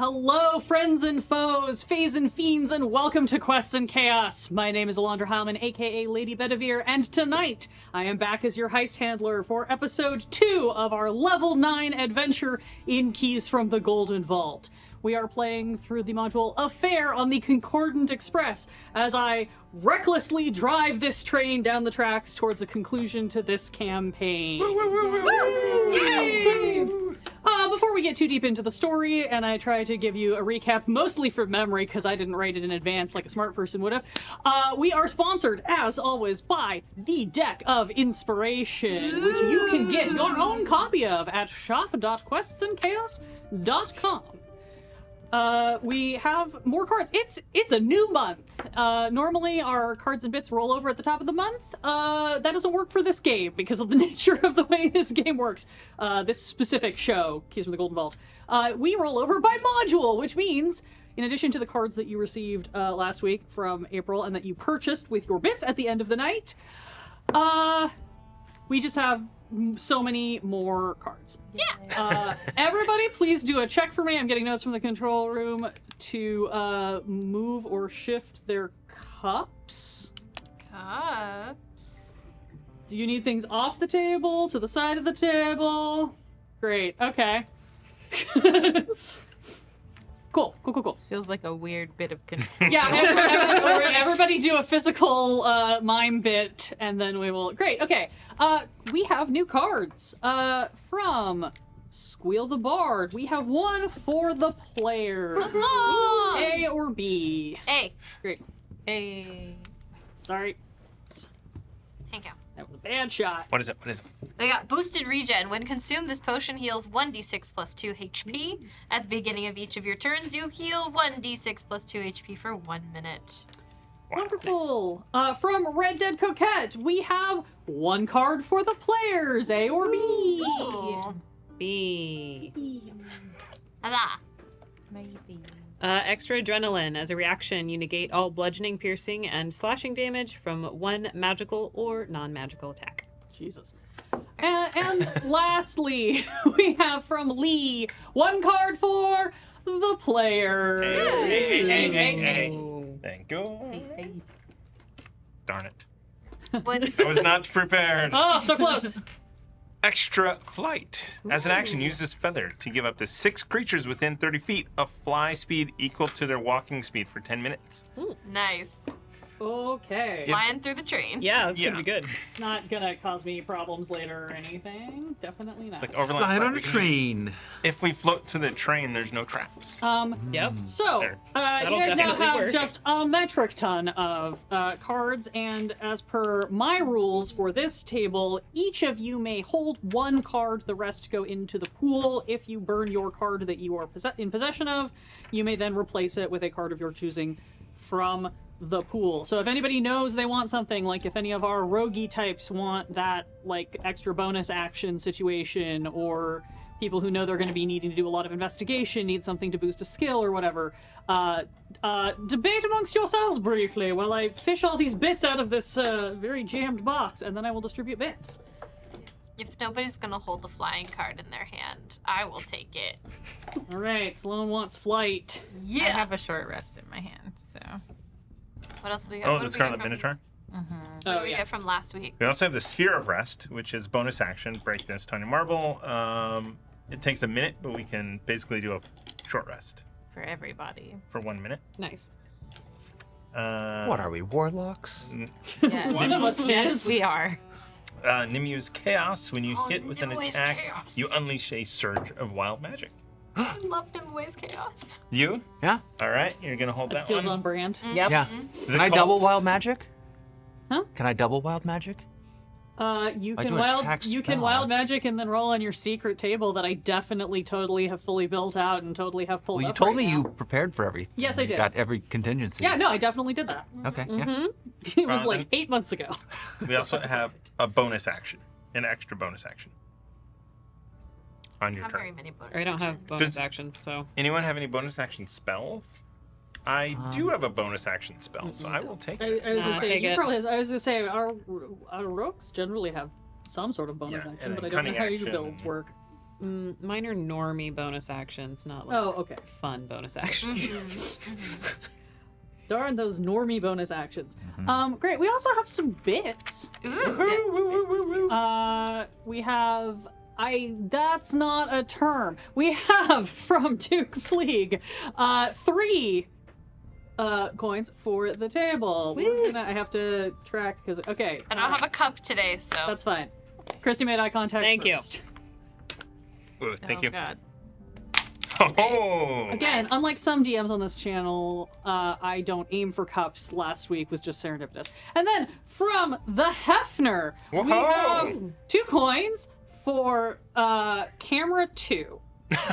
Hello, friends and foes, fays and fiends, and welcome to Quests and Chaos. My name is Alondra Heilman, aka Lady Bedivere, and tonight I am back as your heist handler for episode 2 of our level 9 adventure in Keys from the Golden Vault. We are playing through the module Affair on the Concordant Express as I recklessly drive this train down the tracks towards a conclusion to this campaign. Yay! Before we get too deep into the story, and I try to give you a recap, mostly from memory because I didn't write it in advance like a smart person would have, we are sponsored, as always, by the Deck of Inspiration, which you can get your own copy of at shop.questsandchaos.com. We have more cards. It's a new month. Normally our cards and bits roll over at the top of the month. That doesn't work for this game because of the nature of the way this game works. This specific show, Keys from the Golden Vault, we roll over by module, which means in addition to the cards that you received last week from April and that you purchased with your bits at the end of the night, we just have so many more cards. Yeah. Everybody, please do a check for me. I'm getting notes from the control room to move or shift their cups. Cups. Do you need things off the table, to the side of the table? Great. Okay. Cool. Feels like a weird bit of control. Yeah, everybody do a physical mime bit, and then we will... Great, okay. We have new cards. From Squeal the Bard, we have one for the players. Huzzah! A or B? A. Great. Hey. Sorry. Thank you. That was a bad shot. What is it? We got boosted regen. When consumed, this potion heals 1d6 plus 2 HP. At the beginning of each of your turns, you heal 1d6 plus 2 HP for 1 minute. Wonderful. From Red Dead Coquette, we have one card for the players, A or B. Ooh. B. Huzzah. Maybe. Extra adrenaline. As a reaction, you negate all bludgeoning, piercing, and slashing damage from one magical or non-magical attack. Jesus. And lastly, we have from Lee, one card for the player. Hey. Thank you. Darn it. When I was not prepared. Oh, so close. Extra flight. As an action, use this feather to give up to 6 creatures within 30 feet a fly speed equal to their walking speed for 10 minutes. nice. Okay. Flying through the train. Yeah, that's Yeah. gonna be good. It's not gonna cause me problems later or anything. Definitely not. It's like overland Flying flight. on a We can train. just- If we float to the train, there's no traps. Yep. So, There. you That'll guys now definitely have work. just a metric ton of cards, and as per my rules for this table, each of you may hold one card, the rest go into the pool. If you burn your card that you are in possession of, you may then replace it with a card of your choosing from the pool. So if anybody knows they want something, like if any of our roguey types want that like extra bonus action situation, or people who know they're going to be needing to do a lot of investigation, need something to boost a skill or whatever, debate amongst yourselves briefly while I fish all these bits out of this very jammed box, and then I will distribute bits. If nobody's gonna hold the flying card in their hand, I will take it. All right, Sloan wants flight. I have a short rest in my hand, so. What else do we got? Oh, What the did we Scarlet get from- Minotaur. What Oh, did we yeah. get from last week? We also have the Sphere of Rest, which is bonus action. Break this tiny marble. It takes a minute, but we can basically do a short rest For everybody. for 1 minute. Nice. What are we, warlocks? Yes. One of us Yes, is. we are. Nimu's Chaos. When you hit with an Nimue's attack, Chaos. you unleash a surge of wild magic. I love Nimue Chaos. You? Yeah. All right, you're gonna hold That that feels one. on brand. Yep. Yeah. The Can I double cults. wild magic? Huh? Can I double wild magic? You I can do an wild attack you can spell. wild magic and then roll on your secret table that I definitely totally have fully built out and totally have pulled Well, you up told right me now. you prepared for everything. Yes, I You did. got every contingency. Yeah, no, I definitely did that. Okay. Yeah. It was Well, like then- 8 months ago. We also have a bonus action, an extra bonus action on your Not very turn. many bonus I don't have actions. bonus Does- actions, so. Anyone have any bonus action spells? I do have a bonus action spell, so I will take I it. was gonna Nah, say, take you it. probably. I was gonna say our rogues generally have some sort of bonus Yeah, action, and but then I don't know cunning how your action. builds work. Mine are normie bonus actions, not like Oh, okay. fun bonus actions. Darn those normie bonus actions. Great. We also have some bits. Ooh. We have that's not a term. We have from Duke Fleeg 3 coins for the table. I have to track because okay. I don't have a cup today, so. That's fine. Christy made eye contact. Thank you. first. Ooh, thank Oh, you. God. Oh, Again, unlike some DMs on this channel, I don't aim for cups. Last week was just serendipitous. And then from the Hefner, we Whoa. have 2 coins for camera 2.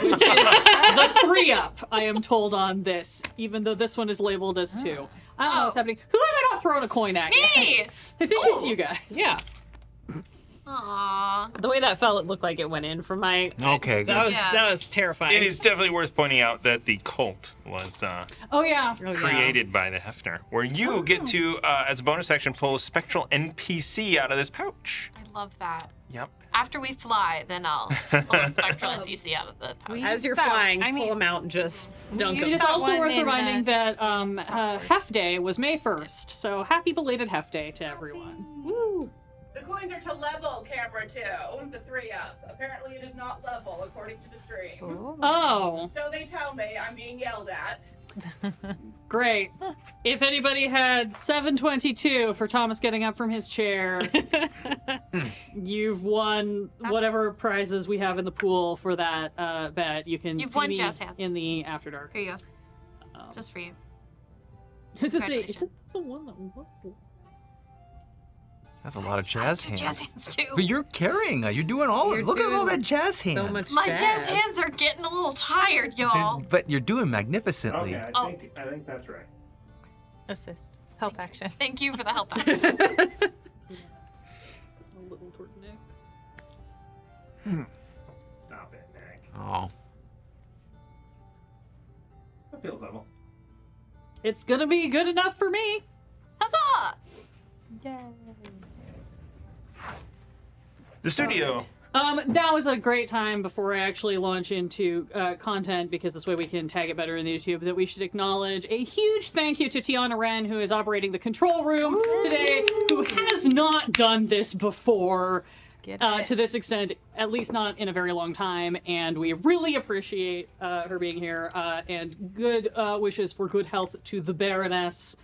Which is the 3-up, I am told on this, even though this one is labeled as 2. I don't know what's happening. Who have I not thrown a coin at Me! yet? I think it's you guys. Yeah. Aww. The way that fell, it looked like it went in for my. Okay, That was Yeah. that was terrifying. it is definitely worth pointing out that the cult was Oh, yeah. Oh, yeah. created by the Hefner, where you get to, as a bonus action, pull a spectral NPC out of this pouch. I love that. Yep. After we fly, then I'll pull a spectral NPC out of the pouch. As you're That- flying, I mean- pull them out and just dunk It them. is that also one worth in, reminding that Hef Day was May 1st, so happy belated Hef Day to everyone. Woo. The coins are to level camera 2, the 3-up. Apparently it is not level according to the stream. Oh, So they tell me I'm being yelled at. great. If anybody had 722 for Thomas getting up from his chair, you've won whatever prizes we have in the pool for that bet. You can You've see won me jazz hands. in the After Dark. Here you go. Um, Just for you. is this Congratulations. the one that we won? That's a lot of jazz hands. Jazz hands too. But you're carrying. You're doing all. You're Look at all doing that jazz hands. So much My jazz hands are getting a little tired, y'all. But you're doing magnificently. I Oh. think that's right. Assist. Help action. Thank you for the help. Out. A little toward Nick. Stop it, Nick. Oh. That feels level. It's gonna be good enough for me. Huzzah! The studio. Now is a great time before I actually launch into content, because this way we can tag it better in the YouTube, that we should acknowledge a huge thank you to Tiana Wren, who is operating the control room today, who has not done this before to this extent, at least not in a very long time, and we really appreciate her being here, and good wishes for good health to the Baroness,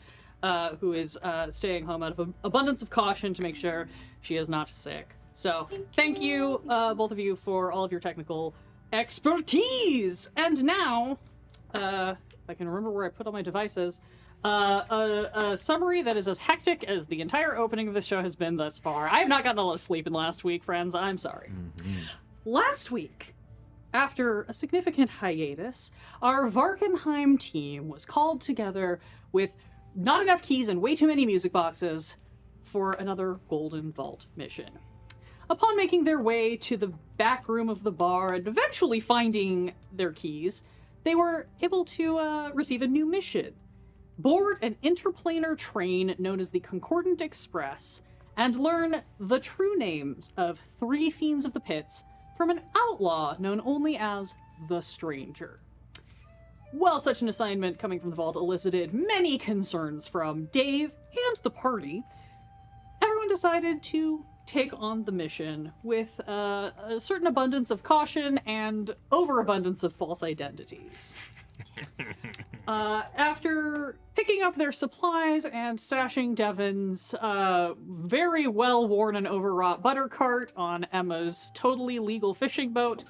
who is staying home out of abundance of caution to make sure she is not sick. So, thank you, both of you, for all of your technical expertise. And now, if I can remember where I put all my devices, a summary that is as hectic as the entire opening of this show has been thus far. I have not gotten a lot of sleep in last week, friends. I'm sorry. Last week, after a significant hiatus, our Varkenheim team was called together with not enough keys and way too many music boxes for another Golden Vault mission. Upon making their way to the back room of the bar and eventually finding their keys, they were able to receive a new mission. Board an interplanar train known as the Concordant Express and learn the true names of 3 fiends of the pits from an outlaw known only as the Stranger. While such an assignment coming from the vault elicited many concerns from Dave and the party, everyone decided to take on the mission with a certain abundance of caution and overabundance of false identities. After picking up their supplies and stashing Devin's very well-worn and overwrought butter cart on Emma's totally legal fishing boat,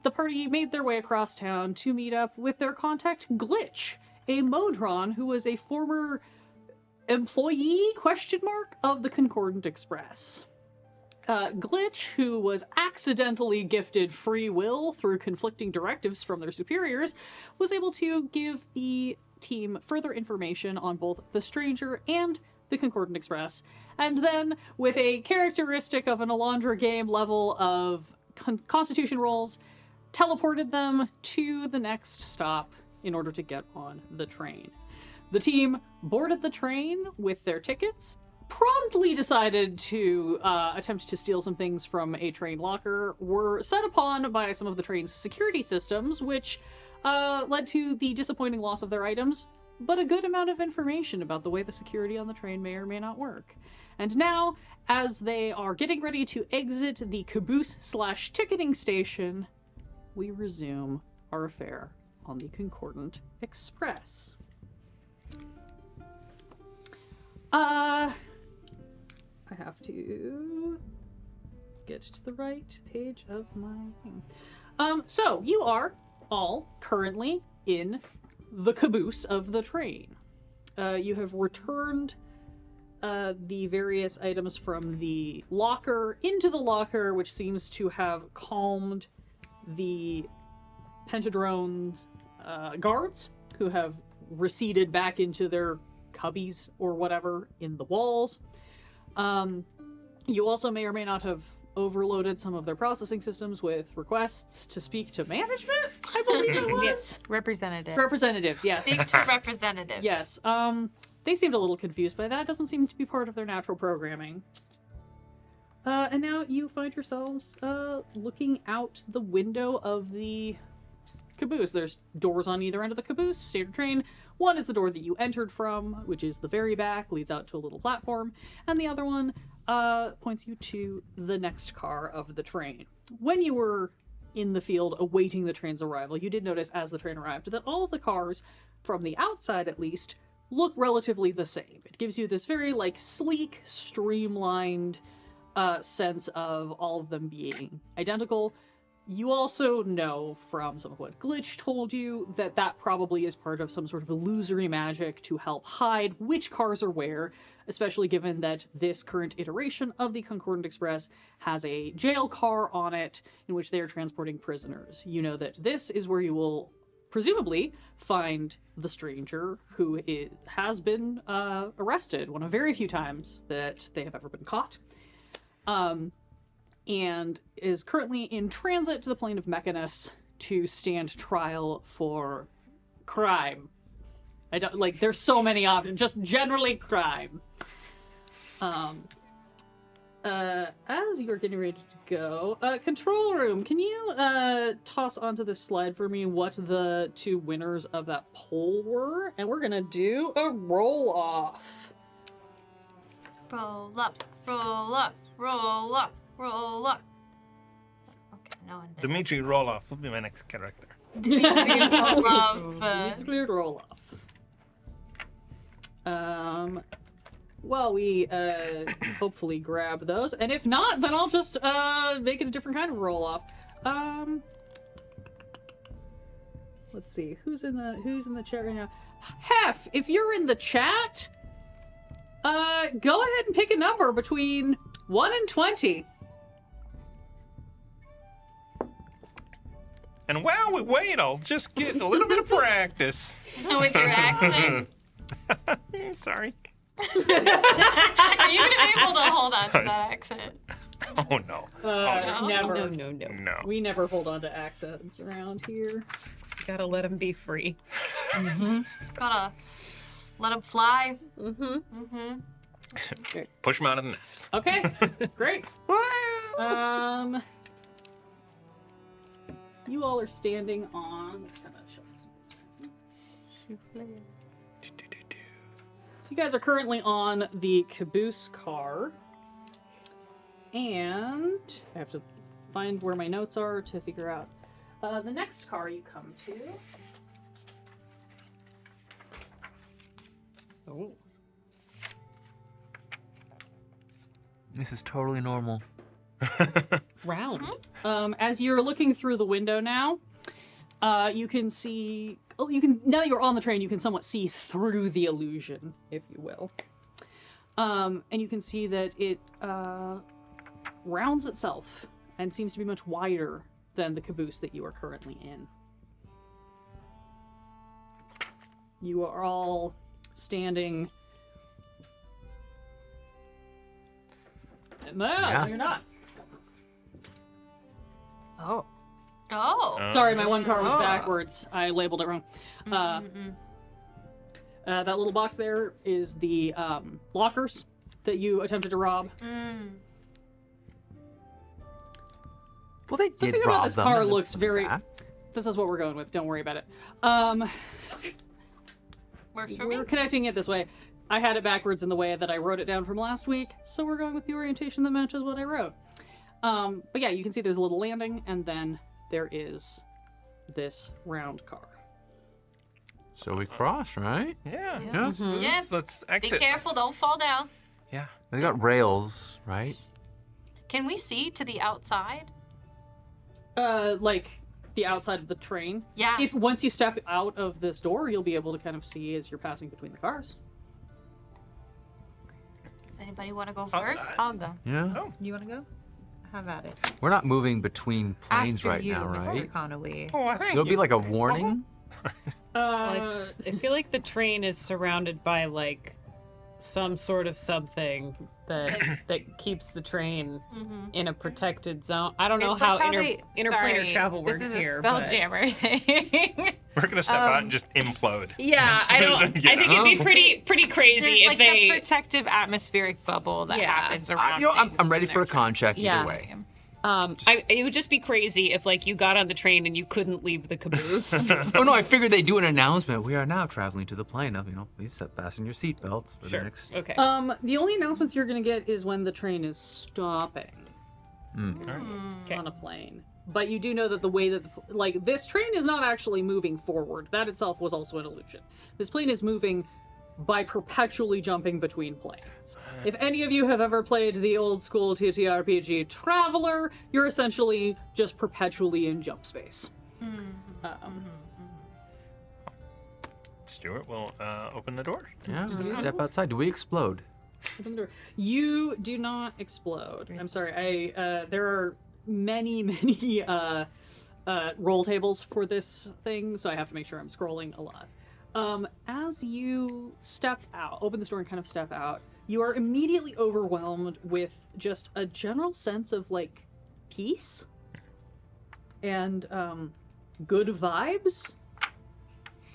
the party made their way across town to meet up with their contact Glitch, a Modron who was a former employee of the Concordant Express. Glitch, who was accidentally gifted free will through conflicting directives from their superiors, was able to give the team further information on both the Stranger and the Concordant Express, and then, with a characteristic of an Alondra game level of constitution rolls, teleported them to the next stop in order to get on the train. The team boarded the train with their tickets, promptly decided to attempt to steal some things from a train locker were set upon by some of the train's security systems, which led to the disappointing loss of their items, but a good amount of information about the way the security on the train may or may not work. And now, as they are getting ready to exit the caboose/ticketing station, we resume our affair on the Concordant Express. I have to get to the right page of my thing. So you are all currently in the caboose of the train. You have returned the various items from the locker into the locker, which seems to have calmed the Pentadrone guards, who have receded back into their cubbies or whatever in the walls. You also may or may not have overloaded some of their processing systems with requests to speak to management, I believe it was. Yes, representative. Representative, yes. Speak to representative. Yes. They seemed a little confused by that. Doesn't seem to be part of their natural programming. And now you find yourselves looking out the window of the caboose. There's doors on either end of the caboose, standard train. One is the door that you entered from, which is the very back, leads out to a little platform, and the other one points you to the next car of the train. When you were in the field awaiting the train's arrival, you did notice as the train arrived that all of the cars, from the outside at least, look relatively the same. It gives you this very sleek, streamlined sense of all of them being identical. You also know from some of what Glitch told you that that probably is part of some sort of illusory magic to help hide which cars are where, especially given that this current iteration of the Concordant Express has a jail car on it in which they are transporting prisoners. You know that this is where you will presumably find the stranger who has been arrested, one of very few times that they have ever been caught. And is currently in transit to the plane of Mechanus to stand trial for crime. I don't there's so many options, just generally crime. As you're getting ready to go, control room, can you toss onto this slide for me what the two winners of that poll were? And we're gonna do a roll off. Roll up, roll up, roll up, roll up. Okay, no one did. Dimitri Roloff will be my next character. Roll up. Basically, roll off. Well, we hopefully grab those, and if not, then I'll just make it a different kind of roll off. Let's see, who's in the chat right now? Hef, if you're in the chat, go ahead and pick a number between 1 and 20. And while we wait, I'll just get a little bit of practice. With your accent. Sorry. Are you going to be able to hold on to that accent? Oh, no. no. Never. No. We never hold on to accents around here. Gotta let them be free. Gotta let them fly. Push them out of the nest. Okay, great. You all are standing on. Let's kind of shuffle some. So you guys are currently on the caboose car, and I have to find where my notes are to figure out the next car you come to. Oh. This is totally normal. Round. As you're looking through the window now, you can see. Oh, now that you're on the train, you can somewhat see through the illusion, if you will. And you can see that it rounds itself and seems to be much wider than the caboose that you are currently in. You are all standing. No, Yeah. you're not. Oh. Oh. Sorry, my one car was backwards. I labeled it wrong. That little box there is the lockers that you attempted to rob. Well, they Something did about rob this them car and looks put them very. back. This is what we're going with. Don't worry about it. Works for me. We're connecting it this way. I had it backwards in the way that I wrote it down from last week, so we're going with the orientation that matches what I wrote. But yeah, you can see there's a little landing, and then there is this round car. So we cross, right? Yeah. Yeah. Yeah. Let's Be exit. careful, don't fall down. Yeah. They got rails, right? Can we see to the outside? Like the outside of the train. Yeah. If once you step out of this door, you'll be able to kind of see as you're passing between the cars. Does anybody want to go first? I'll go. Yeah. You want to go? Have at it. We're not moving between planes After right you, now, Mr. right? Connolly. Oh, I think There'll be like a warning. Uh, I feel like the train is surrounded by like some sort of something that keeps the train in a protected zone. I don't know It's how, like interplanar sorry, travel works this is a here. spell but- jammer thing. We're gonna step out and just implode. Yeah, As I soon as don't. we I get think out. it'd be pretty crazy There's if like they. a protective atmospheric bubble that Yeah. happens around. I'm things ready when for a they're con check either Yeah. way. It would just be crazy if like you got on the train and you couldn't leave the caboose. Oh no, I figured they'd do an announcement. We are now traveling to the plane of, please fasten your seatbelts for the Sure. next. Okay. the only announcements you're gonna get is when the train is stopping Okay. on a plane. But you do know that the way that this train is not actually moving forward. That itself was also an illusion. This plane is moving by perpetually jumping between planes. If any of you have ever played the old school TTRPG Traveler, you're essentially just perpetually in jump space. Stuart will open the door. Yeah, step outside. Do we explode? Open the door. You do not explode. I'm sorry. There are many roll tables for this thing, so I have to make sure I'm scrolling a lot. As you step out, open this door and kind of step out, you are immediately overwhelmed with just a general sense of like peace and good vibes.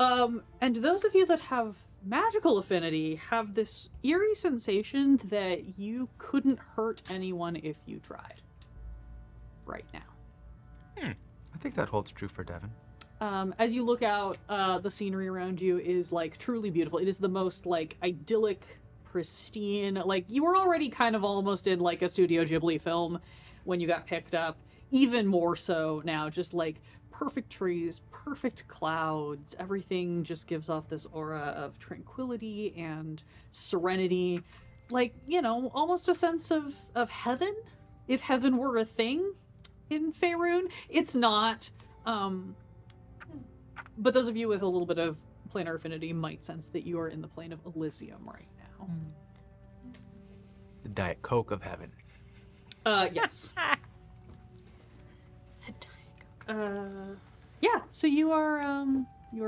And those of you that have magical affinity have this eerie sensation that you couldn't hurt anyone if you tried right now. I think that holds true for Devin. As you look out, the scenery around you is like truly beautiful. It is the most like idyllic, pristine. Like you were already kind of almost in like a Studio Ghibli film when you got picked up. Even more so now, just like perfect trees, perfect clouds. Everything just gives off this aura of tranquility and serenity. Like, almost a sense of heaven, if heaven were a thing in Faerun. It's not. But those of you with a little bit of planar affinity might sense that you are in the plane of Elysium right now. The Diet Coke of heaven. Yes. Yeah, so you are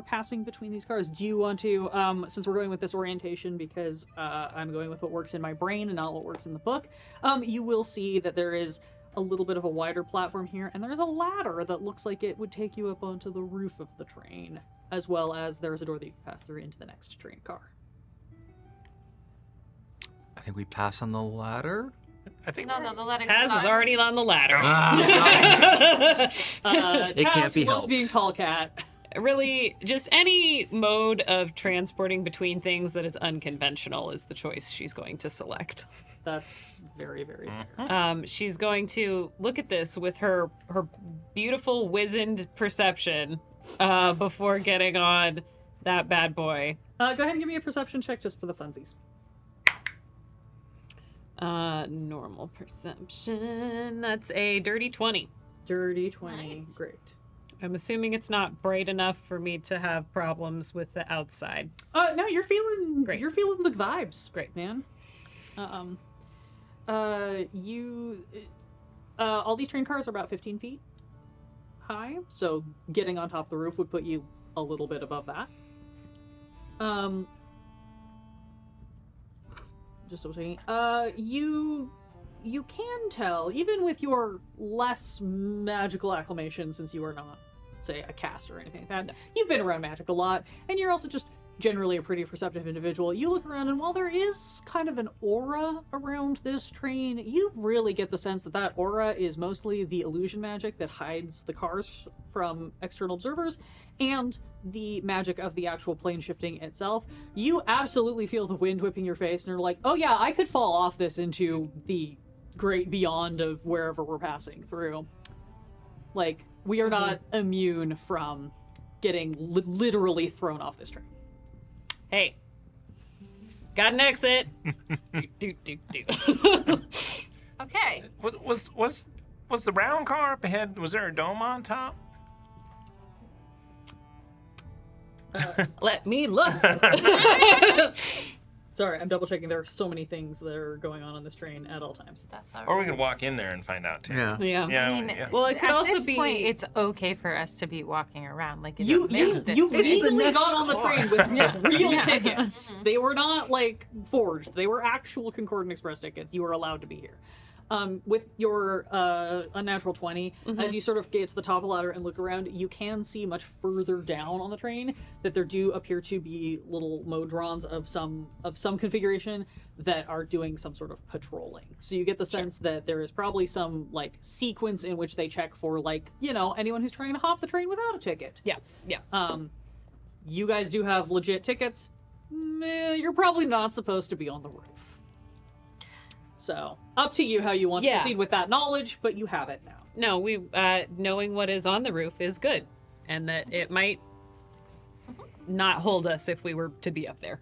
passing between these cars. Do you want to, since we're going with this orientation because I'm going with what works in my brain and not what works in the book, you will see that there is a little bit of a wider platform here, and there's a ladder that looks like it would take you up onto the roof of the train, as well as there's a door that you can pass through into the next train car. I think we pass on the ladder. I think No, we're- the letting Taz is already on the ladder. It can't be loves helped. being tall cat. Really, just any mode of transporting between things that is unconventional is the choice she's going to select. That's very, very fair. She's going to look at this with her beautiful wizened perception before getting on that bad boy. Go ahead and give me a perception check just for the funsies. Normal perception. That's a dirty 20. Dirty 20. Nice. Great. I'm assuming it's not bright enough for me to have problems with the outside. No, you're feeling Great. You're feeling the vibes. Great. Man. All these train cars are about 15 feet high, so getting on top of the roof would put you a little bit above that. Just saying. You can tell, even with your less magical acclimation, since you are not, say, a caster or anything like that. You've been around magic a lot, and you're also just generally a pretty perceptive individual, you look around, and while there is kind of an aura around this train, you really get the sense that that aura is mostly the illusion magic that hides the cars from external observers and the magic of the actual plane shifting itself. You absolutely feel the wind whipping your face, and are like, oh yeah, I could fall off this into the great beyond of wherever we're passing through. Like, we are not immune from getting literally thrown off this train. Hey, got an exit. do. Okay. Was the round car up ahead? Was there a dome on top? Let me look. Sorry, I'm double checking. There are so many things that are going on this train at all times. That's all Or we right. could walk in there and find out too. Yeah. Yeah. Yeah. I mean, yeah. Well, it could at also this be. point, it's okay for us to be walking around. Like, it You don't make this way. legally next got on the car. train with real Yeah. tickets. They were not like forged. They were actual Concordant Express tickets. You were allowed to be here. With your unnatural 20, as you sort of get to the top of the ladder and look around, you can see much further down on the train that there do appear to be little modrons of some configuration that are doing some sort of patrolling. So you get the sense that there is probably some like sequence in which they check for like, you know, anyone who's trying to hop the train without a ticket. Yeah. You guys do have legit tickets. You're probably not supposed to be on the roof. So, up to you how you want to Yeah. proceed with that knowledge, but you have it now. No, we knowing what is on the roof is good, and that it might not hold us if we were to be up there.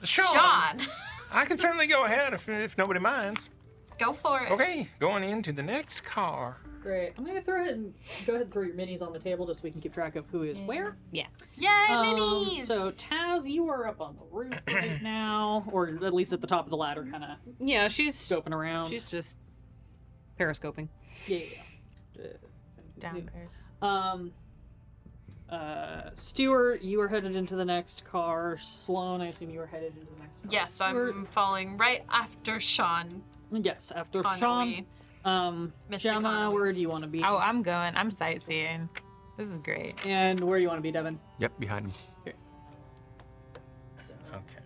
Sean, I can certainly go ahead if nobody minds. go for it. Okay, going into the next car. Great. I'm gonna go ahead and throw your minis on the table just so we can keep track of who is where. Yay, minis! So Taz, you are up on the roof right now, or at least at the top of the ladder, kind of Yeah, she's scoping around. she's just periscoping. Yeah. Downstairs. Stuart, you are headed into the next car. Sloan, I assume you are headed into the next car. Yes, Stuart, I'm following right after Sean. Yes, after Connery. Sean. Mr. Gemma, Connery. where do you want to be? Oh, I'm going. I'm sightseeing. This is great. And where do you want to be, Devin? Yep, behind him. So, Okay.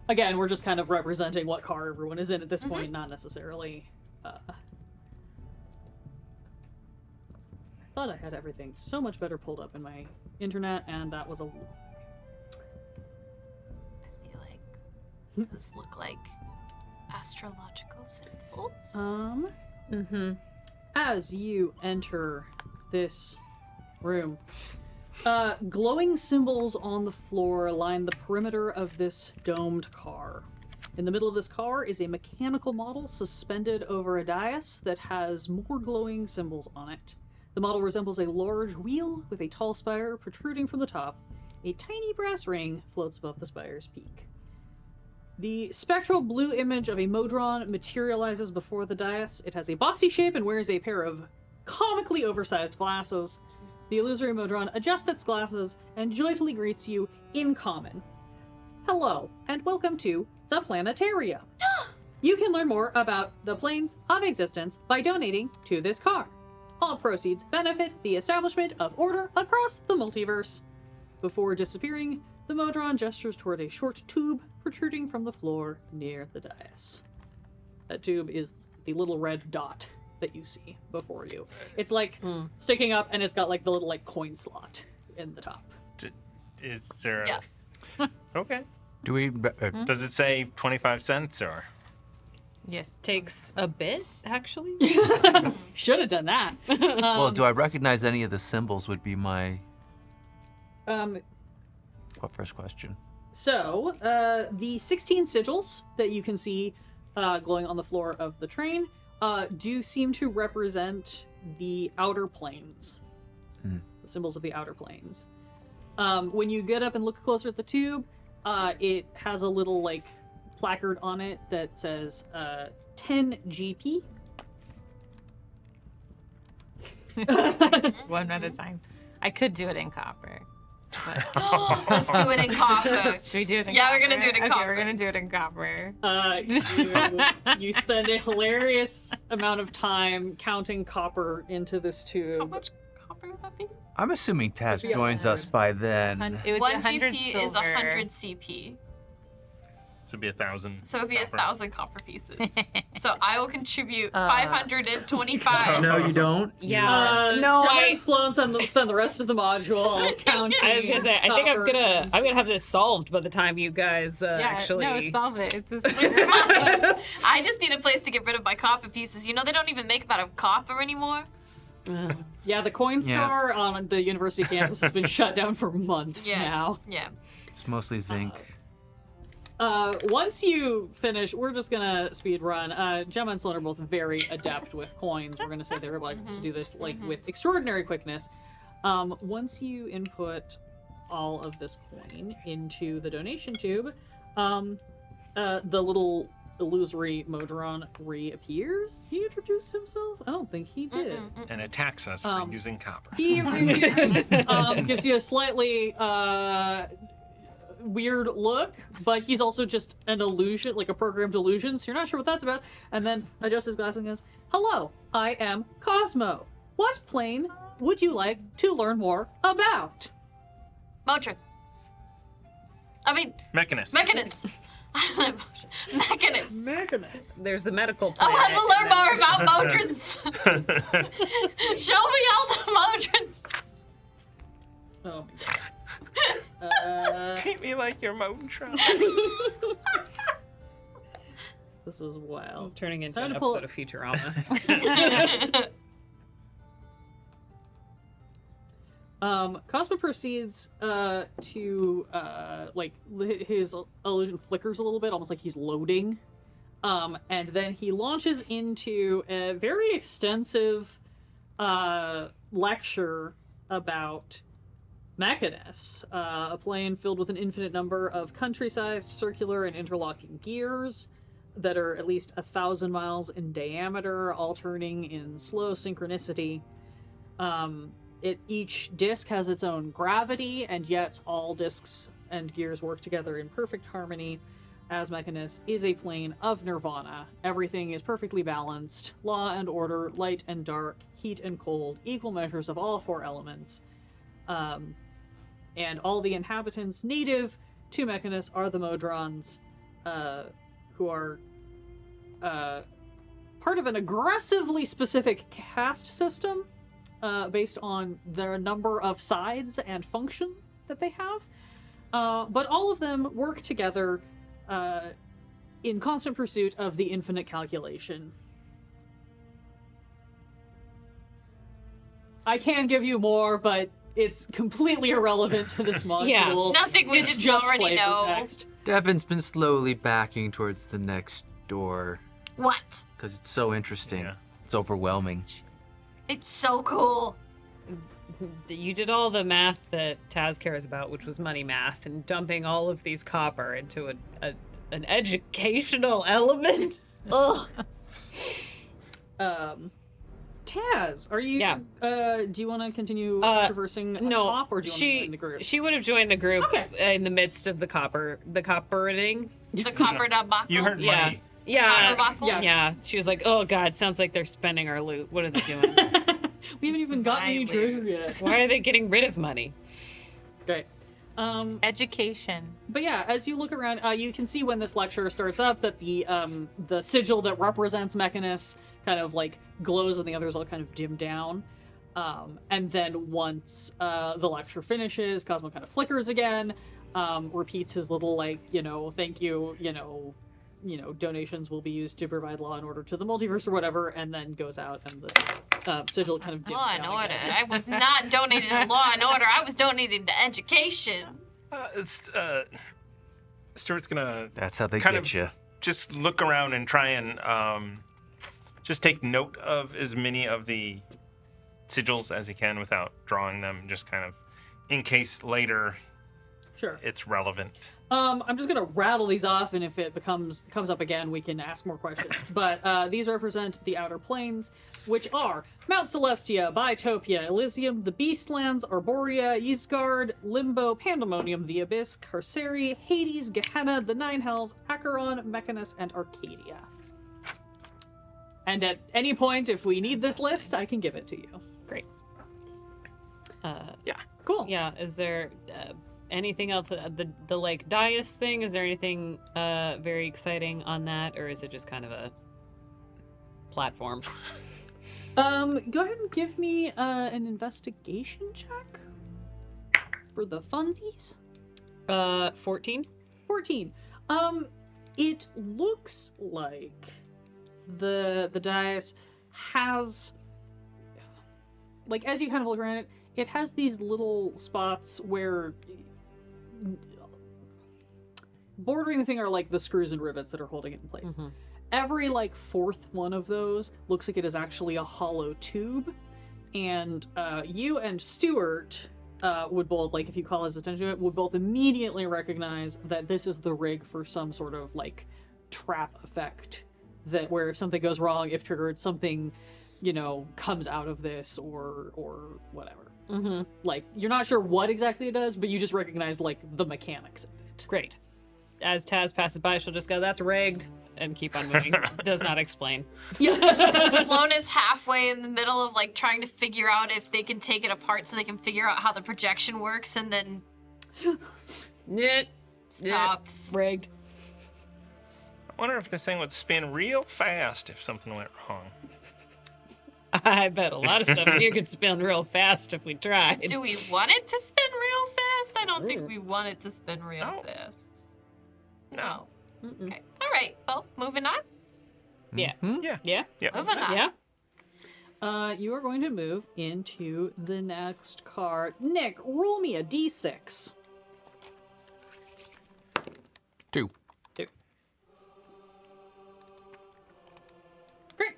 again, we're just kind of representing what car everyone is in at this point, not necessarily. I thought I had everything so much better pulled up in my internet, and that was a. I feel like those look like astrological symbols. Mm-hmm. As you enter this room, glowing symbols on the floor line the perimeter of this domed car. In the middle of this car is a mechanical model suspended over a dais that has more glowing symbols on it. The model resembles a large wheel with a tall spire protruding from the top. A tiny brass ring floats above the spire's peak. The spectral blue image of a Modron materializes before the dais. It has a boxy shape and wears a pair of comically oversized glasses. The illusory Modron adjusts its glasses and joyfully greets you in common. Hello, and welcome to the Planetaria. You can learn more about the planes of existence by donating to this car. All proceeds benefit the establishment of order across the multiverse. Before disappearing, the Modron gestures toward a short tube protruding from the floor near the dais. That tube is the little red dot that you see before you. It's like sticking up, and it's got like the little like coin slot in the top. Is there? Yeah. Okay. Do we? Does it say 25 cents or? Yes. Takes a bit, actually. Should have done that. Well, do I recognize any of the symbols? Would be my first question. So, the 16 sigils that you can see glowing on the floor of the train do seem to represent the outer planes. The symbols of the outer planes. When you get up and look closer at the tube, it has a little, like, placard on it that says 10 GP. One at a time. I could do it in copper. Let's do it in copper. Should we do it in Yeah, copper? we're gonna do it in Okay, copper. we're gonna do it in copper. You spend a hilarious amount of time counting copper into this How tube. much copper would that be? I'm assuming Taz Yeah. joins us by then. It would One be 100 GP silver. is 100 CP. So it'd be 1,000. So it'd be copper. 1,000 copper pieces. So I will contribute Uh, 525. No, you don't. Yeah. No, I- Explodes and spend the rest of the module counting. I was gonna say, I think copper. I'm gonna have this solved by the time you guys actually. No, solve it. It's this. I just need a place to get rid of my copper pieces. You know, they don't even make them out of copper anymore. Yeah, the coin Yeah. star on the university campus has been shut down for months Yeah. now. Yeah. It's mostly zinc. Once you finish, we're just gonna speed run. Gemma and Sloan are both very adept with coins. We're gonna say they're like to do this like with extraordinary quickness. Once you input all of this coin into the donation tube, the little illusory Modron reappears. He introduced himself? I don't think he did. And attacks us for using copper. He reappears, gives you a slightly weird look, but he's also just an illusion, like a programmed illusion, so you're not sure what that's about. And then adjusts his glasses and goes, "Hello, I am Cosmo. What plane would you like to learn more about?" Motrin. I mean, Mechanist. Mechanist. Mechanist. Mechanist. There's the medical I plan. want to learn more about Motrins. Show me all the Motrins. Oh my god. Paint me like your Motron. This is wild. It's turning into Time an to pull- episode of Futurama. Cosmo proceeds to like his illusion flickers a little bit, almost like he's loading, and then he launches into a very extensive lecture about Mechanus, a plane filled with an infinite number of country-sized, circular, and interlocking gears that are at least 1,000 miles in diameter, all turning in slow synchronicity. Each disc has its own gravity, and yet all discs and gears work together in perfect harmony, as Mechanus is a plane of nirvana. Everything is perfectly balanced. Law and order, light and dark, heat and cold, equal measures of all four elements. And all the inhabitants native to Mechanus are the Modrons, who are part of an aggressively specific caste system. Based on their number of sides and function that they have. But all of them work together in constant pursuit of the infinite calculation. I can give you more, but it's completely irrelevant to this module. Yeah. Nothing we It's didn't just already flavor know. text. Devin's been slowly backing towards the next door What? because it's so interesting. Yeah. It's overwhelming. It's so cool. You did all the math that Taz cares about, which was money math, and dumping all of these copper into an educational element. Ugh. Taz, are you? Yeah. Do you want to continue traversing on No, top, or do you want to join the group? she would have joined the group Okay. in the midst of the coppering. The copper debacle. You heard Yeah. money. Yeah, Copper buckle? yeah. She was like, "Oh God, sounds like they're spending our loot. What are they doing? We haven't even gotten any my treasure loot. yet. Why are they getting rid of money?" Great. Education. But yeah, as you look around, you can see when this lecture starts up that the sigil that represents Mechanus kind of like glows and the others all kind of dim down. And then once the lecture finishes, Cosmo kind of flickers again, repeats his little like, thank you, donations will be used to provide law and order to the multiverse or whatever, and then goes out and the sigil kind of dims Law and down order. again. I was not donating to law and order. I was donating to education. Stuart's gonna That's how they Kind get of- you. just look around and try and just take note of as many of the sigils as he can without drawing them, just kind of in case later Sure. it's relevant. I'm just gonna rattle these off, and if it comes up again, we can ask more questions. But these represent the Outer Planes, which are Mount Celestia, Biotopia, Elysium, the Beastlands, Arborea, Ysgard, Limbo, Pandemonium, the Abyss, Carceri, Hades, Gehenna, the Nine Hells, Acheron, Mechanus, and Arcadia. And at any point, if we need this list, I can give it to you. Great. Yeah. Cool. Yeah. Is there anything else? The like dais thing? Is there anything very exciting on that, or is it just kind of a platform? Go ahead and give me an investigation check for the funsies. 14. 14. It looks like the dais has, like, as you kind of look around it, it has these little spots where bordering the thing are like the screws and rivets that are holding it in place. Mm-hmm. Every like fourth one of those looks like it is actually a hollow tube, and you and Stuart would both, like, if you call his attention to it, would both immediately recognize that this is the rig for some sort of like trap effect, that where if something goes wrong, if triggered, something, you know, comes out of this or whatever. Mm-hmm. Like, you're not sure what exactly it does, but you just recognize like the mechanics of it. Great. As Taz passes by, she'll just go, "That's rigged," and keep on moving. Does not explain. Yeah. Sloane is halfway in the middle of like trying to figure out if they can take it apart so they can figure out how the projection works, and then stops. Rigged. I wonder if this thing would spin real fast if something went wrong. I bet a lot of stuff here could spin real fast if we tried. Do we want it to spin real fast? I don't think we want it to spin real No. fast. No. Mm-mm. Okay. All right. Well, moving on. Yeah. Yeah. Yeah. Yeah. Moving on. Yeah. You are going to move into the next card. Nick, roll me a d6. 2. Great.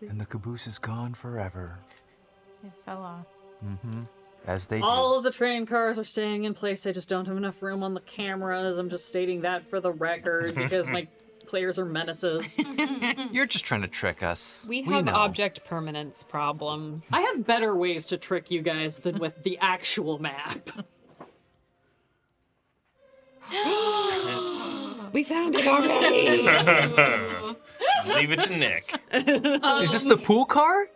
And the caboose is gone forever. It fell off. Mm-hmm. As they All of the train cars are staying in place. I just don't have enough room on the cameras. I'm just stating that for the record because my players are menaces. do. You're just trying to trick us. We have know. object permanence problems. I have better ways to trick you guys than with the actual map. We found it already. Leave it to Nick. Is this the pool car?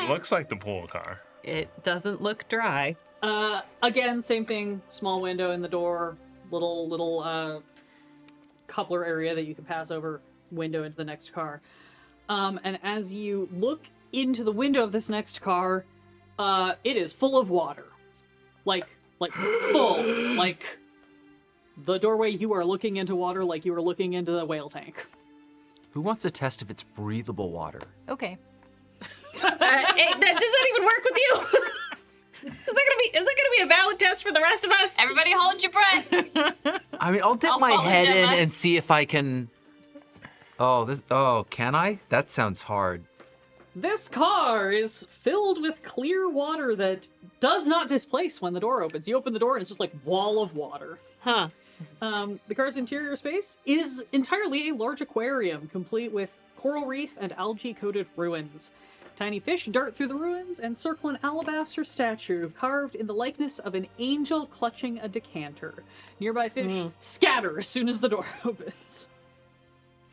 Looks like the pool car. It doesn't look dry. Again, same thing. Small window in the door. Little coupler area that you can pass over. Window into the next car. And as you look into the window of this next car, it is full of water. Like full. Like the doorway, you are looking into water like you are looking into the whale tank. Who wants to test if it's breathable water? Okay. Does that even work with you? Is that gonna be a valid test for the rest of us? Everybody, hold your breath. I mean, I'll dip I'll my follow head Gemma. in and see if I can. Oh, can I? That sounds hard. This car is filled with clear water that does not displace when the door opens. You open the door and it's just like wall of water. Huh. The car's interior space is entirely a large aquarium, complete with coral reef and algae-coated ruins. Tiny fish dart through the ruins and circle an alabaster statue carved in the likeness of an angel clutching a decanter. Nearby fish scatter as soon as the door opens.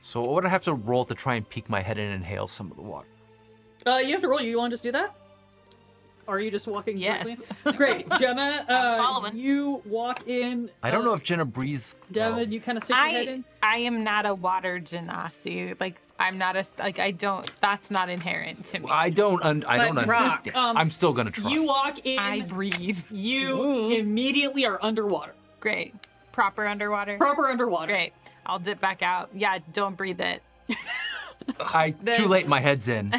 So what would I have to roll to try and peek my head in and inhale some of the water? You have to roll. You want to just do that? Or are you just walking Yes. directly? Great. Gemma, following. you walk in. I don't know if Jenna breathes. Devin, you kind of stick your head in. I am not a water genasi. Like, I'm not a, like, I don't, that's not inherent to me. I don't But rock. understand. I'm still gonna try. You walk in. I breathe. You immediately are underwater. Great. Proper underwater. Proper underwater. Great. I'll dip back out. Yeah, don't breathe it. Too late. My head's in.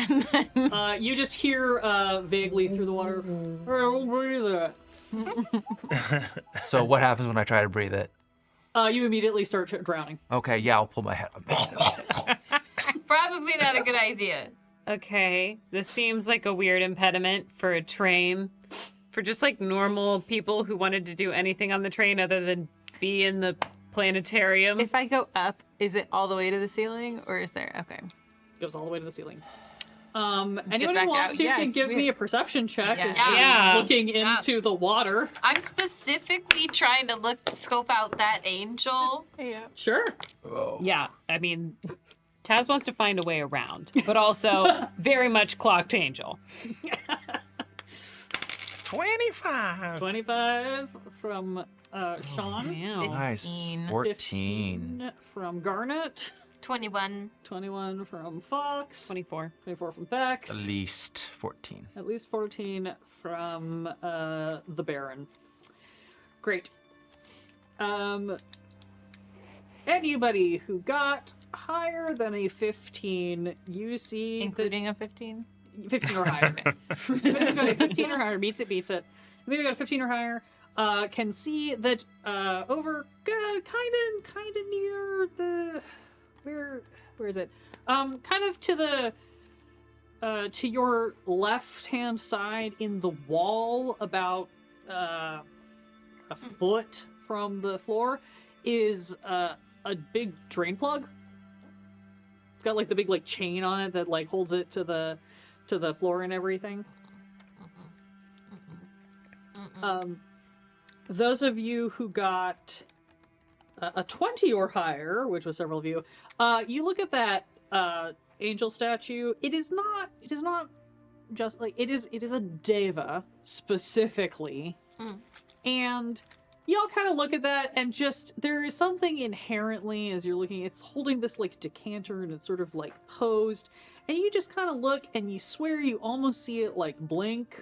You just hear vaguely through the water. I don't breathe it. So what happens when I try to breathe it? You immediately start drowning. Okay, yeah, I'll pull my head up. Probably not a good idea. Okay, this seems like a weird impediment for a train. For just like normal people who wanted to do anything on the train other than be in the planetarium. If I go up, is it all the way to the ceiling, or is there? Okay. Goes all the way to the ceiling. Anyone back who wants out. to Yeah, can it's give me weird. a perception check Yeah. as Yeah. you're looking into the water. I'm specifically trying to scope out that angel. Yeah. Sure. Yeah, I mean, Taz wants to find a way around, but also very much clocked angel. 25. 25 from Sean. Wow. Nice. 15. 14. 15 from Garnet. 21. 21 from Fox. 24. 24 from Bex. At least 14. At least 14 from the Baron. Great. Anybody who got higher than a 15, you see Including a 15? 15 or higher. Anybody who got a 15 or higher, beats it. Anybody who got a 15 or higher can see that over kind of near the where is it? Kind of to the to your left-hand side in the wall, about a foot from the floor, is a big drain plug. It's got like the big like chain on it that like holds it to the floor and everything. Those of you who got a 20 or higher, which was several of you, you look at that angel statue. It is not just like it is a deva specifically. And y'all kind of look at that, and just there is something inherently as you're looking, it's holding this like decanter and it's sort of like posed, and you just kind of look and you swear you almost see it like blink.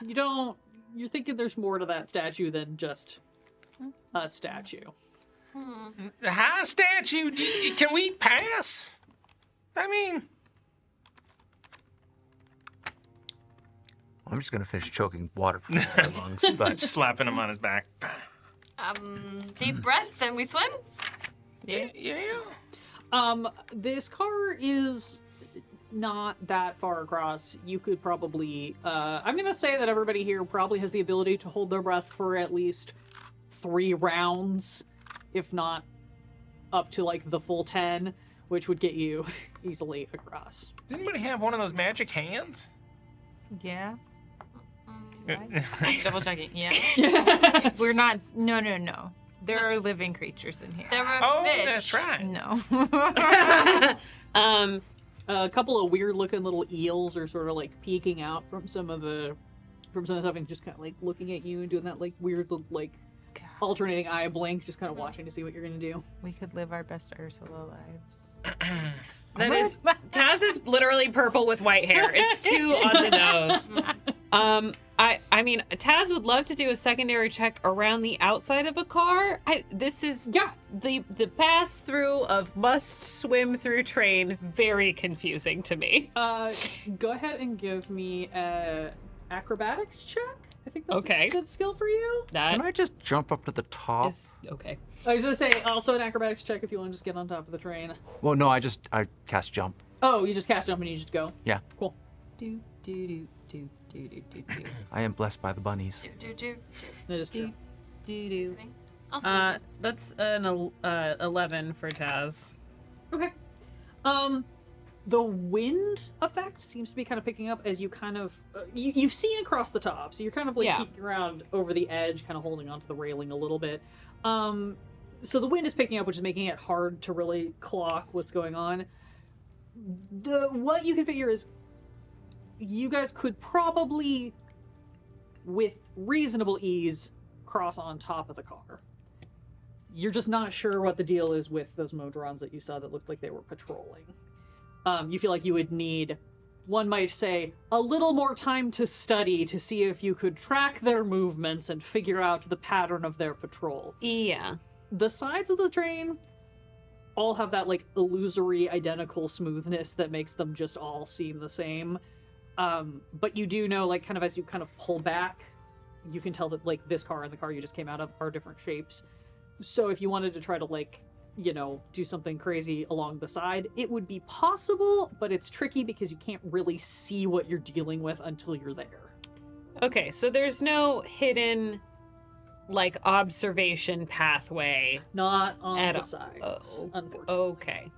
You're thinking there's more to that statue than just a statue. Hi, statue. Can we pass? I mean, I'm just gonna finish choking water from my lungs, but slapping him on his back. Deep breath and we swim. Yeah. This car is not that far across. You could probably, I'm gonna say that everybody here probably has the ability to hold their breath for at least 3 rounds, if not up to like the full 10, which would get you easily across. Does anybody have one of those magic hands? Yeah. Yeah. Double checking. Yeah. We're not. No. There are living creatures in here. There were Oh, fish. that's right. No. A couple of weird looking little eels are sort of like peeking out from some of the stuff and just kind of like looking at you and doing that like weird like alternating eye blink, just kind of watching to see what you're gonna do. We could live our best Ursula lives. That is, Taz is literally purple with white hair. It's 2 on the nose. I mean, Taz would love to do a secondary check around the outside of a car. This is the pass through of must swim through train. Very confusing to me. Go ahead and give me a acrobatics check. I think that's Okay. a good skill for you. That can I just jump up to the top? is okay. I was gonna say also an acrobatics check if you want to just get on top of the train. Well, no, I cast jump. Oh, you just cast jump and you just go. Yeah. Cool. Do do do do do do do do I am blessed by the bunnies. Do. That is true. do do. Swimming. Also, That's an 11 for Taz. Okay. The wind effect seems to be kind of picking up as you kind of you've seen across the top, so you're kind of like peeking around over the edge, kind of holding onto the railing a little bit. So the wind is picking up, which is making it hard to really clock what's going on. What you can figure is you guys could probably, with reasonable ease, cross on top of the car. You're just not sure what the deal is with those Modrons that you saw that looked like they were patrolling. You feel like you would need, one might say, a little more time to study to see if you could track their movements and figure out the pattern of their patrol. Yeah. The sides of the train all have that like illusory identical smoothness that makes them just all seem the same. But you do know, like, kind of as you kind of pull back, you can tell that like this car and the car you just came out of are different shapes. So if you wanted to try to like you know, do something crazy along the side. It would be possible, but it's tricky because you can't really see what you're dealing with until you're there. Okay, so there's no hidden, like, observation pathway. Not on At the all. sides, Oh, unfortunately. Okay.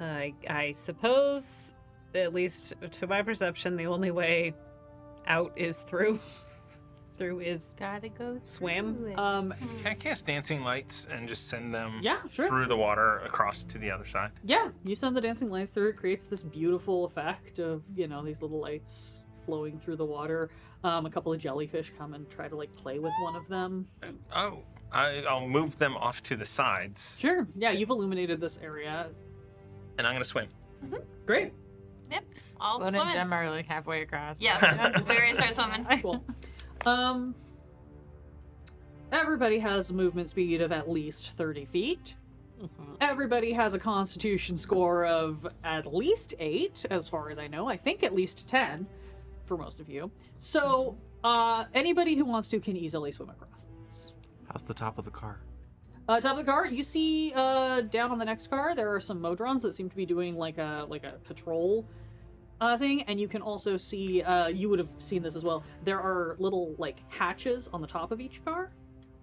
I suppose, at least to my perception, the only way out is through. Through is Gotta go swim. through it. Can I cast dancing lights and just send them Yeah, sure. through the water across to the other side? Yeah, you send the dancing lights through. It creates this beautiful effect of, you know, these little lights flowing through the water. A couple of jellyfish come and try to, like, play with one of them. Oh, I'll move them off to the sides, Sure. Yeah, you've illuminated this area. and I'm gonna swim. Great. Yep. All Sloan and swimming. Jem are like halfway across. Yeah. We already started swimming. Cool. Everybody has a movement speed of at least 30 feet. Everybody has a constitution score of at least 8, as far as I know. I think at least 10 for most of you. So, anybody who wants to can easily swim across this. How's the top of the car? Top of the car, you see down on the next car, there are some Modrons that seem to be doing like a patrol thing, and you can also see, you would have seen this as well, there are little like hatches on the top of each car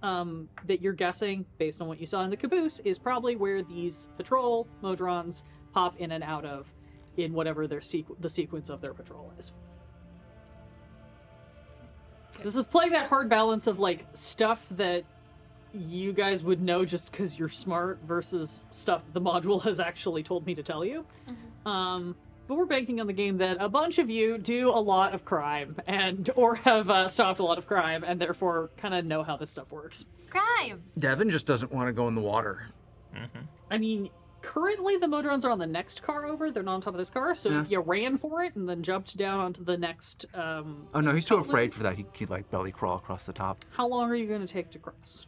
that you're guessing, based on what you saw in the caboose, is probably where these patrol Modrons pop in and out of in whatever their the sequence of their patrol is. This is playing that hard balance of like stuff that you guys would know just because you're smart versus stuff the module has actually told me to tell you. But we're banking on the game that a bunch of you do a lot of crime and or have stopped a lot of crime and therefore kind of know how this stuff works. Crime. Devin just doesn't want to go in the water. I mean, currently the Modrons are on the next car over. They're not on top of this car. So Yeah. if you ran for it and then jumped down onto the next, Oh no, he's too afraid for that. He'd like belly crawl across the top. how long are you going to take to cross?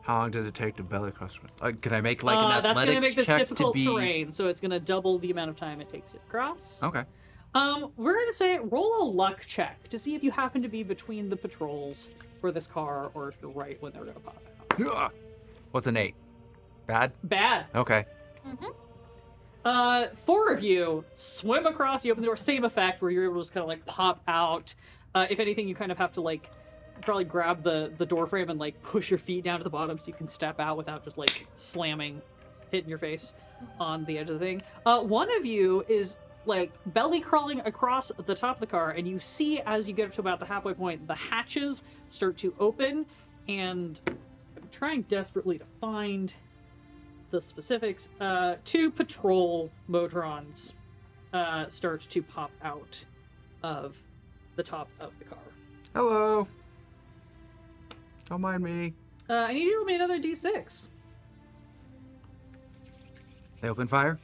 How long does it take to belly cross? Can I make like an That's athletics going to make this check difficult to be? terrain, so it's going to double the amount of time it takes to cross. Okay. We're going to say roll a luck check to see if you happen to be between the patrols for this car or if you're right when they're going to pop out. What's an 8? Bad? Bad. Okay. 4 of you swim across, you open the door, same effect where you're able to just kind of like pop out. If anything, you kind of have to like probably grab the door frame and like push your feet down to the bottom so you can step out without just like slamming, hitting your face on the edge of the thing. One of you is like belly crawling across the top of the car, and you see as you get up to about the halfway point, the hatches start to open, and I'm trying desperately to find the specifics. 2 patrol Modrons start to pop out of the top of the car. Hello. Don't mind me. I need you to roll me another d6. They open fire?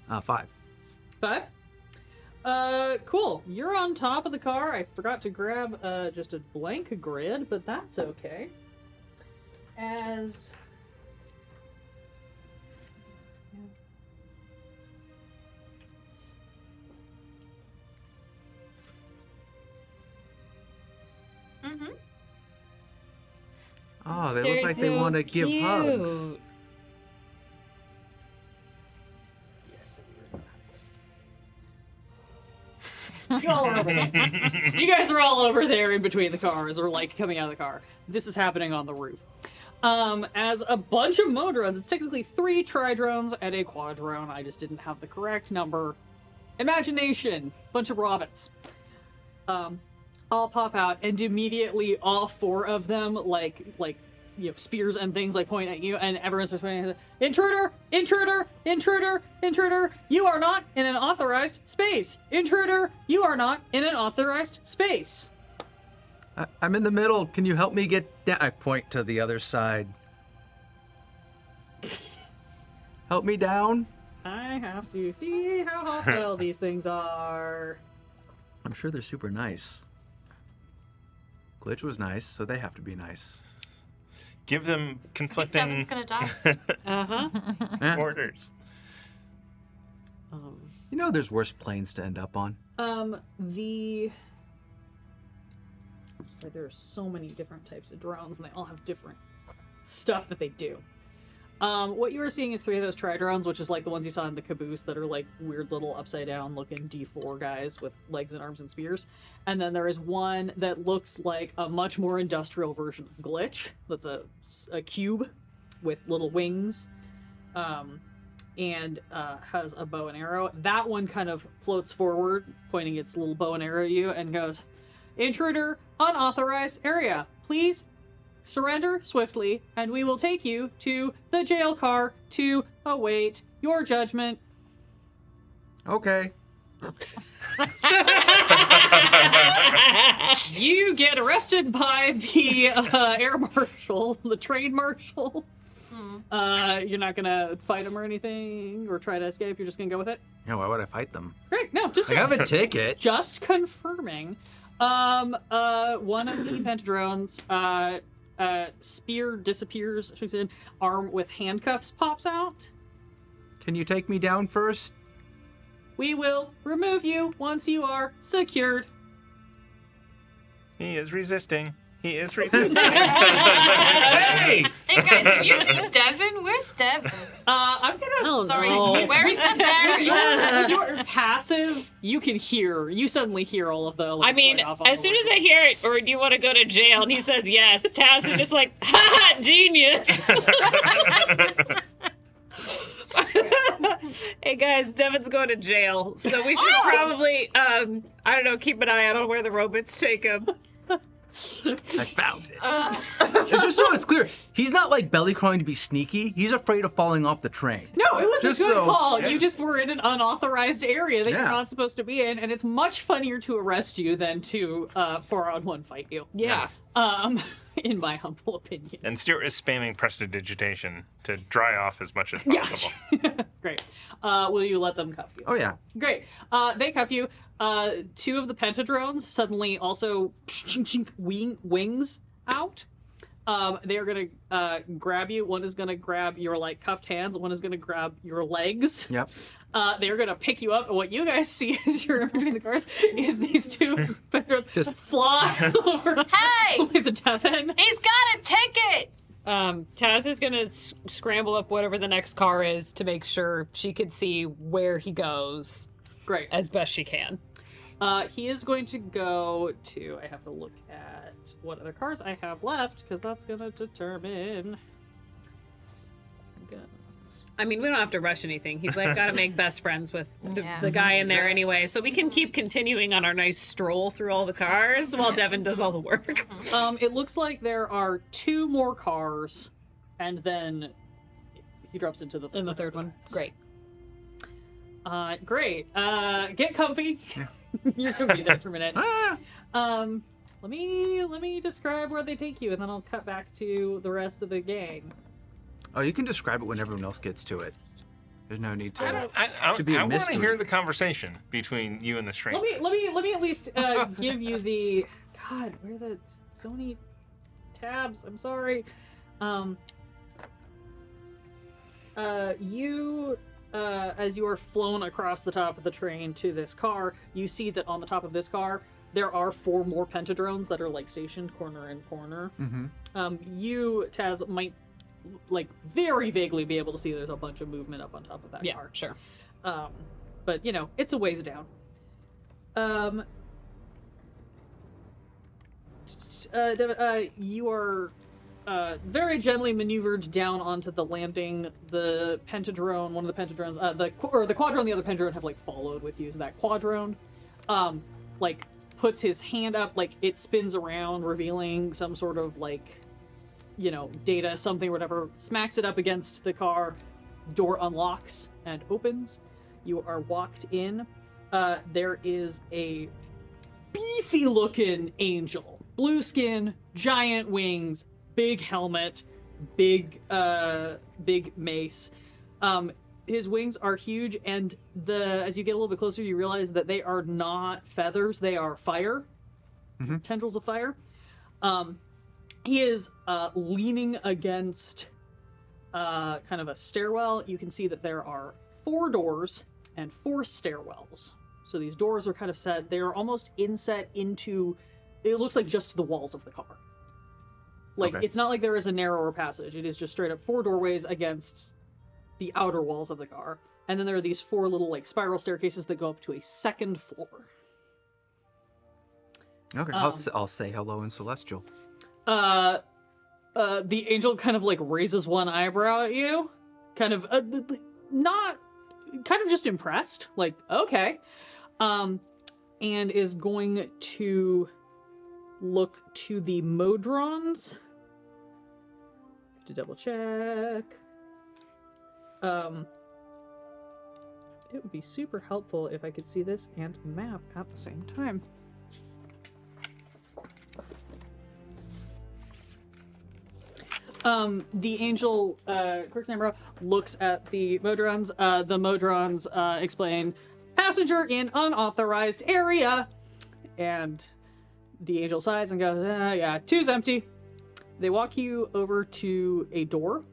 5. 5? Cool. You're on top of the car. I forgot to grab just a blank grid, but that's okay. As... Mm-hmm. Oh, they look like they want to give hugs. You all are over there. You guys are all over there in between the cars, or like coming out of the car. This is happening on the roof. As a bunch of Modrons, it's technically 3 Tridrones and a Quadrone. I just didn't have the correct number. Imagination. Bunch of Robots. All pop out, and immediately all 4 of them, like you know, spears and things like point at you, and everyone starts pointing at intruder, intruder, intruder, intruder. You are not in an authorized space. Intruder, you are not in an authorized space. I'm in the middle. Can you help me get down? I point to the other side. Help me down. I have to see how hostile these things are. I'm sure they're super nice. Glitch was nice, so they have to be nice. Give them I think conflicting Devin's gonna die. Uh-huh. orders. You know there's worse planes to end up on. There are so many different types of drones, and they all have different stuff that they do. What you are seeing is 3 of those tri-drones, which is like the ones you saw in the caboose that are like weird little upside down looking D4 guys with legs and arms and spears. And then there is one that looks like a much more industrial version of Glitch. That's a cube with little wings. And has a bow and arrow. That one kind of floats forward, pointing its little bow and arrow at you, and goes, "Intruder, unauthorized area. Please surrender swiftly, and we will take you to the jail car to await your judgment." Okay. You get arrested by the air marshal, the train marshal. You're not gonna fight him or anything, or try to escape. You're just gonna go with it. Yeah, why would I fight them? Great. No, just I have a ticket. just confirming. One of the pentadrones, spear disappears. Shoots in. Arm with handcuffs pops out. Can you take me down first? We will remove you once you are secured. He is resisting. He is resisting. Hey! Hey guys, have you seen Devin? Where's Devin? I'm gonna. Sorry, no. where's the barrier? With your passive, you can hear. You suddenly hear all of the. I mean, as soon as I hear it, or do you want to go to jail? And he says yes. Taz is just like, ha, genius. Hey guys, Devin's going to jail, so we should probably, I don't know, keep an eye out on where the robots take him. I found it. And just so it's clear, he's not like belly crawling to be sneaky. He's afraid of falling off the train. No, it was Just a good so- call. yeah. You just were in an unauthorized area that you're Yeah. not supposed to be in, and it's much funnier to arrest you than to 4-on-1 fight you. Yeah. In my humble opinion. And Stuart is spamming prestidigitation to dry off as much as possible. Great. Will you let them cuff you? Oh yeah. Great. They cuff you. 2 of the pentadrones suddenly also wings out. They are gonna grab you. One is gonna grab your like cuffed hands. One is gonna grab your legs. Yep. They're gonna pick you up, and what you guys see as you're in between the cars is these 2 pentadrones Just- fly over Hey! with the Devin. He's got a ticket! Taz is gonna scramble up whatever the next car is to make sure she could see where he goes Great. as best she can. He is going to go to. I have to look at what other cars I have left because that's gonna determine. I mean, we don't have to rush anything. He's like, gotta make best friends with Yeah. the guy in there anyway, so we can keep continuing on our nice stroll through all the cars while Devin does all the work. It looks like there are 2 more cars, and then he drops into the And the third one, great. Great. Get comfy. You're gonna be there for a minute. Ah! Let me describe where they take you, and then I'll cut back to the rest of the gang. Oh, you can describe it when everyone else gets to it. There's no need to. I Should be a want to mystery. hear the conversation between you and the stranger. Let me at least give you the. God, where are the so many tabs? I'm sorry. You, as you are flown across the top of the train to this car, you see that on the top of this car there are 4 more pentadrones that are like stationed corner and corner. Mm-hmm. You, Taz, might like very vaguely be able to see there's a bunch of movement up on top of that Yeah, car. sure. But you know, it's a ways down. Devin, you are very gently maneuvered down onto the landing. The pentadrone, one of the pentadrones, the quadrone, the other pentadrone have like followed with you. So that quadrone, like puts his hand up, like it spins around, revealing some sort of like, you know, data, something, whatever. Smacks it up against the car. Door unlocks and opens. You are walked in. There is a beefy-looking angel. Blue skin, giant wings, big helmet, big mace. His wings are huge, and as you get a little bit closer, you realize that they are not feathers; they are fire, tendrils of fire. He is leaning against kind of a stairwell. You can see that there are 4 doors and 4 stairwells. So these doors are kind of set. They are almost inset into. It looks like just the walls of the car. Like, Okay. it's not like there is a narrower passage. It is just straight up 4 doorways against the outer walls of the car. And then there are these 4 little, like, spiral staircases that go up to a 2nd floor. Okay, I'll say hello in Celestial. The angel kind of, like, raises one eyebrow at you. Kind of, not... Kind of just impressed. Like, okay. And is going to look to the Modrons. To double check. It would be super helpful if I could see this and map at the same time. The angel, Quicksnamro, looks at the Modrons. The Modrons explain, passenger in unauthorized area. And the angel sighs and goes, yeah, 2's empty. They walk you over to a door.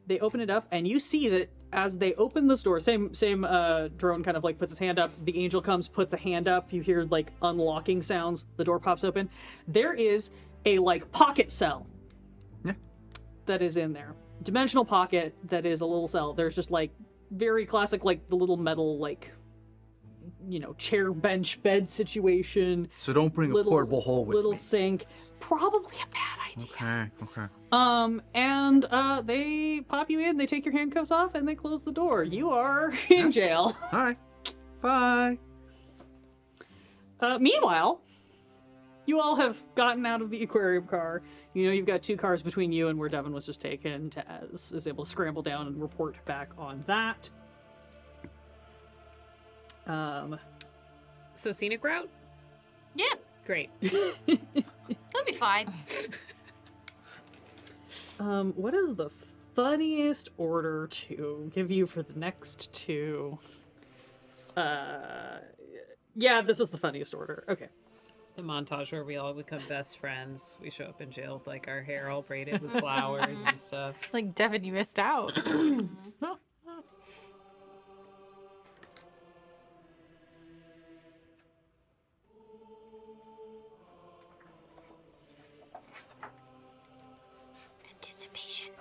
They open it up, and you see that as they open this door, same drone kind of like puts his hand up. The angel comes, puts a hand up. You hear like unlocking sounds. The door pops open. There is a like pocket cell. Yeah. That is in there. Dimensional pocket that is a little cell. There's just like very classic, like the little metal, like, you know, chair, bench, bed situation. So don't bring a portable hole with little me. sink. Probably a bad idea. Okay. And they pop you in, they take your handcuffs off, and they close the door. You are in jail. All right. Bye. Meanwhile, you all have gotten out of the aquarium car. You know, you've got 2 cars between you and where Devin was just taken. Taz is able to scramble down and report back on that. So scenic route? Yeah, Great. that'll be fine. What is the funniest order to give you for the next 2? Yeah, this is the funniest order. Okay. The montage where we all become best friends. We show up in jail with like our hair all braided with flowers and stuff. Like, Devin, you missed out. Anticipation.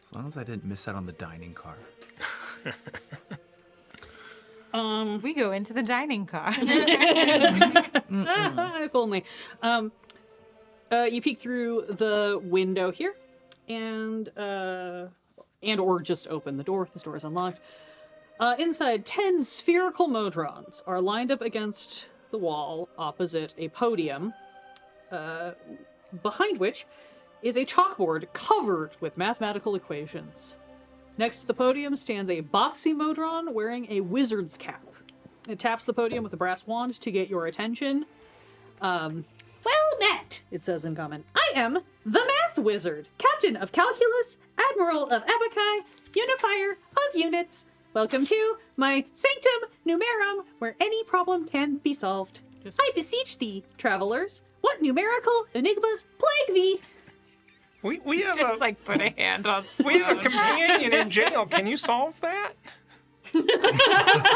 As long as I didn't miss out on the dining car. We go into the dining car. If only. You peek through the window here, and or just open the door if this door is unlocked. Inside, 10 spherical Modrons are lined up against the wall opposite a podium, behind which is a chalkboard covered with mathematical equations. Next to the podium stands a boxy Modron wearing a wizard's cap. It taps the podium with a brass wand to get your attention. Well met, it says in common. I am the Math Wizard, Captain of Calculus, Admiral of Abaci, Unifier of Units. Welcome to my Sanctum Numerum, where any problem can be solved. I beseech thee, travelers, what numerical enigmas plague thee? We have Just like put a hand on we have a Sloan. companion in jail. Can you solve that? That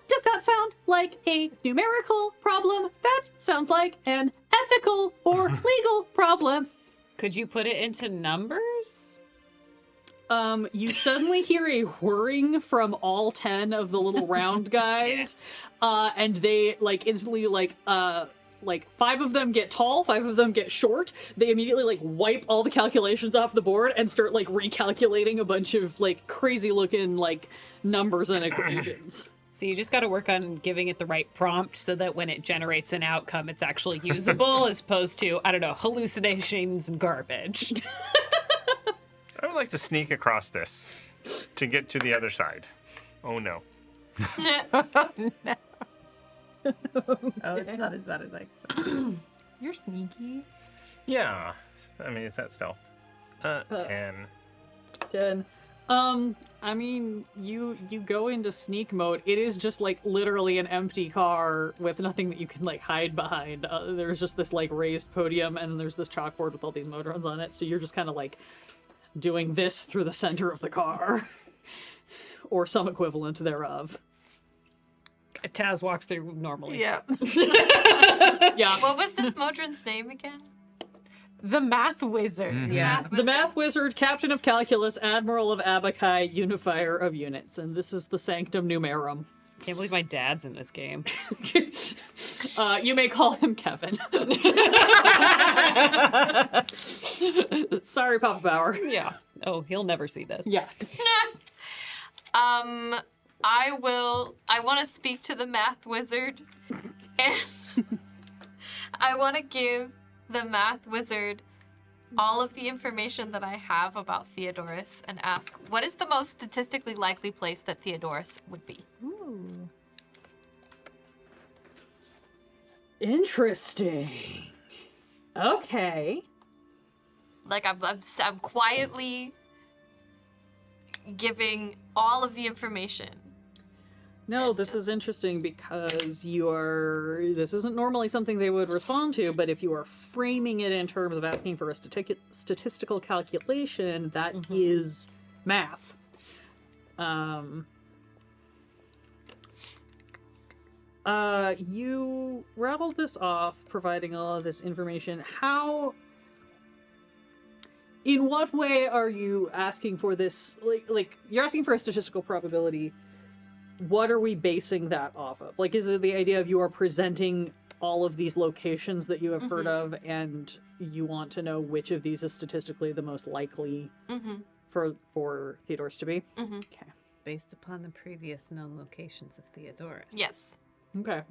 does not sound like a numerical problem. That sounds like an ethical or legal problem. Could you put it into numbers? You suddenly hear a whirring from all 10 of the little round guys, and they like instantly like 5 of them get tall, 5 of them get short. They immediately like wipe all the calculations off the board and start like recalculating a bunch of like crazy looking like numbers and equations. So you just got to work on giving it the right prompt so that when it generates an outcome, it's actually usable as opposed to, I don't know, hallucinations and garbage. I would like to sneak across this to get to the other side. Oh no. Oh, it's not as bad as I expected. You're sneaky. Yeah. I mean, is that stealth? 10. 10. I mean, you go into sneak mode. It is just like literally an empty car with nothing that you can like hide behind. There's just this like raised podium, and then there's this chalkboard with all these Modrons on it. So you're just kind of like doing this through the center of the car, or some equivalent thereof. Taz walks through normally. Yeah. Yeah. What was this Modron's name again? The math wizard. Mhm. Yeah. The math wizard, captain of calculus, admiral of Abakai, unifier of units, and this is the Sanctum Numerum. Can't believe my dad's in this game. You may call him Kevin. Sorry, Papa Bauer. Yeah. Oh, he'll never see this. Yeah. I want to speak to the math wizard, and I want to give the math wizard all of the information that I have about Theodorus and ask, what is the most statistically likely place that Theodorus would be? Ooh. Interesting. Okay. Like, I'm quietly giving all of the information. No, this is interesting because this isn't normally something they would respond to, but if you are framing it in terms of asking for a statistical calculation, that is math. You rattled this off, providing all of this information. In what way are you asking for this? Like you're asking for a statistical probability. What are we basing that off of? Like, is it the idea of you are presenting all of these locations that you have heard of, and you want to know which of these is statistically the most likely for Theodorus to be? Okay. Based upon the previous known locations of Theodorus. Yes. Okay.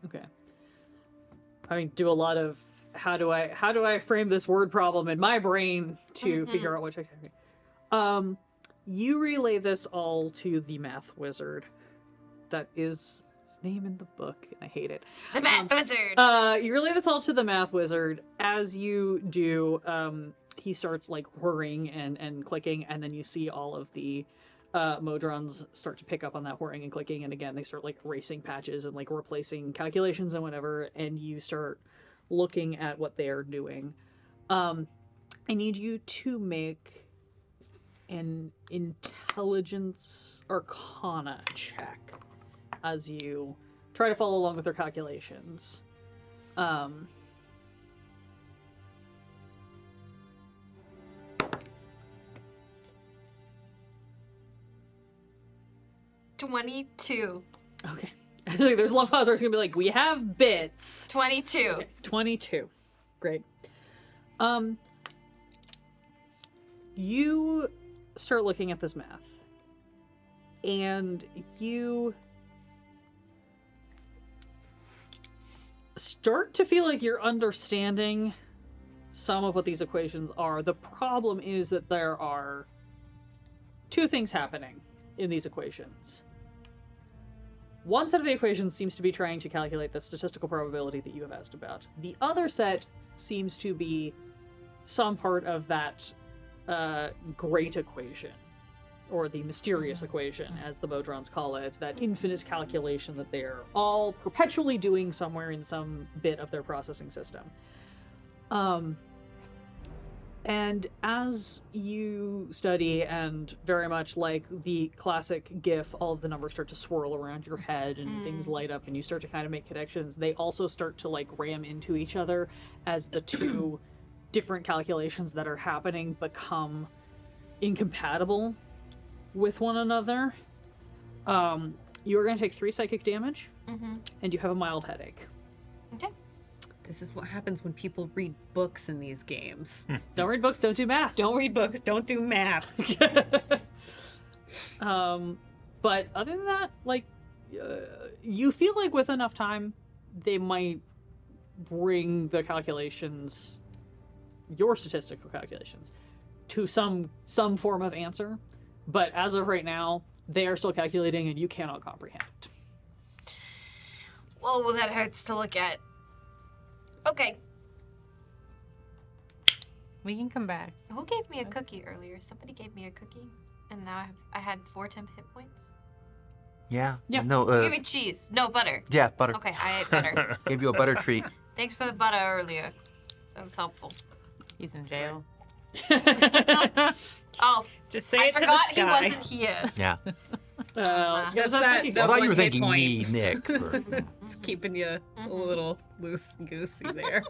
I mean, do a lot of how do I frame this word problem in my brain to figure out which I can. You relay this all to the math wizard. That is his name in the book, and I hate it. The math wizard! You relay this all to the math wizard. As you do, he starts like whirring and clicking, and then you see all of the Modrons start to pick up on that whirring and clicking, and again they start like erasing patches and like replacing calculations and whatever, and you start looking at what they are doing. I need you to make an intelligence arcana check as you try to follow along with their calculations. 22. Okay. There's a long pause where it's gonna be like, we have bits. 22. Okay, 22. Great. You start looking at this math, and you start to feel like you're understanding some of what these equations are. The problem is that there are two things happening in these equations. One set of the equations seems to be trying to calculate the statistical probability that you have asked about. The other set seems to be some part of that great equation, or the mysterious equation, as the Modrons call it, that infinite calculation that they're all perpetually doing somewhere in some bit of their processing system. And as you study, and very much like the classic GIF, all of the numbers start to swirl around your head and things light up and you start to kind of make connections, they also start to like ram into each other as the two different calculations that are happening become incompatible with one another. You are going to take 3 psychic damage, and you have a mild headache. Okay. This is what happens when people read books in these games. Don't read books, don't do math. Don't read books, don't do math. But other than that, like, you feel like with enough time, they might bring the calculations, your statistical calculations, to some form of answer. But as of right now, they are still calculating and you cannot comprehend it. Well, that hurts to look at. Okay. We can come back. Who gave me a cookie earlier? Somebody gave me a cookie, and now I had 4 temp hit points. Yeah. Yeah. No. Give me cheese. No, butter. Yeah, butter. Okay, I ate butter. Gave you a butter treat. Thanks for the butter earlier. That was helpful. He's in jail. Oh, Just say I it to the forgot he sky. wasn't here. Yeah. That's that- I that thought you were one hit thinking point. me, Nick. It's keeping you a little loose goosey there.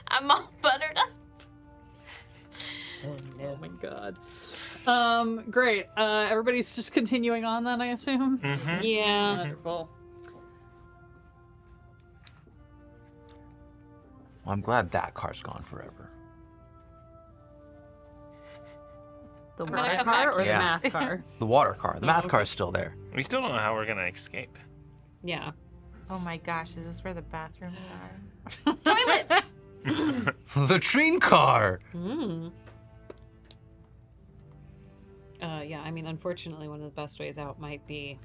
I'm all buttered up. Oh my god. Great. Everybody's just continuing on then, I assume? Mm-hmm. Yeah. Wonderful. Well, I'm glad that car's gone forever. The I'm gonna water come car back or here. the math car? The water car. The math car's still there. We still don't know how we're gonna escape. Yeah. Oh my gosh, is this where the bathrooms are? Toilets. The train car. Mm. Yeah, I mean, unfortunately, one of the best ways out might be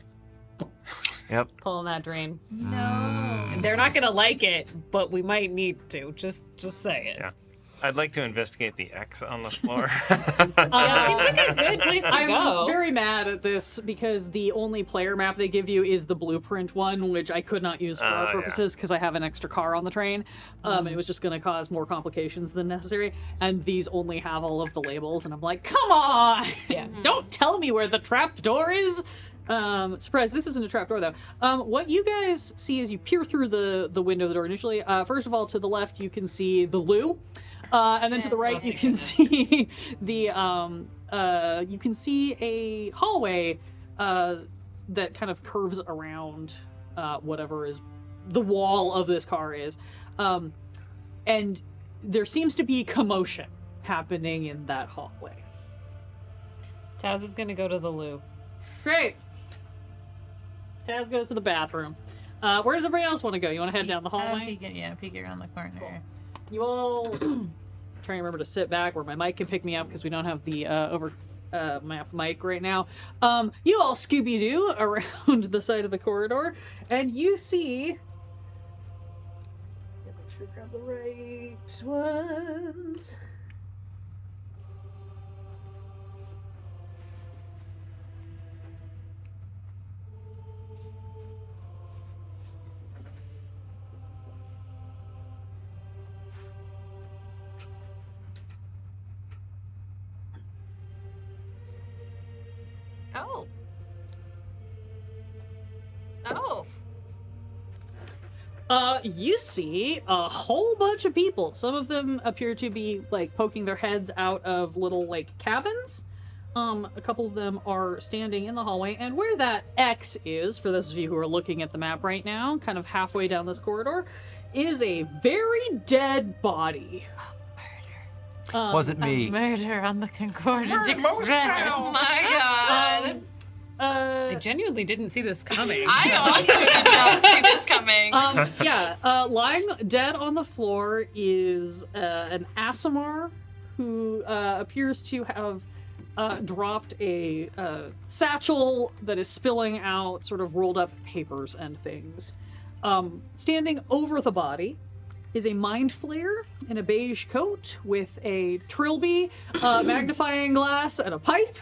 Yep. pulling that drain. No. And they're not gonna like it, but we might need to. Just say it. Yeah. I'd like to investigate the X on the floor. Yeah, it seems like a good place to I'm go. very mad at this because the only player map they give you is the blueprint one, which I could not use for our Yeah. purposes because I have an extra car on the train, and it was just going to cause more complications than necessary. And these only have all of the labels, and I'm like, come on! Yeah. Don't tell me where the trap door is! Surprise, this isn't a trap door though. What you guys see as you peer through the window of the door initially, first of all, to the left you can see the loo. And then to the right, you can see the you can see a hallway that kind of curves around whatever is the wall of this car is, and there seems to be commotion happening in that hallway. Taz is gonna go to the loo. Great. Taz goes to the bathroom. Where does everybody else want to go? You want to head down the hallway? Peek around the corner. You all try and remember to sit back where my mic can pick me up because we don't have the map mic right now. You all Scooby-Doo around the side of the corridor, and you see. Make sure to grab the right ones. Oh. Oh. You see a whole bunch of people. Some of them appear to be like poking their heads out of little like cabins. A couple of them are standing in the hallway, and where that X is, for those of you who are looking at the map right now, kind of halfway down this corridor, is a very dead body. Wasn't me. Murder on the Concordant Murder most Express. foul. Oh my god. I genuinely didn't see this coming. I also did not see this coming. Lying dead on the floor is an Aasimar who appears to have dropped a satchel that is spilling out sort of rolled up papers and things. Standing over the body is a mind flayer in a beige coat with a trilby, magnifying glass, and a pipe.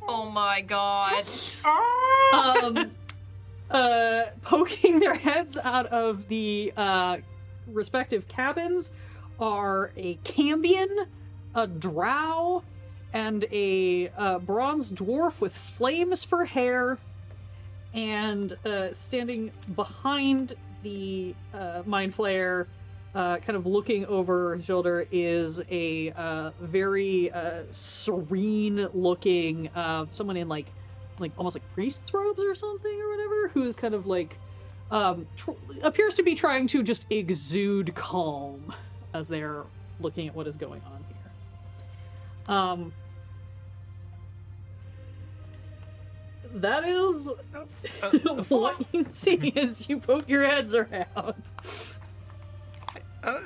Oh my god. Poking their heads out of the respective cabins are a Cambion, a Drow, and a bronze dwarf with flames for hair. And standing behind the Mind Flayer, kind of looking over his shoulder, is a very serene-looking someone in like almost like priest's robes or something or whatever, who is kind of like appears to be trying to just exude calm as they're looking at what is going on here. That is what you see as you poke your heads around.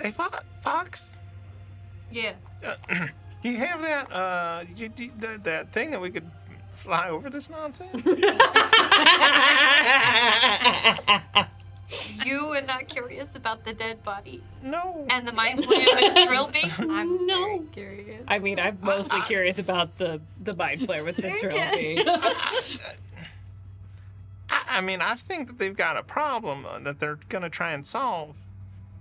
Hey, Fox, Yeah. you have that that thing that we could fly over this nonsense? You are not curious about the dead body No. and the mind flayer with the drill beak? I'm very curious. I mean, I'm mostly curious about the mind flare with the trilby. I mean, I think that they've got a problem that they're gonna try and solve.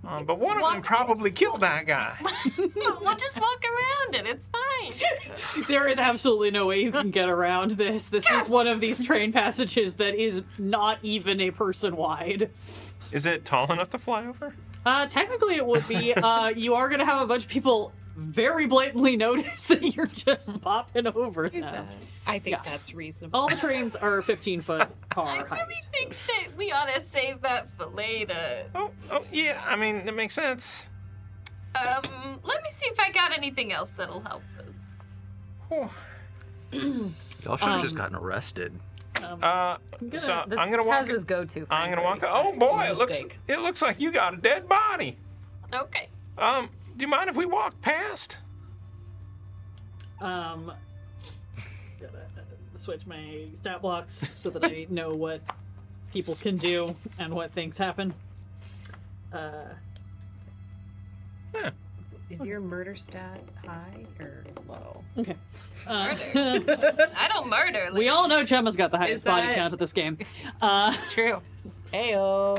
But one of them probably killed that guy. We'll just walk around it. It's fine. There is absolutely no way you can get around this. This is one of these train passages that is not even a person wide. Is it tall enough to fly over? Technically it would be. You are going to have a bunch of people very blatantly notice that you're just popping over them. I think Yeah. that's reasonable. All the trains are 15-foot car I height. really think that we ought to save that for later. Oh, yeah. I mean, that makes sense. Let me see if I got anything else that'll help us. Oh. Y'all should have just gotten arrested. So That's I'm gonna walk. Taz's go-to. I'm gonna walk. frankly. Oh boy, it Mistake. looks like you got a dead body. Okay. Do you mind if we walk past? Gotta switch my stat blocks so that I know what people can do and what things happen. Is your murder stat high or low? Okay. Murder. I don't murder. We all know Gemma's got the highest body that- count of this game. True. Heyo.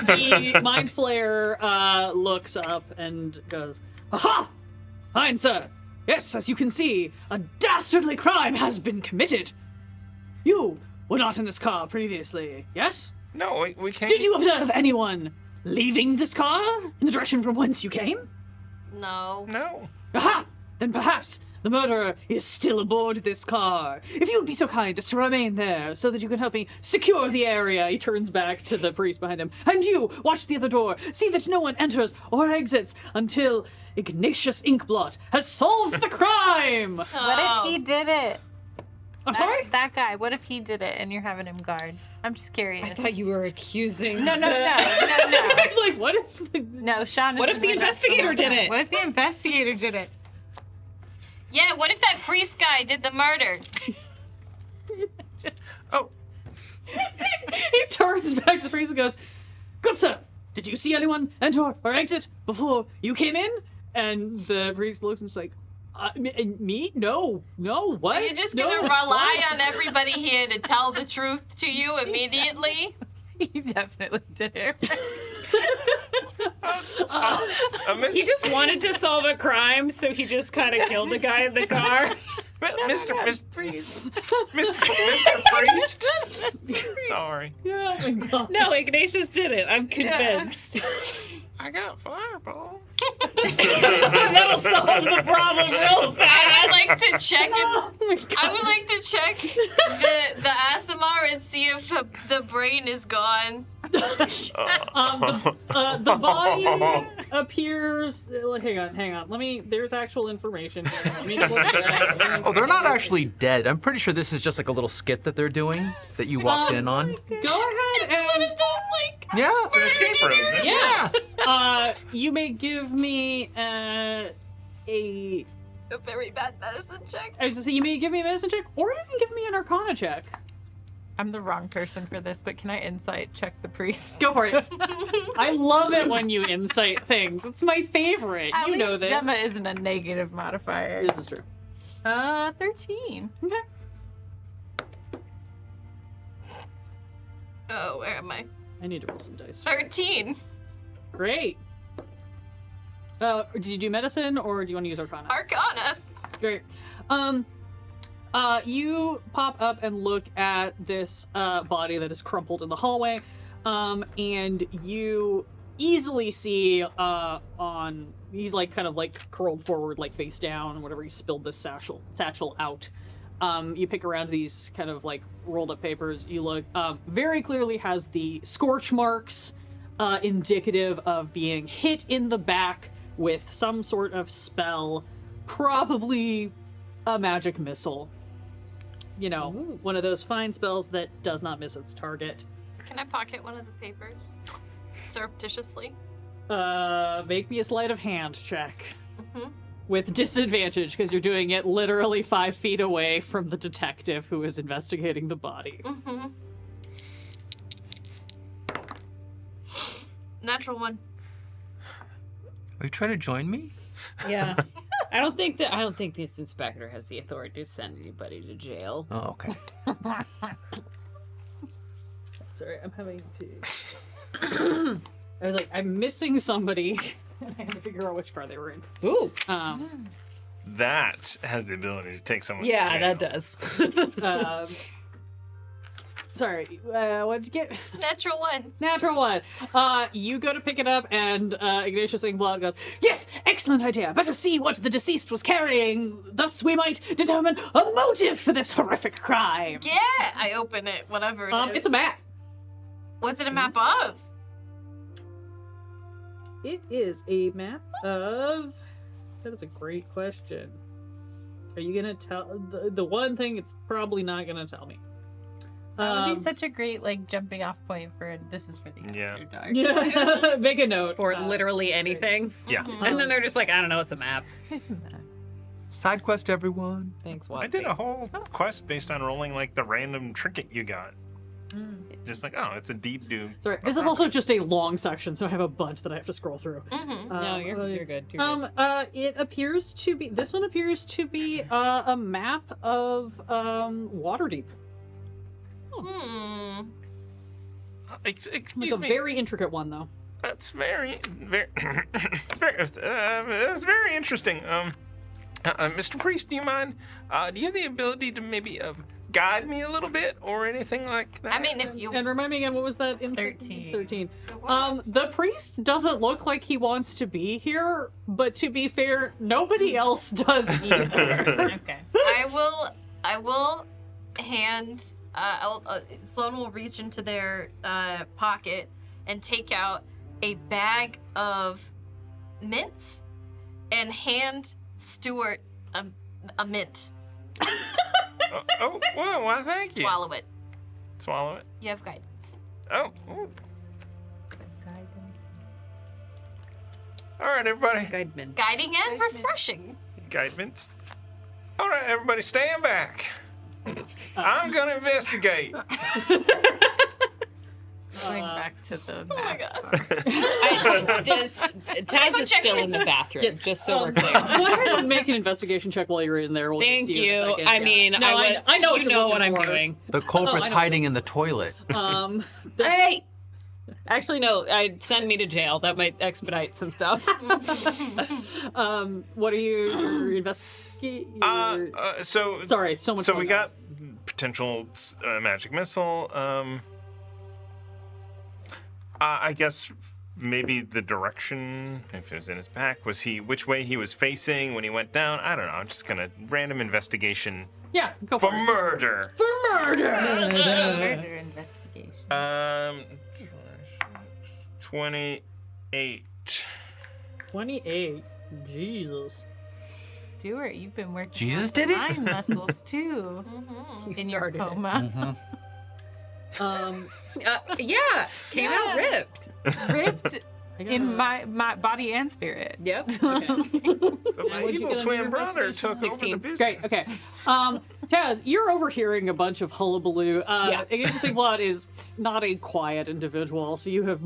The Mind Flayer looks up and goes, "Aha! Fine, sir. Yes, as you can see, a dastardly crime has been committed. You were not in this car previously, yes? No, we can't. Did you observe anyone leaving this car in the direction from whence you came? No. No. Aha! Then perhaps the murderer is still aboard this car. If you would be so kind as to remain there so that you can help me secure the area." He turns back to the priest behind him. "And you, watch the other door. See that no one enters or exits until Ignatius Inkblot has solved the crime." What Oh. if he did it? I'm sorry? That guy. What if he did it and you're having him guard? I'm just curious. I thought you were accusing. No. It's like, what if... No, Sean. What is if the doing that investigator whole did time. it? What if the investigator did it? Yeah, what if that priest guy did the murder? Oh, He turns back to the priest and goes, "Good sir, did you see anyone enter or exit before you came in?" And the priest looks and is like, me? No, what? You're just No, gonna rely what?" on everybody here to tell the truth to you immediately? He definitely did it. He just wanted to solve a crime, so he just kind of killed the guy in the car. Mr. Priest. Sorry. Yeah, oh my God. No, Ignatius did it. I'm convinced. I got fireball. That'll solve the problem real I fast. would like to check Oh my God. I would like to check the ASMR and see if the brain is gone. The body appears. Hang on. There's actual information here. Let me look at it. Oh, they're not actually dead. I'm pretty sure this is just like a little skit that they're doing that you walked in on. Go ahead One and of those, like, Yeah. It's an escape room. isn't it? yeah. You may give me a. a very bad medicine check. I was gonna say, you may give me a medicine check, or you can give me an Arcana check. I'm the wrong person for this, but can I insight check the priest? Go for it. I love it when you insight things. It's my favorite. At you least know this. Gemma isn't a negative modifier. This is true. 13. Okay. Oh, where am I? I need to roll some dice. 13. Great. Did you do medicine or do you want to use Arcana? Arcana. Great. You pop up and look at this body that is crumpled in the hallway, and you easily see he's like kind of like curled forward, like face down, whatever. He spilled this satchel out. You pick around these kind of like rolled up papers. You look, very clearly has the scorch marks, indicative of being hit in the back with some sort of spell, probably a magic missile. You know, one of those fine spells that does not miss its target. Can I pocket one of the papers? Surreptitiously. Make me a sleight of hand check. Mhm. With disadvantage, because you're doing it literally 5 feet away from the detective who is investigating the body. Mm-hmm. Natural one. Are you trying to join me? Yeah. I don't think this inspector has the authority to send anybody to jail. Oh, okay. Sorry, I'm having to... I was like, I'm missing somebody. I had to figure out which car they were in. Ooh. That has the ability to take someone. Yeah, to that jail. does. Sorry, what did you get? Natural one. Natural one. You go to pick it up, and Ignatius Ingblood goes, "Yes, excellent idea. Better see what the deceased was carrying. Thus, we might determine a motive for this horrific crime." Yeah, I open it, whatever it is. It's a map. What's it a map of? It is a map of. That is a great question. Are you gonna tell the one thing? It's probably not gonna tell me. That would be such a great like jumping off point for this is for the Yeah. underdog. Yeah, make a note. For literally anything. Yeah. And then they're just like, I don't know, it's a map. Isn't that? Side quest, everyone. Thanks, I Watson. did a whole quest based on rolling like the random trinket you got. Just like, oh, it's a deep do. Sorry, this is also just a long section, so I have a bunch that I have to scroll through. No, you're good. You're good. It appeers to be. This one appears to be a map of Waterdeep, Excuse like a me. very intricate one though. That's very, that's very interesting. Mr. Priest, do you mind? Do you have the ability to maybe guide me a little bit or anything like that? I mean, if you... And remind me again, what was that? 13. 13. It was. The priest doesn't look like he wants to be here, but to be fair, nobody else does either. Okay. I will hand... Sloan will reach into their pocket and take out a bag of mints and hand Stuart a mint. oh, well, why, thank you. Swallow it. Swallow it. You have guidance. Oh. Ooh. All right, everybody. Guidement. Guiding and refreshing. Guidance. All right, everybody, stand back. I'm gonna investigate. Going back to the Oh my map. god. Taz go is check still it. in the bathroom, Yes, just so we're clear. Go ahead and make an investigation check while you're in there. We'll get Thank to you. In a you. second. I Yeah. mean, no, I know what you you're know looking what I'm for. doing. The culprit's I know. hiding in the toilet. Hey! Actually, no. I'd send me to jail. That might expedite some stuff. What are you investigating? So Sorry, so much. So we going on. got potential magic missile. I guess maybe the direction, if it was in his back, was which way he was facing when he went down? I don't know. I'm just gonna random investigation Yeah, go for for it. murder. For murder. Murder investigation. 28. 28. Jesus. Stuart, you've been working Jesus on the did it? mind muscles too. In your started it. coma. Yeah, came out ripped. Ripped in my body and spirit. Yep. So my what'd you evil get on twin your brother investigation? took over the 16. business. Great. Okay. Taz, you're overhearing a bunch of hullabaloo. Yeah. Interesting Blood is not a quiet individual, so you have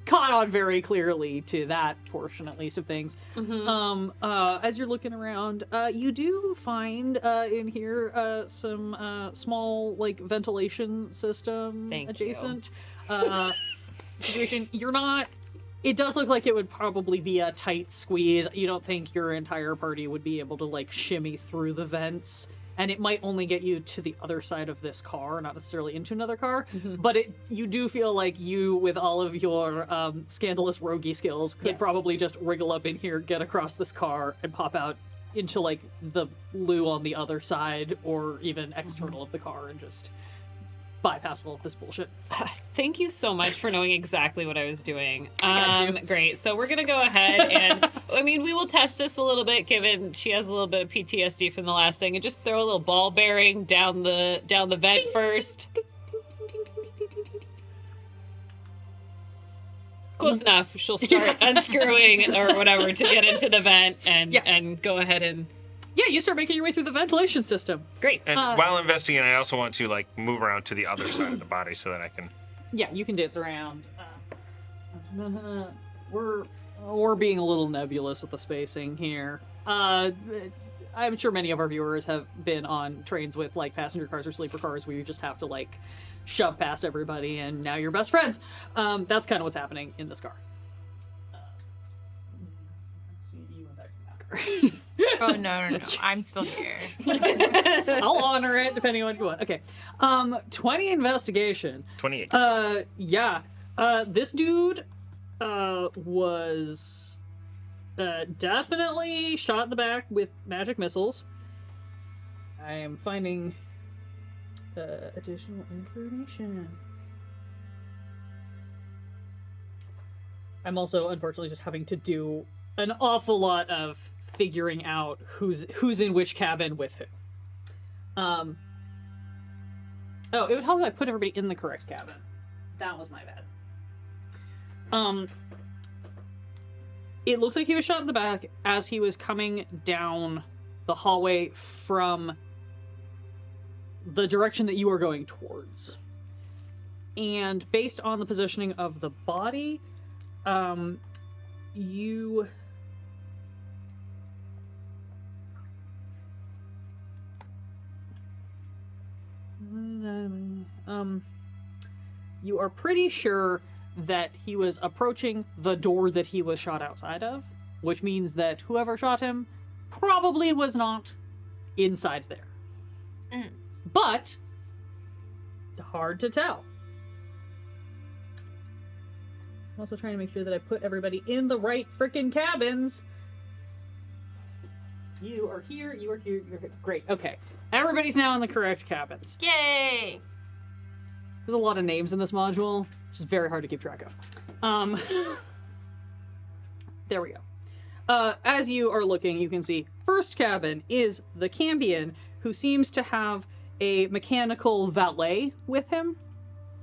caught on very clearly to that portion, at least, of things. As you're looking around, you do find in here some small, like, ventilation system Thank you. adjacent situation. You're not. It does look like it would probably be a tight squeeze. You don't think your entire party would be able to, like, shimmy through the vents. And it might only get you to the other side of this car, not necessarily into another car. But you do feel like you, with all of your scandalous roguey skills, could Yes. probably just wriggle up in here, get across this car, and pop out into, like, the loo on the other side, or even external of the car, and just bypass all of this bullshit. Thank you so much for knowing exactly what I was doing. got you. Great. So we're gonna go ahead and I mean we will test this a little bit, given she has a little bit of PTSD from the last thing, and just throw a little ball bearing down the vent first. Close enough. She'll start unscrewing or whatever to get into the vent and go ahead and Yeah, you start making your way through the ventilation system. great. And while investigating, I also want to like move around to the other side of the body so that I can. Yeah, you can dance around. We're being a little nebulous with the spacing here. I'm sure many of our viewers have been on trains with like passenger cars or sleeper cars where you just have to like shove past everybody and now you're best friends. That's kind of what's happening in this car. tracker. Oh no. I'm still here. I'll honor it depending on what you want. Okay. 20 investigation. 28. Yeah. This dude was definitely shot in the back with magic missiles. I am finding additional information. I'm also unfortunately just having to do an awful lot of figuring out who's in which cabin with who. Oh, it would help if I put everybody in the correct cabin. That was my bad. It looks like he was shot in the back as he was coming down the hallway from the direction that you are going towards. And based on the positioning of the body, you you are pretty sure that he was approaching the door that he was shot outside of, which means that whoever shot him probably was not inside there. Mm. But hard to tell. I'm also trying to make sure that I put everybody in the right frickin' cabins. You are here, you are here, you're here. Great, okay. Everybody's now in the correct cabins. Yay! There's a lot of names in this module, which is very hard to keep track of. There we go. As you are looking, you can see first cabin is the Cambion, who seems to have a mechanical valet with him.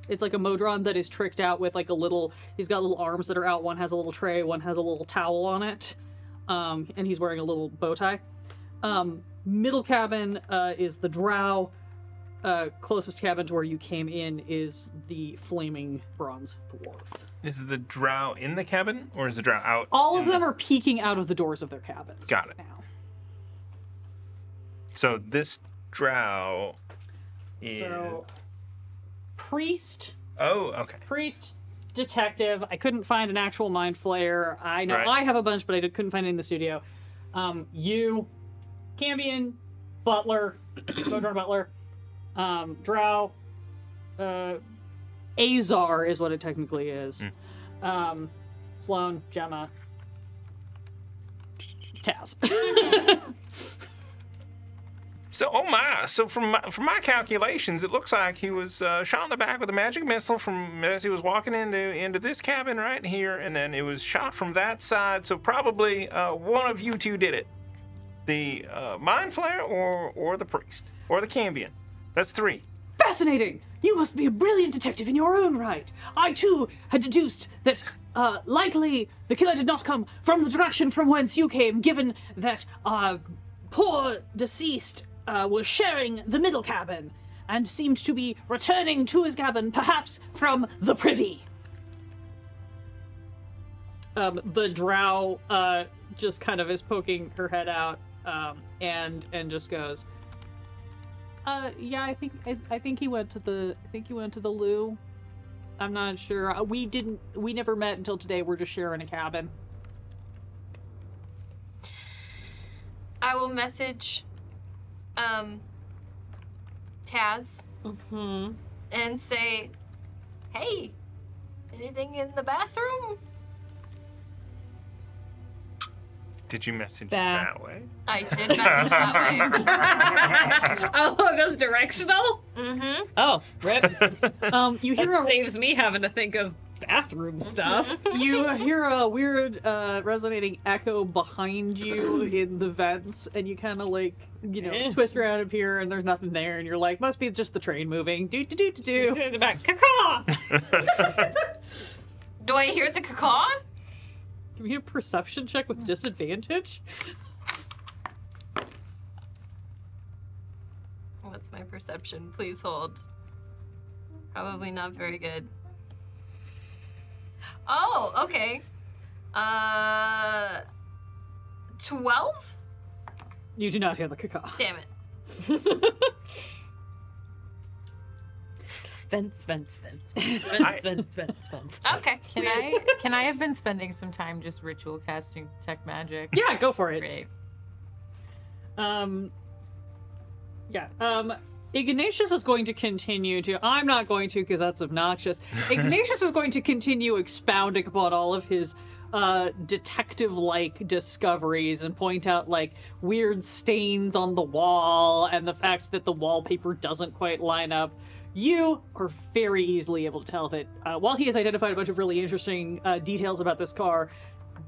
It's like a Modron that is tricked out with like a little, he's got little arms that are out. One has a little tray, one has a little towel on it. And he's wearing a little bow tie. Middle cabin is the Drow. Closest cabin to where you came in is the flaming bronze dwarf. Is the drow in the cabin, or is the drow out? All of them are peeking out of the doors of their cabins. Got it. Now. So this drow is... So, priest, Oh, okay. detective. I couldn't find an actual mind flayer. I know Right. I have a bunch, but I couldn't find it in the studio. You, Cambion, butler, Modron butler, drow, Azar is what it technically is. Sloane, Gemma, Taz. So, oh my! So from my calculations, it looks like he was shot in the back with a magic missile from as he was walking into this cabin right here, and then it was shot from that side. So probably one of you two did it: the mind flayer, or the priest, or the Cambion. That's 3. Fascinating! You must be a brilliant detective in your own right. I too had deduced that likely the killer did not come from the direction from whence you came, given that poor deceased was sharing the middle cabin and seemed to be returning to his cabin, perhaps from the privy. The drow just kind of is poking her head out and just goes, yeah, I think he went to the loo. I'm not sure. We never met until today. We're just sharing a cabin. I will message Taz and say, hey, anything in the bathroom? Did you message Bah. that way? I did message that way. Oh, it goes directional? Mm-hmm. Oh, rip. You hear That a saves me having to think of bathroom stuff. you hear a weird resonating echo behind you in the vents, and you kind of like twist around up here, and there's nothing there, and you're like, must be just the train moving. Do do do do do. In the back. Caw-caw! Do I hear the cacaw? Give me a perception check with disadvantage. What's my perception? Please hold. Probably not very good. Oh, okay. 12? You do not hear the caca. Damn it. Fence. Okay. Can I have been spending some time just ritual casting detect magic? Yeah, go for it. Great. Ignatius is going to continue to. I'm not going to because that's obnoxious. Ignatius is going to continue expounding upon all of his detective-like discoveries and point out like weird stains on the wall and the fact that the wallpaper doesn't quite line up. You are very easily able to tell that while he has identified a bunch of really interesting details about this car,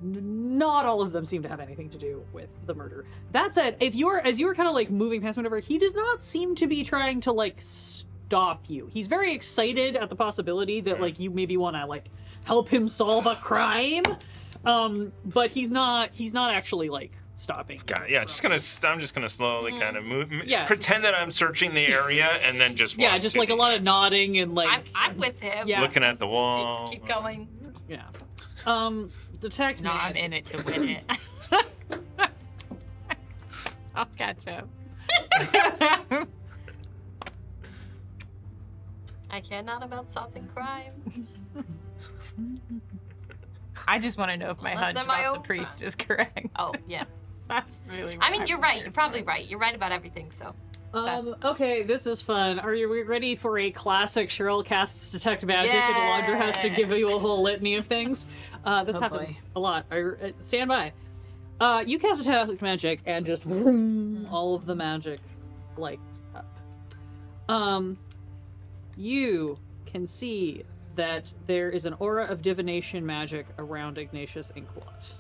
not all of them seem to have anything to do with the murder. That said, as you are kind of like moving past whatever, he does not seem to be trying to like stop you. He's very excited at the possibility that like you maybe want to like help him solve a crime, but he's not actually like stopping. Got it. Yeah, I'm just gonna slowly kind of move. Yeah. Pretend that I'm searching the area and then just walk just like a lot of nodding and like I'm with him. Yeah. looking at the wall. Keep going. yeah. Detect No, me. I'm in it to win it. I'll catch up. I care not about solving crimes. I just want to know if my Unless hunch they're my about own the priest is correct. Oh, yeah. That's really. I mean, you're right. You're probably right. You're right about everything, so. Okay, this is fun. Are you ready for a classic Cheryl casts detect magic and Alondra has to give you a whole litany of things? This happens a lot. Stand by. You cast detect magic and just vroom, all of the magic lights up. You can see that there is an aura of divination magic around Ignatius Inkblot,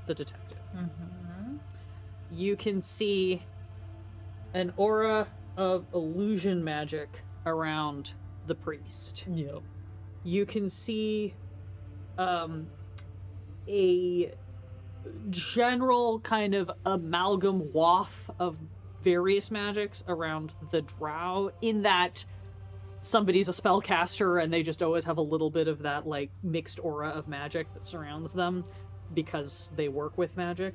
the detective. Mm-hmm. You can see an aura of illusion magic around the priest. Yep. You can see a general kind of amalgam waft of various magics around the drow, in that somebody's a spellcaster and they just always have a little bit of that like mixed aura of magic that surrounds them because they work with magic.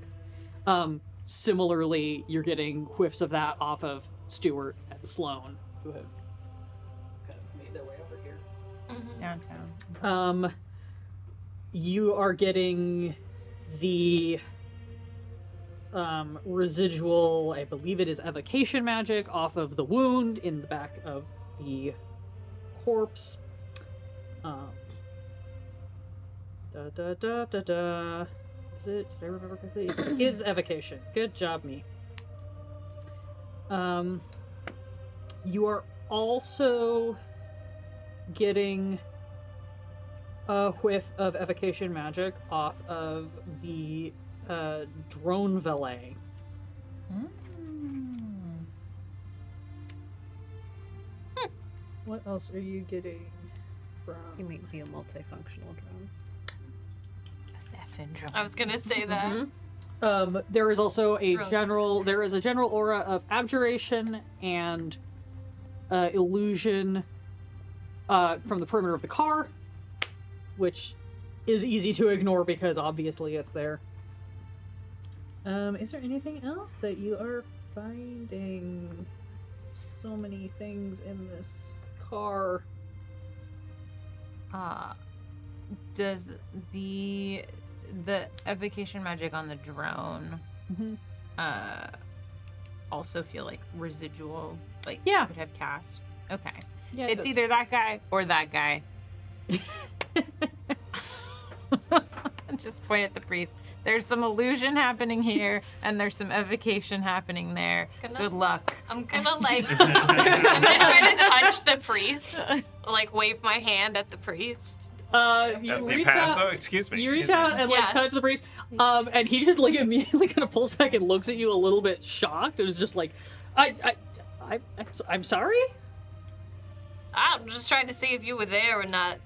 Similarly, you're getting whiffs of that off of Stuart and Sloane, who have kind of made their way over here. Downtown. You are getting the residual, I believe it is evocation magic, off of the wound in the back of the corpse. Is it? Did I remember correctly? It is evocation. Good job, me. You are also getting a whiff of evocation magic off of the drone valet. What else are you getting from? He might be a multifunctional drone. Assassin drone. I was gonna say that. There is also a Drone general. sensor. There is a general aura of abjuration and illusion from the perimeter of the car, which is easy to ignore because obviously it's there. Is there anything else that you are finding? So many things in this car. Does the evocation magic on the drone also feel like residual? Like Yeah. could have cast. Okay. Yeah, It's either that guy or that guy. Just point at the priest. There's some illusion happening here, and there's some evocation happening there. Good luck. I'm gonna like, I'm gonna try to touch the priest, like wave my hand at the priest. You As we reach pass, out. excuse me. You reach excuse me. out and like Yeah. touch the priest, and he just like immediately kind of pulls back and looks at you a little bit shocked, and is just like, I'm sorry. I'm just trying to see if you were there or not.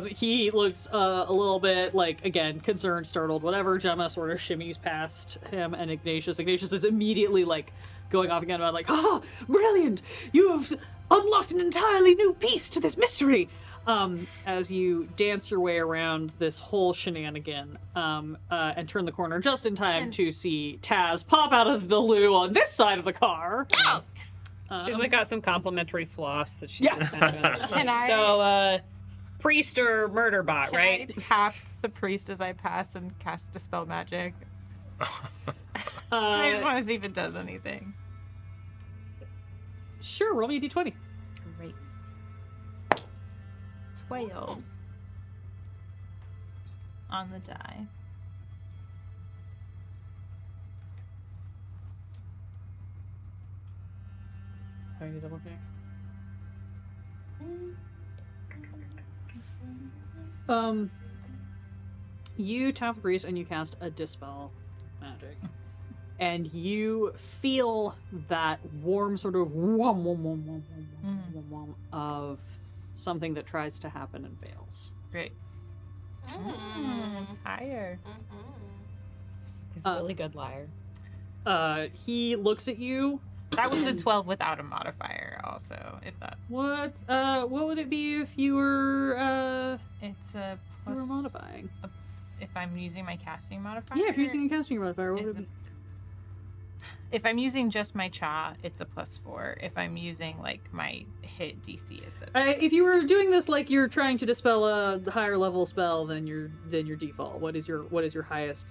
He looks a little bit like, again, concerned, startled, whatever. Gemma sort of shimmies past him and Ignatius. Ignatius is immediately like going off again about like, oh, brilliant! You've unlocked an entirely new piece to this mystery. As you dance your way around this whole shenanigan, and turn the corner just in time to see Taz pop out of the loo on this side of the car. Oh, She's like got some complimentary floss that she Yeah. just mentioned. Can I- So, priest or murder bot, Can right? I tap the priest as I pass and cast Dispel Magic? I just want to see if it does anything. Sure, roll me a d20. Great. 12 on the die. I need to double check. You tap the priest and you cast a Dispel Magic. And you feel that warm sort of whom, whum, whum, whum, whum, whum, whum, of something that tries to happen and fails. Great. It's higher. He's a really good liar. He looks at you. That was a 12 without a modifier, also, if that. What would it be if you were It's a you plus. were modifying? If I'm using my casting modifier? Yeah, if you're using a casting modifier, what Is would it be? If I'm using just my cha, it's a +4. If I'm using like my hit DC, it's a. If you were doing this like you're trying to dispel a higher level spell than your default, what is your highest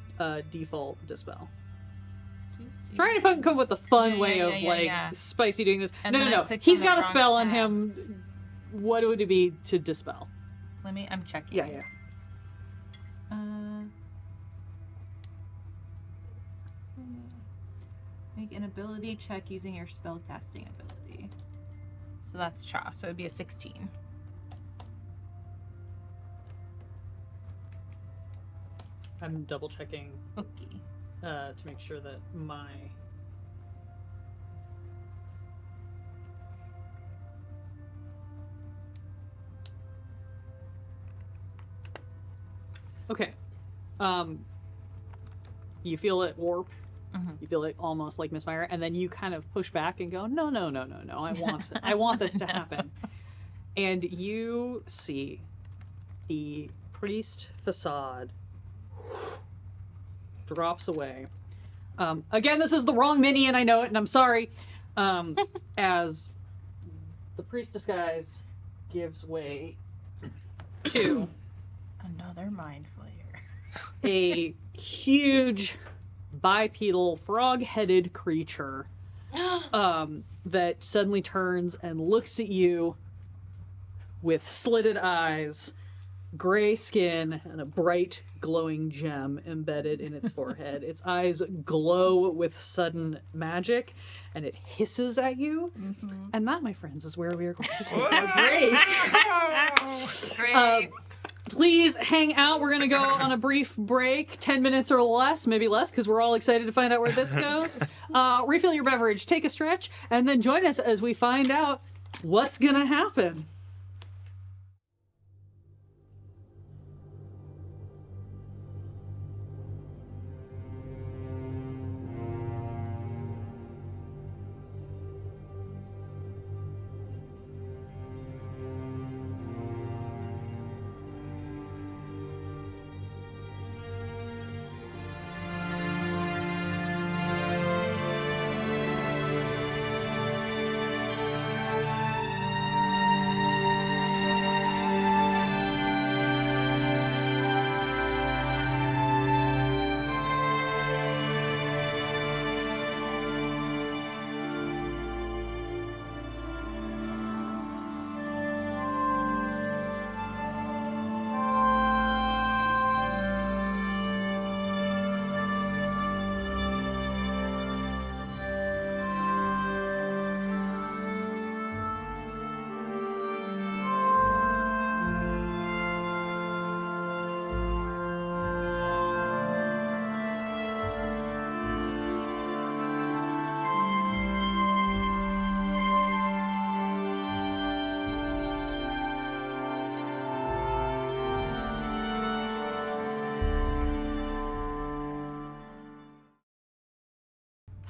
default dispel? Trying to fucking come up with the fun way of Spicy doing this. And then I No. clicked He's on the got a wrong spell on tab. him. What would it be to dispel? I'm checking. Yeah. Make an ability check using your spell casting ability. So that's cha. So it'd be a 16. I'm double checking Okay. to make sure that my okay. You feel it warp. Mhm. You feel it almost like misfire, and then you kind of push back and go, no. I want this to happen. And you see the priest facade drops away. Again, this is the wrong mini, and I know it, and I'm sorry. As the priest disguise gives way to Another mind flayer. a huge bipedal frog-headed creature that suddenly turns and looks at you with slitted eyes, gray skin, and a bright glowing gem embedded in its forehead. Its eyes glow with sudden magic, and it hisses at you. And that, my friends, is where we are going to take a break. Great. Please hang out. We're going to go on a brief break, 10 minutes or less, maybe less, because we're all excited to find out where this goes. Refill your beverage, take a stretch, and then join us as we find out what's going to happen.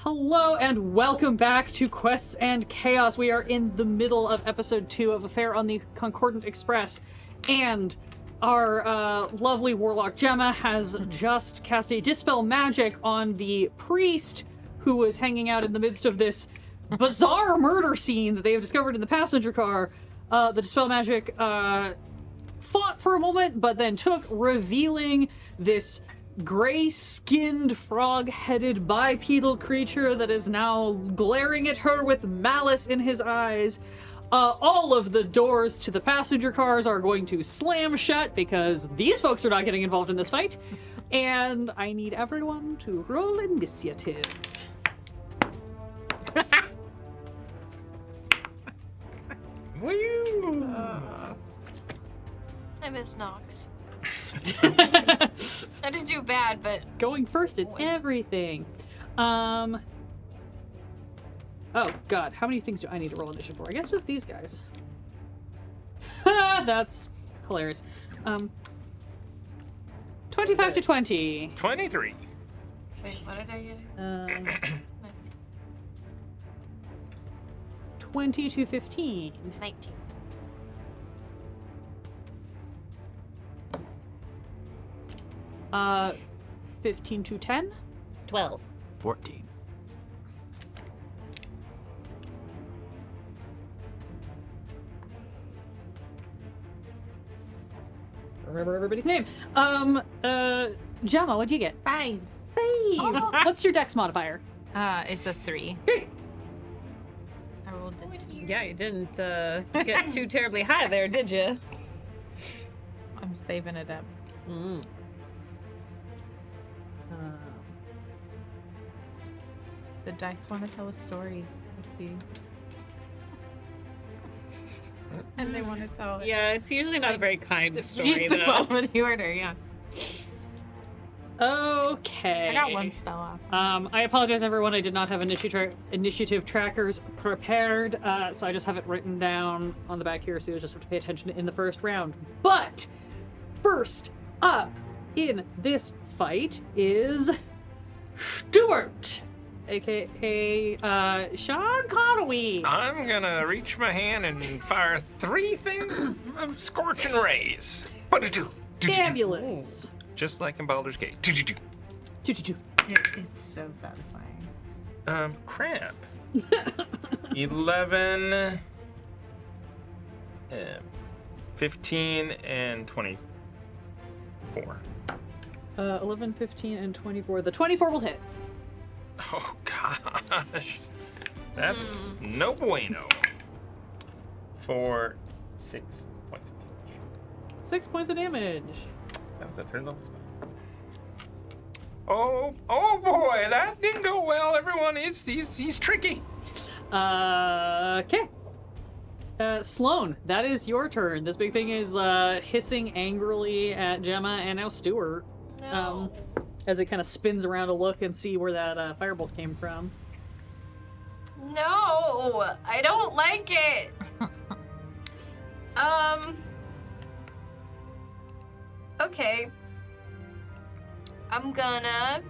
Hello and welcome back to Quests and Chaos. We are in the middle of episode 2 of Affair on the Concordant Express, and our lovely warlock Gemma has just cast a Dispel Magic on the priest who was hanging out in the midst of this bizarre murder scene that they have discovered in the passenger car, the Dispel Magic fought for a moment, but then took, revealing this gray-skinned, frog-headed, bipedal creature that is now glaring at her with malice in his eyes. All of the doors to the passenger cars are going to slam shut because these folks are not getting involved in this fight. And I need everyone to roll initiative. Woo! I miss Nox. I didn't do bad, but Going first in everything. Oh god, how many things do I need to roll initiative for? I guess just these guys. That's hilarious. 25 to 20. 23. wait, what did I get? 20 to 15. 19. Uh, 15 to 10. 12. 14. Remember everybody's name. Gemma, what'd you get? 5. What's your dex modifier? It's a 3. Great. I rolled it. Yeah, you didn't get too terribly high there, did you? I'm saving it up. Mm. The dice want to tell a story. I see. And they want to tell it. Yeah, it's usually not a very kind story, the though. bottom of the order, yeah. Okay. I got one spell off. I apologize, everyone. I did not have initiative trackers prepared, so I just have it written down on the back here, so you'll just have to pay attention in the first round. But first up in this fight is Stuart, aka Sean Conaway. I'm gonna reach my hand and fire 3 things of scorching rays. Fabulous. Just like in Baldur's Gate. Do-do-do. Choo-choo-choo. It's so satisfying. Crap. 11, 15, and 24. 11, 15, and 24. The 24 will hit. Oh, gosh. That's no bueno. For 6 points of damage. 6 points of damage. That was the third level spell. Oh boy, that didn't go well, everyone. He's tricky. Okay. Sloane, that is your turn. This big thing is hissing angrily at Gemma and now Stuart. No. As it kind of spins around to look and see where that firebolt came from. No, I don't like it. Okay. I'm gonna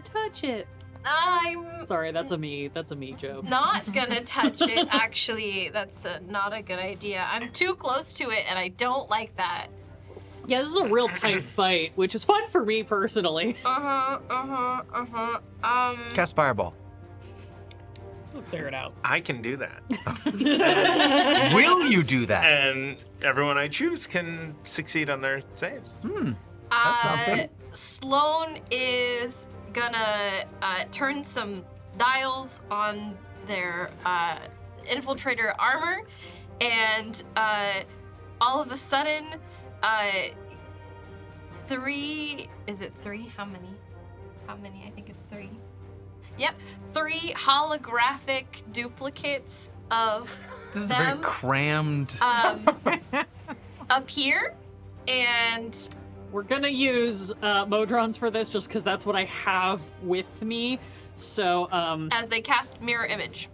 touch it. I'm Sorry, that's a me joke. not gonna touch it, actually. That's not a good idea. I'm too close to it, and I don't like that. Yeah, this is a real tight fight, which is fun for me personally. Cast Fireball. We'll figure it out. I can do that. Will you do that? And everyone I choose can succeed on their saves. That's something. Sloane is gonna turn some dials on their infiltrator armor, and all of a sudden, 3, is it 3? How many? I think it's 3. Yep, 3 holographic duplicates of This is a very them crammed. appear, and We're gonna use Modrons for this just because that's what I have with me. So, as they cast mirror image.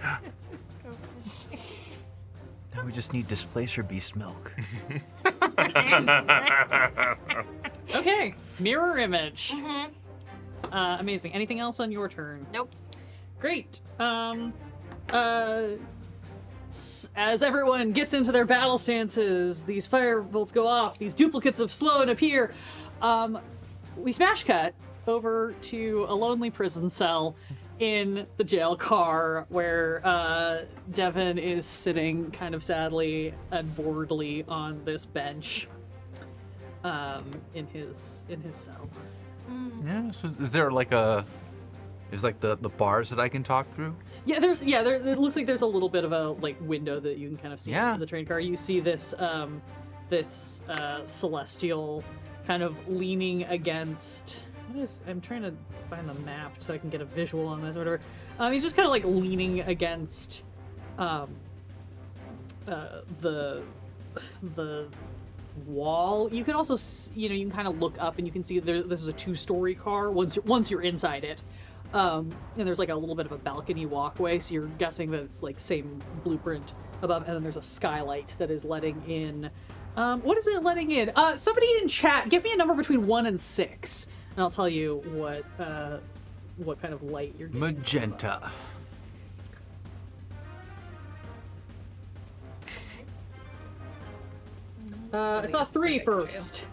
Now we just need Displacer Beast Milk. okay, mirror image. Mm-hmm. Amazing. Anything else on your turn? Nope. Great. As everyone gets into their battle stances, these firebolts go off, these duplicates of Sloane appear. We smash cut over to a lonely prison cell in the jail car where Devin is sitting kind of sadly and boredly on this bench in his cell. Yeah. So is there like the bars that I can talk through? Yeah, it looks like there's a little bit of a like window that you can kind of see into the train car. You see this celestial kind of leaning against. I'm trying to find the map so I can get a visual on this or whatever. He's just kind of like leaning against the wall. You can also, you can kind of look up and you can see this is a 2-story car once you're inside it. And there's like a little bit of a balcony walkway, so you're guessing that it's like same blueprint above, and then there's a skylight that is letting in. What is it letting in? Somebody in chat, give me a number between 1 and 6. And I'll tell you what kind of light you're getting. Magenta. I saw 3 first.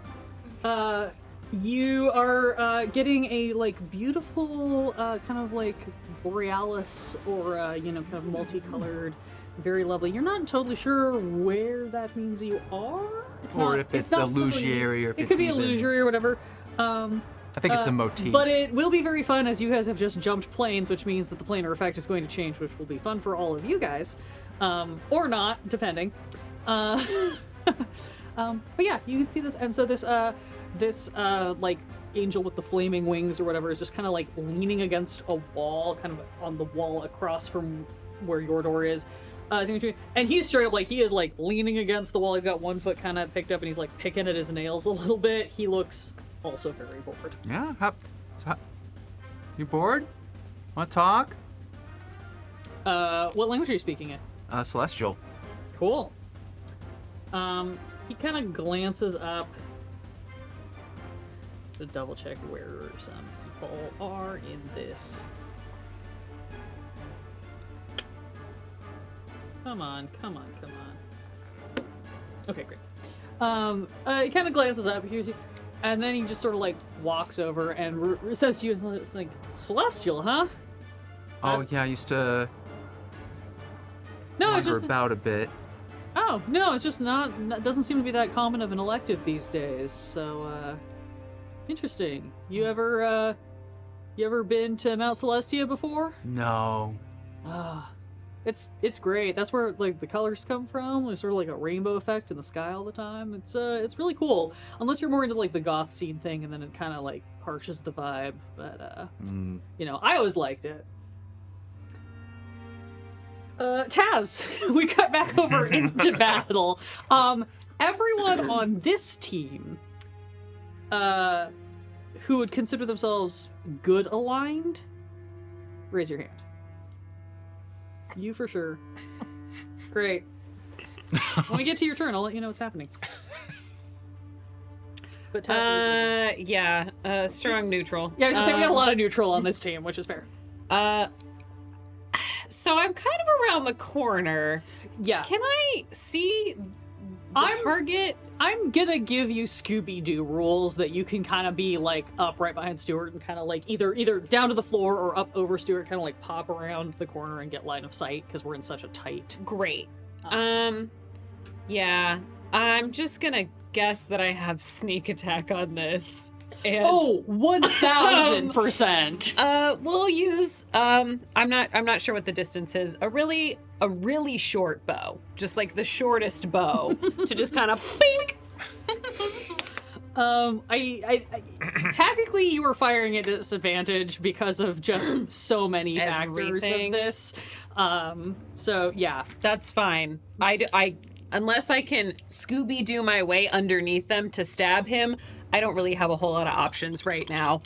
You are getting a like beautiful kind of like borealis or kind of multicolored, very lovely. You're not totally sure where that means you are. If it's illusory, or if it could be illusory or whatever. I think it's a motif. But it will be very fun as you guys have just jumped planes, which means that the planar effect is going to change, which will be fun for all of you guys, or not, depending. But yeah, you can see this, and so this like angel with the flaming wings or whatever is just kind of like leaning against a wall, kind of on the wall across from where your door is. And he's straight up like he is like leaning against the wall. He's got one foot kind of picked up and he's like picking at his nails a little bit. He looks also very bored. Yeah. You bored? Want to talk? What language are you speaking in? Celestial. Cool. He kind of glances up to double check where some people are in this. Come on. Okay, great. He kind of glances up, hears you, and then he just sort of like walks over and says to you, it's like, Celestial, huh? Oh, yeah, I used to No, wander about a bit. Oh, no, it's just not doesn't seem to be that common of an elective these days, so, interesting. You ever been to Mount Celestia before? No. It's great. That's where like the colors come from. There's sort of like a rainbow effect in the sky all the time. It's really cool. Unless you're more into like the goth scene thing, and then it kind of like harshes the vibe. But I always liked it. Taz, we cut back over into battle. Everyone on this team, who would consider themselves good aligned, raise your hand. You for sure. Great. When we get to your turn, I'll let you know what's happening. But Taz is strong neutral. Yeah, I was just saying we got a lot of neutral on this team, which is fair. So I'm kind of around the corner. Yeah. Can I see the target? I'm gonna give you Scooby-Doo rules that you can kind of be like up right behind Stuart and kind of like either down to the floor or up over Stuart, kind of like pop around the corner and get line of sight because we're in such a tight. Great. Yeah. I'm just gonna guess that I have sneak attack on this. And, 1000%. We'll use I'm not sure what the distance is. A really short bow, just like the shortest bow, to just kind of bink. I technically you were firing at disadvantage because of just so many factors of this. So yeah, that's fine. I unless I can Scooby-Doo my way underneath them to stab him, I don't really have a whole lot of options right now.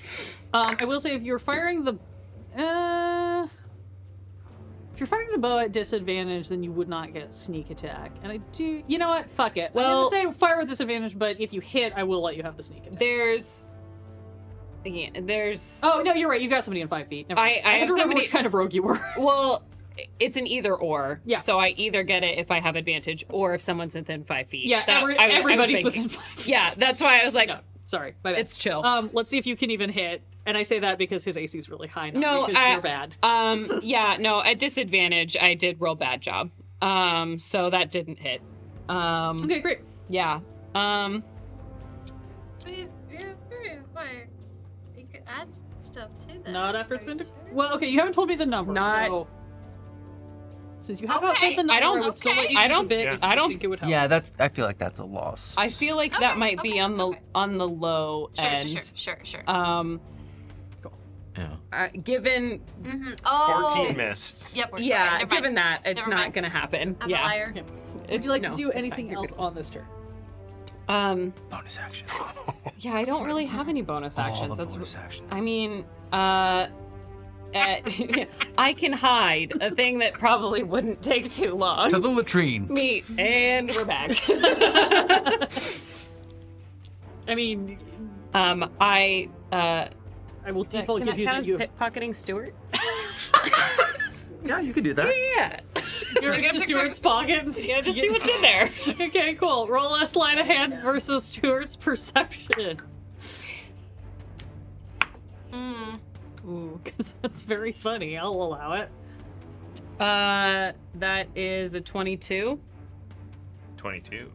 I will say if you're firing the bow at disadvantage, then you would not get sneak attack. And I do, you know what? Fuck it. Well, I'm gonna say fire with disadvantage, but if you hit, I will let you have the sneak attack. There's. Oh no, you're right. You got somebody in 5 feet. Never mind. I have to remember which kind of rogue you were. Well, it's an either or. Yeah. So I either get it if I have advantage or if someone's within 5 feet. Yeah, everybody's within 5 feet. Yeah, that's why I was like, No. Sorry, my bad. It's chill. Let's see if you can even hit. And I say that because his AC is really high now. No, because you're bad. Yeah, no, at disadvantage, I did roll bad job. So that didn't hit. Okay, great. Yeah. You could add stuff to that. Not after it's Are you been. sure? Well, okay, you haven't told me the number. Not- So since you have Okay. not said the number, I don't- would still let you I use a don't- bit Yeah. if you I don't- think it would help. Yeah, I feel like that's a loss. I feel like Okay, that might be okay, on the okay. low end. Sure. Yeah. Given Mm-hmm. Oh. 14 mists. Yep. yeah, Never mind. given that, it's Never not mind. gonna happen. I'm a yeah. liar. Would you like no, to do it's anything fine, you're else good. on this turn? Bonus action. Yeah, I don't really have any bonus All actions. the That's bonus actions. I mean, I can hide a thing that probably wouldn't take too long. to the latrine. Me, and we're back. I mean, I will default Can give I you count that as you pickpocketing Stuart? Yeah, you could do that. yeah, you're gonna into pick Stuart's pockets. yeah, just see what's in there. Okay, cool. Roll a sleight of hand versus Stuart's perception. Ooh, because that's very funny. I'll allow it. That is a 22. 22.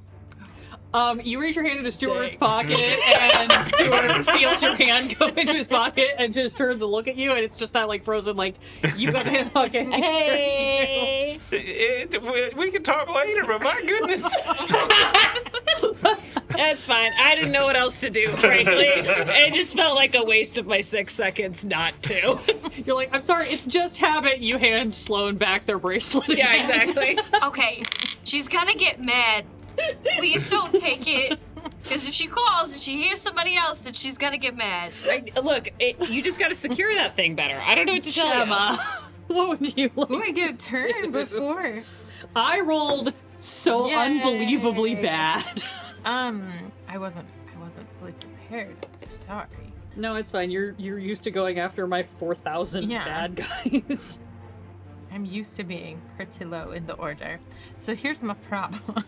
You reach your hand into Stuart's pocket, and Stuart feels your hand go into his pocket and just turns to look at you, and it's just that like frozen, like you got the hand pocket. And he's staring at you. We can talk later, but my goodness. That's fine. I didn't know what else to do, frankly. It just felt like a waste of my 6 seconds not to. You're like, I'm sorry, it's just habit. You hand Sloan back their bracelet. Yeah, again. exactly. Okay, she's gonna get mad. Please don't take it. Because if she calls and she hears somebody else, then she's gonna get mad. Look, you just gotta secure that thing better. I don't know what to tell you. Gemma, what would you like? Ooh, I get a turn before. I rolled so Yay. unbelievably bad. I wasn't fully prepared. I'm so sorry. No, it's fine. You're used to going after my 4,000 Yeah. bad guys. I'm used to being pretty low in the order. So here's my problem.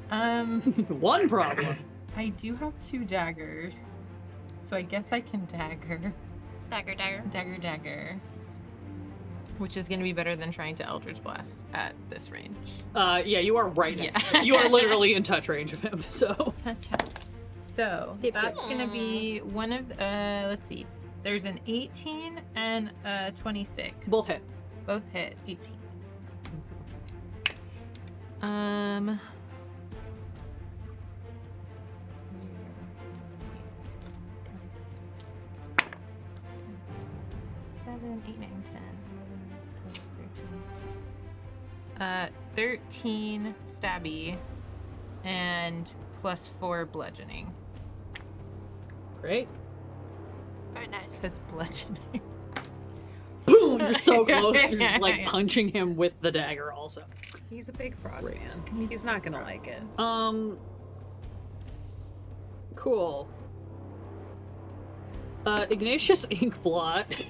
One problem. I do have 2 daggers. So I guess I can dagger. Dagger. Which is gonna be better than trying to Eldritch Blast at this range. Yeah, you are right next to him. You are literally in touch range of him, so. So that's gonna be one of let's see. There's an 18 and a 26. Both hit. Both hit 18. Seven, 8, 9, 10, 13 stabby and +4 bludgeoning. Great. Very nice. Because bludgeoning. Boom! You're so close. You're just like punching him with the dagger also. He's a big frog man. He's not gonna like it. Cool. Ignatius Inkblot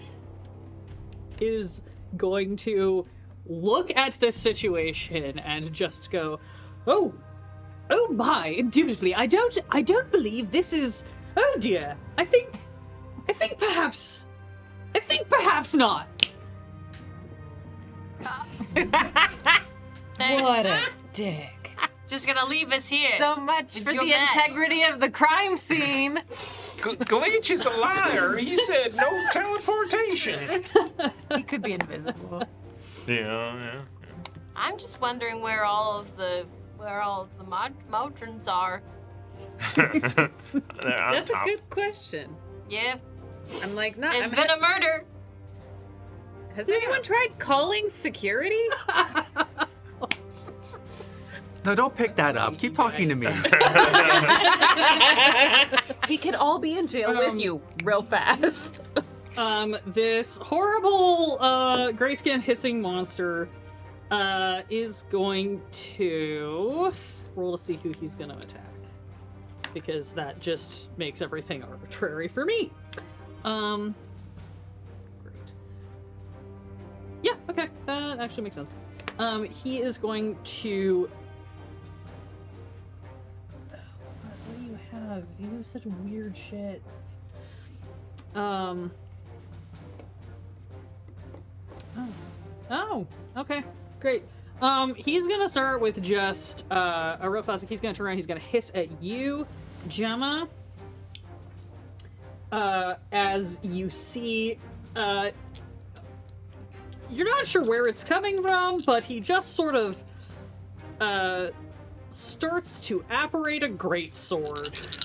is going to look at this situation and just go, oh my, indubitably, I don't believe this is, oh dear, I think perhaps not. Thanks. What a dick. Just gonna leave us here. So much With for your the mess. integrity of the crime scene. Glitch is a liar. He said no teleportation. He could be invisible. Yeah. I'm just wondering where all of the Modrons are. That's a good question. Yeah, I'm like, not. there's been a murder. Has anyone tried calling security? No, don't pick that up. Keep talking to me. We could all be in jail with you real fast. This horrible grayskin hissing monster is going to roll to see who he's going to attack. Because that just makes everything arbitrary for me. Great. Yeah, okay. That actually makes sense. He is going to... What do you have You do such weird shit. Oh, okay, great. He's gonna start with just a real classic. He's gonna turn around. He's gonna hiss at you, Gemma. As you see, you're not sure where it's coming from, but he just sort of starts to apparate a greatsword.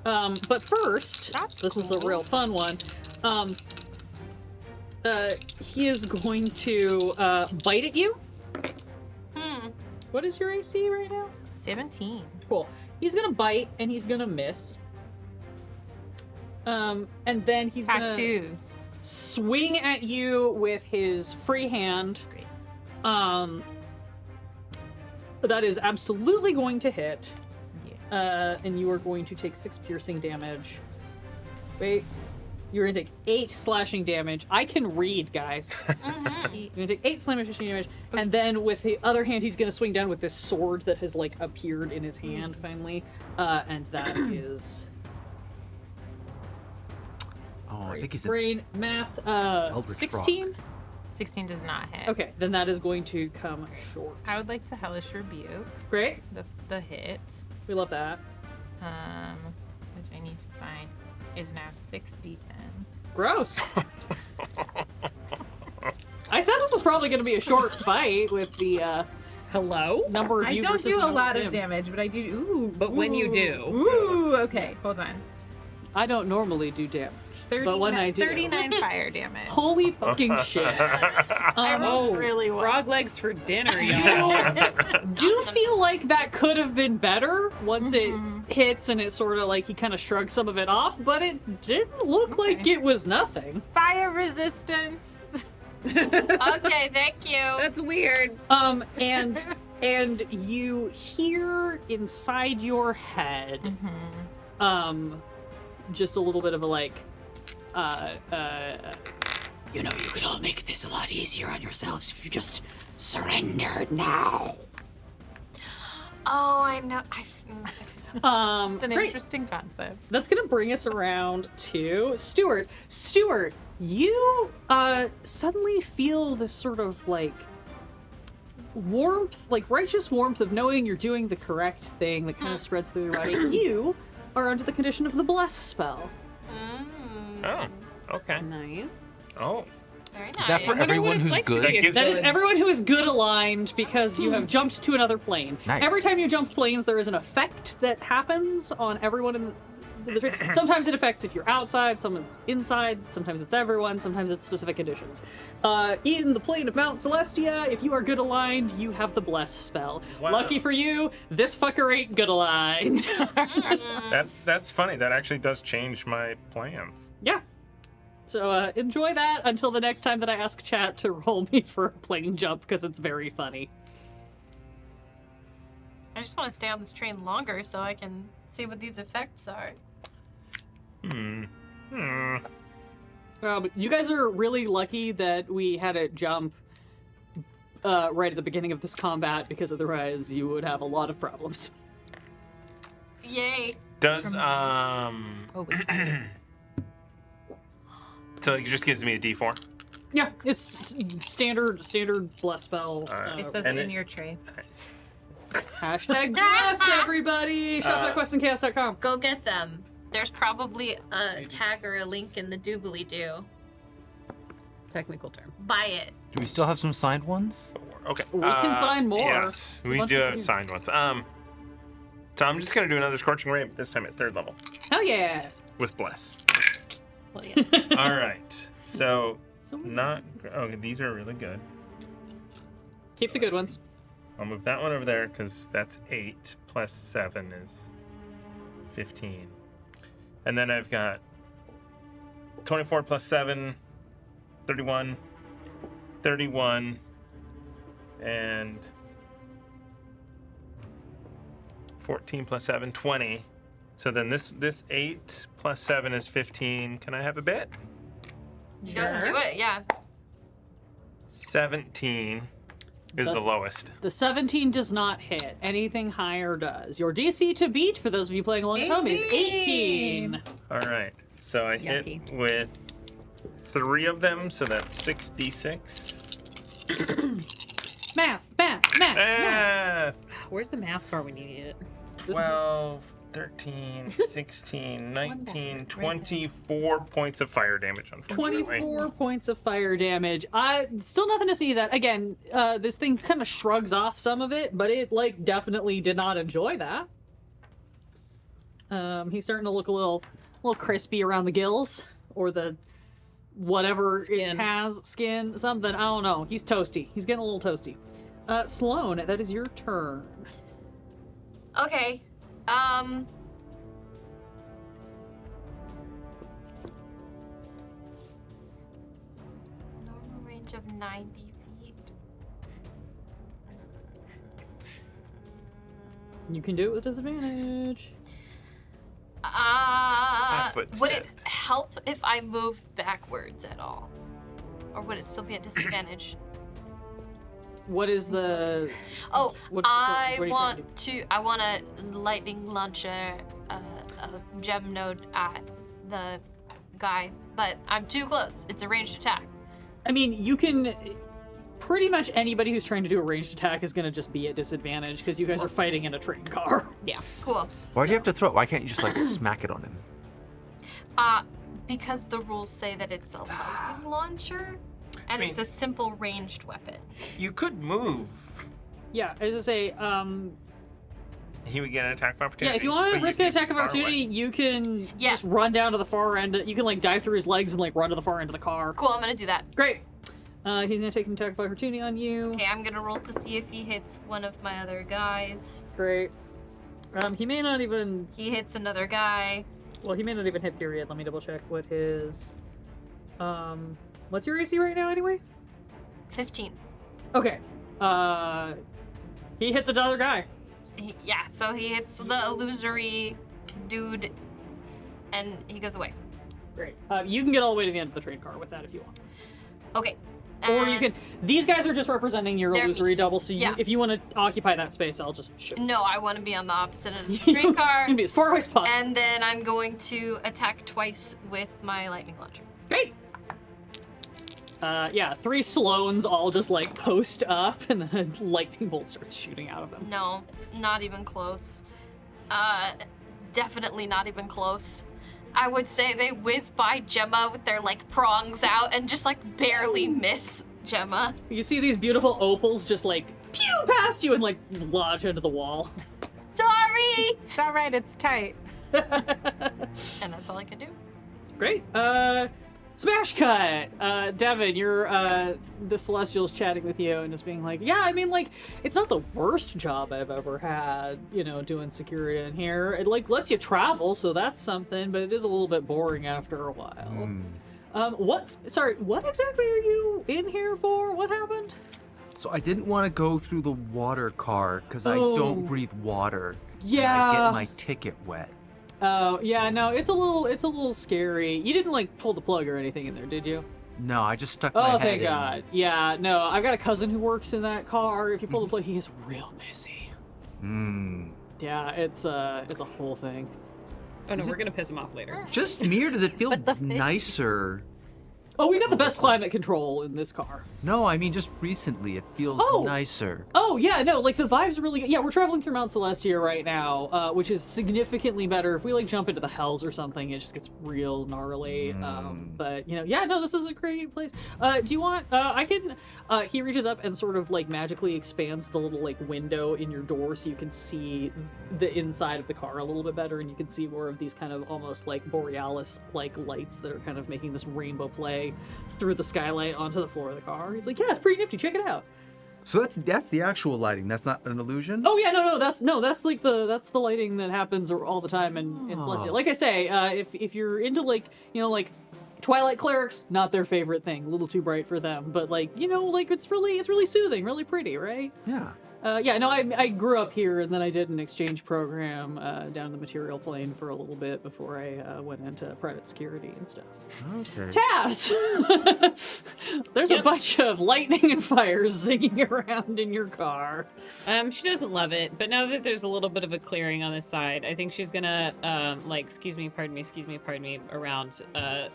But first, this is a real fun one. He is going to bite at you. What is your AC right now? 17. Cool. He's gonna bite and he's gonna miss. And then he's Tattoos. gonna swing at you with his free hand. Great. That is absolutely going to hit. Yeah. And you are going to take 6 piercing damage. Wait. You're gonna take 8 slashing damage. I can read, guys. You're gonna take 8 slashing damage, and then with the other hand, he's gonna swing down with this sword that has like appeared in his hand finally, and that is. Oh, I think he's brain math. Eldritch 16. 16 does not hit. Okay, then that is going to come short. I would like to Hellish Rebuke Great. the hit, We love that. which I need to find, is now 6d10. Gross. I said this was probably going to be a short fight with the Hello? number of I you don't versus do a number lot of him. damage, but I do. Ooh. But when you do. Ooh, okay, hold on. I don't normally do damage, but when I do, 39 fire damage. holy fucking shit. I rolled really well. Frog legs for dinner, y'all. Do feel like that could have been better once it hits and it sort of like he kind of shrugged some of it off, but it didn't look like it was nothing. Fire resistance. Okay, thank you. That's weird. And you hear inside your head just a little bit of a like you know, you could all make this a lot easier on yourselves if you just surrendered now. Oh, I know. It's an great. interesting concept. That's gonna bring us around to Stuart. Stuart, you suddenly feel this sort of like warmth, like righteous warmth of knowing you're doing the correct thing that kind of spreads through your body. You are under the condition of the bless spell. Oh, okay. Nice. Oh, Very Is nice. that for everyone who's good? That gives That is everyone who is good aligned because you have jumped to another plane. Nice. Every time you jump planes, there is an effect that happens on everyone in the tree. Sometimes it affects if you're outside, sometimes inside, sometimes it's everyone, sometimes it's specific conditions. In the plane of Mount Celestia, if you are good aligned, you have the bless spell. Wow. Lucky for you, this fucker ain't good aligned. that's funny. That actually does change my plans. Yeah. So enjoy that until the next time that I ask chat to roll me for a plane jump because it's very funny. I just want to stay on this train longer so I can see what these effects are. You guys are really lucky that we had it jump right at the beginning of this combat because otherwise you would have a lot of problems. Yay. Does Oh, wait, fire. so it just gives me a D4. Yeah, it's standard bless spell. It says And in it- your tray. Nice. Hashtag blessed, everybody! Shop.questandchaos.com. Go get them. There's probably a tag or a link in the doobly-doo. Technical term. Buy it. Do we still have some signed ones? Okay. We can sign more. Yes, There's a we bunch do of have things. signed ones. So I'm just gonna do another Scorching Ray, but this time at 3rd level Hell yeah! with Bless. Well, yes. All right. So So not. Okay, these are really good. keep the good ones. I'll move that one over there because that's 8 plus 7 is 15. And then I've got 24 plus 7, 31, 31, and 14 plus 7, 20. So then this 8 plus 7 is 15. Can I have a bit? Go do it, yeah. 17. is the lowest. The 17 does not hit. Anything higher does. Your DC to beat, for those of you playing along at home, is 18. All right. So I Yucky. hit with 3 of them, so that's 6d6. Math. Where's the math card when you need it? 12, 13, 16, 19, 24 points of fire damage, unfortunately. 24 points of fire damage. Still nothing to sneeze at. Again, this thing kind of shrugs off some of it, but it like definitely did not enjoy that. He's starting to look a little crispy around the gills or the whatever Skin. it has, skin, something. I don't know. He's toasty. He's getting a little toasty. Sloane, that is your turn. Okay. Normal range of 90 feet. You can do it with disadvantage. 5-foot Would step. it help if I moved backwards at all? Or would it still be at disadvantage? What is the... Oh, What's the- I what are you trying to want to lightning launch a gem node at the guy, but I'm too close. It's a ranged attack. I mean, you can... Pretty much anybody who's trying to do a ranged attack is going to just be at disadvantage because you guys are fighting in a train car. Cool. Why do you have to throw it? Why can't you just like smack it on him? Because the rules say that it's a lightning launcher, and it's a simple ranged weapon. You could move. Yeah, as I say, He would get an attack of opportunity. yeah, if you want but to risk an you'd be attack of far opportunity, away. you can Yeah. just run down to the far end. You can like dive through his legs and like run to the far end of the car. Cool, I'm gonna do that. Great. He's gonna take an attack of opportunity on you. Okay, I'm gonna roll to see if he hits one of my other guys. Great. He may not even. He hits another guy. Well, he may not even hit period. Let me double check what his. What's your AC right now, anyway? 15. Okay. He hits another guy. Yeah, so he hits the illusory dude, and he goes away. Great. You can get all the way to the end of the train car with that if you want. Okay. Or you and- can. These guys are just representing your They're- illusory double. So yeah. if you want to occupy that space, I'll just show you. No, I want to be on the opposite end of the train car. You can be as far away as possible. And then I'm going to attack twice with my lightning launcher. Great. Yeah, 3 Sloanes all just like post up, and then a lightning bolt starts shooting out of them. No, not even close. Definitely not even close. I would say they whiz by Gemma with their like prongs out and just like barely miss Gemma. You see these beautiful opals just like pew past you and like lodge into the wall. Sorry! It's all right. It's tight. And that's all I can do. Great. Smash cut. Devin, you're the Celestials chatting with you and just being like, yeah, I mean, like, it's not the worst job I've ever had, you know, doing security in here. It like lets you travel, so that's something, but it is a little bit boring after a while. What exactly are you in here for? What happened? So I didn't want to go through the water car because I Oh. don't breathe water. Yeah. And I get my ticket wet. Oh, yeah, no, it's a little scary. You didn't like pull the plug or anything in there, did you? No, I just stuck my Oh, head thank in. God. Yeah, no, I've got a cousin who works in that car. If you pull the plug, he is real busy. Yeah, it's a whole thing. Oh no, we're gonna piss him off later. Just me, or does it feel But the fish- nicer? Oh, we got the best climate control in this car. No, I mean just recently it feels Oh. nicer. Oh, yeah, no, like the vibes are really good. Yeah, we're traveling through Mount Celestia right now, which is significantly better. If we like jump into the hells or something, it just gets real gnarly. But, you know, yeah, no, this is a great place. Do you want, I can, he reaches up and sort of like magically expands the little like window in your door so you can see the inside of the car a little bit better and you can see more of these kind of almost like borealis like lights that are kind of making this rainbow play through the skylight onto the floor of the car. He's like, yeah, it's pretty nifty. Check it out. So that's the actual lighting. That's not an illusion. Oh yeah, no, that's like that's the lighting that happens all the time in Celestia. Like I say, if you're into like, you know, like Twilight clerics, not their favorite thing. A little too bright for them, but like, you know, like it's really soothing, really pretty, right? Yeah. Yeah, no, I grew up here, and then I did an exchange program down in the material plane for a little bit before I went into private security and stuff. Okay. Taz! There's a Yep. bunch of lightning and fire zinging around in your car. She doesn't love it, but now that there's a little bit of a clearing on this side, I think she's gonna, excuse me, pardon me, around,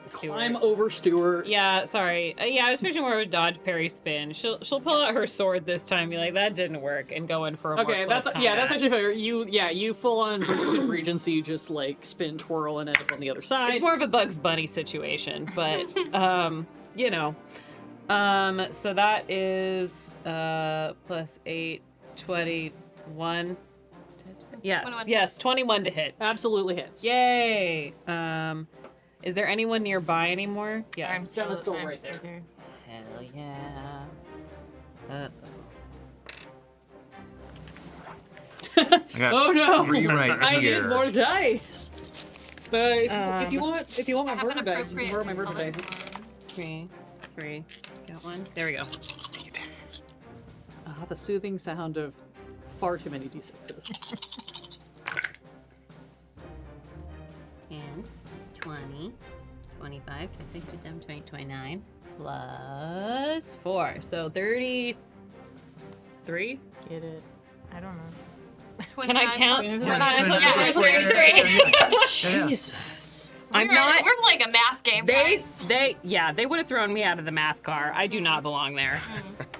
Stuart. Climb over Stuart. Yeah, sorry. Yeah, I was picturing more of a dodge parry spin. She'll pull out her sword this time and be like, that didn't work, and go in for a more Okay, close that's combat. actually fair. You full on Bridgerton Regency, just like spin, twirl, and end up on the other side. It's more of a Bugs Bunny situation, but you know. So that is plus 8, 21. Yes, 21. yes, 21 to hit. Absolutely hits. Yay! Is there anyone nearby anymore? Yes. Gemma's still I'm right there. here. Hell yeah. I got Oh no! 3 right I here. need more dice. But if you want my I have murder an dice, you can borrow my murder appropriate dice. colored 3. Got one. There we go. The soothing sound of far too many d6s. 10, 20, 25, 26, 27, 28, 29. Plus 4. So 33? Get it? I don't know. one. Can I 29 count? plus We're 29. not- Yeah, Yeah, it's we're- 33. Jesus. I'm We're- not- We're like a math game, guys. They would have thrown me out of the math car. I do not belong there.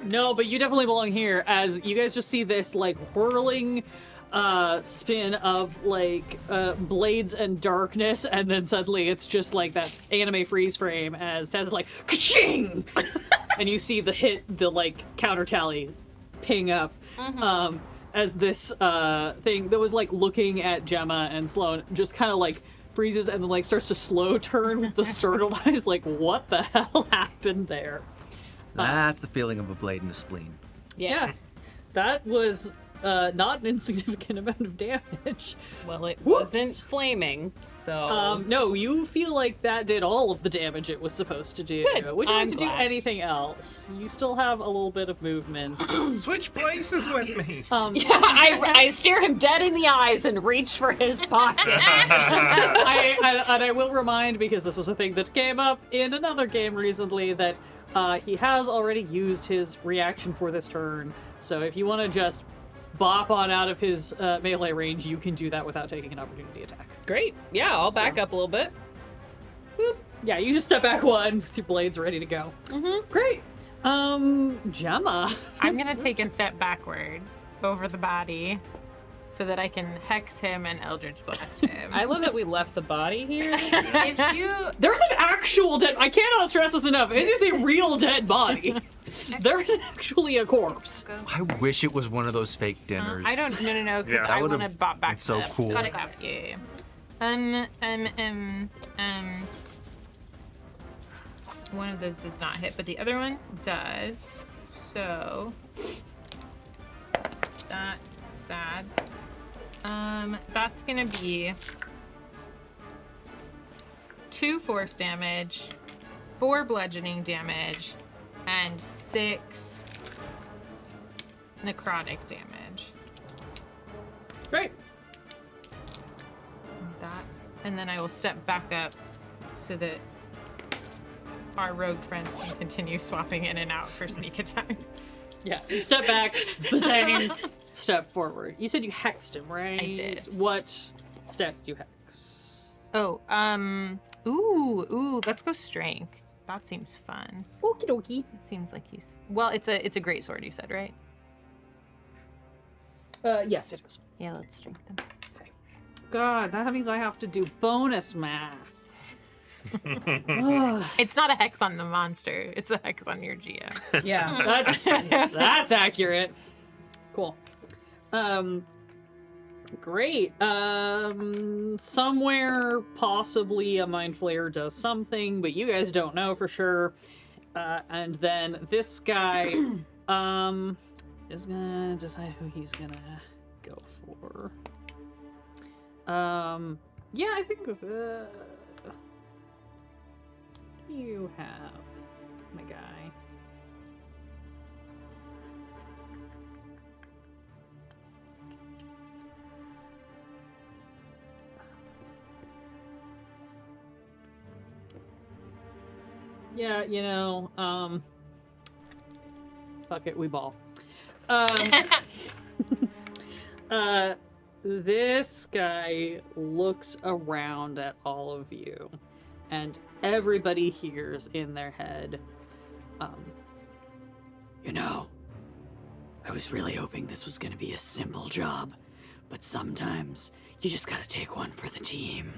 No, but you definitely belong here, as you guys just see this like whirling spin of like blades and darkness, and then suddenly it's just like that anime freeze frame as Taz is like ka-ching! And you see the like counter tally ping up as this thing that was like looking at Gemma and Sloane just kind of like freezes and then like starts to slow turn with the startled eyes like, what the hell happened there? That's the feeling of a blade in the spleen. Yeah, that was not an insignificant amount of damage. Well, it Whoops. wasn't flaming, so No, you feel like that did all of the damage it was supposed to do. Good. Would you like I'm to do glad. anything else? You still have a little bit of movement. Switch places with me. I stare him dead in the eyes and reach for his pocket. I will remind, because this was a thing that came up in another game recently, that he has already used his reaction for this turn. So if you want to just bop on out of his melee range, you can do that without taking an opportunity attack. Great. Yeah, I'll back up a little bit. Yeah, you just step back one with your blades ready to go. Mm-hmm. Great. Gemma. I'm gonna take a step backwards over the body so that I can hex him and Eldritch Blast him. I love that we left the body here. If you There's an actual dead. I cannot stress this enough. It is a real dead body. There is actually a corpse. I wish it was one of those fake dinners. I don't. No, because Yeah. I That want to would've bop back. been so up. cool. Got it. Yeah. One of those does not hit, but the other one does. So that's sad. That's gonna be 2 force damage, 4 bludgeoning damage, and 6 necrotic damage. Great. That, and then I will step back up so that our rogue friends can continue swapping in and out for sneak attack. Yeah, you step back, bazang, step forward. You said you hexed him, right? I did. What stat did you hex? Oh, ooh, let's go strength. That seems fun. Okie dokie. It seems like he's well. It's a great sword. You said, right? Yes, it is. Yeah, let's strengthen. God, that means I have to do bonus math. Ugh. It's not a hex on the monster. It's a hex on your GM. Yeah, that's accurate. Cool. Great. Somewhere possibly a mind flayer does something, but you guys don't know for sure. And then this guy is gonna decide who he's gonna go for. Yeah, I think you have my guy. Yeah, you know, fuck it, we ball. This guy looks around at all of you, and everybody hears in their head, You know, I was really hoping this was gonna be a simple job, but sometimes you just gotta take one for the team.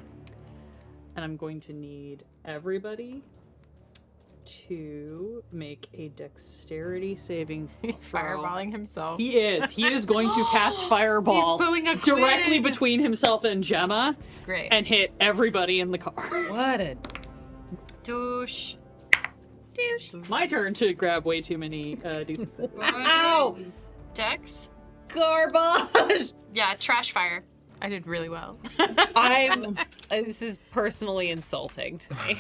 and I'm going to need everybody to make a dexterity saving throw. Fireballing himself. He is going to cast Fireball He's pulling a directly Quinn. between himself and Gemma Great. and hit everybody in the car. What a Douche. My turn to grab way too many D6. Ow! Dex? Garbage! Yeah, trash fire. I did really well. I'm. This is personally insulting to me.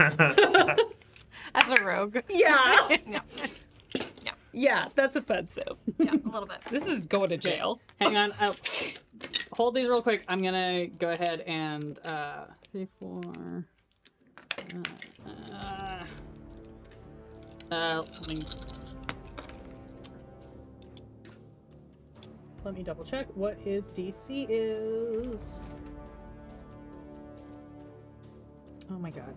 As a rogue. Yeah. Yeah. Yeah, that's offensive. Yeah, a little bit. This is going to jail. Hang on. Hold these real quick. I'm gonna go ahead and 3, 4. Let me double check what his DC is. Oh my god.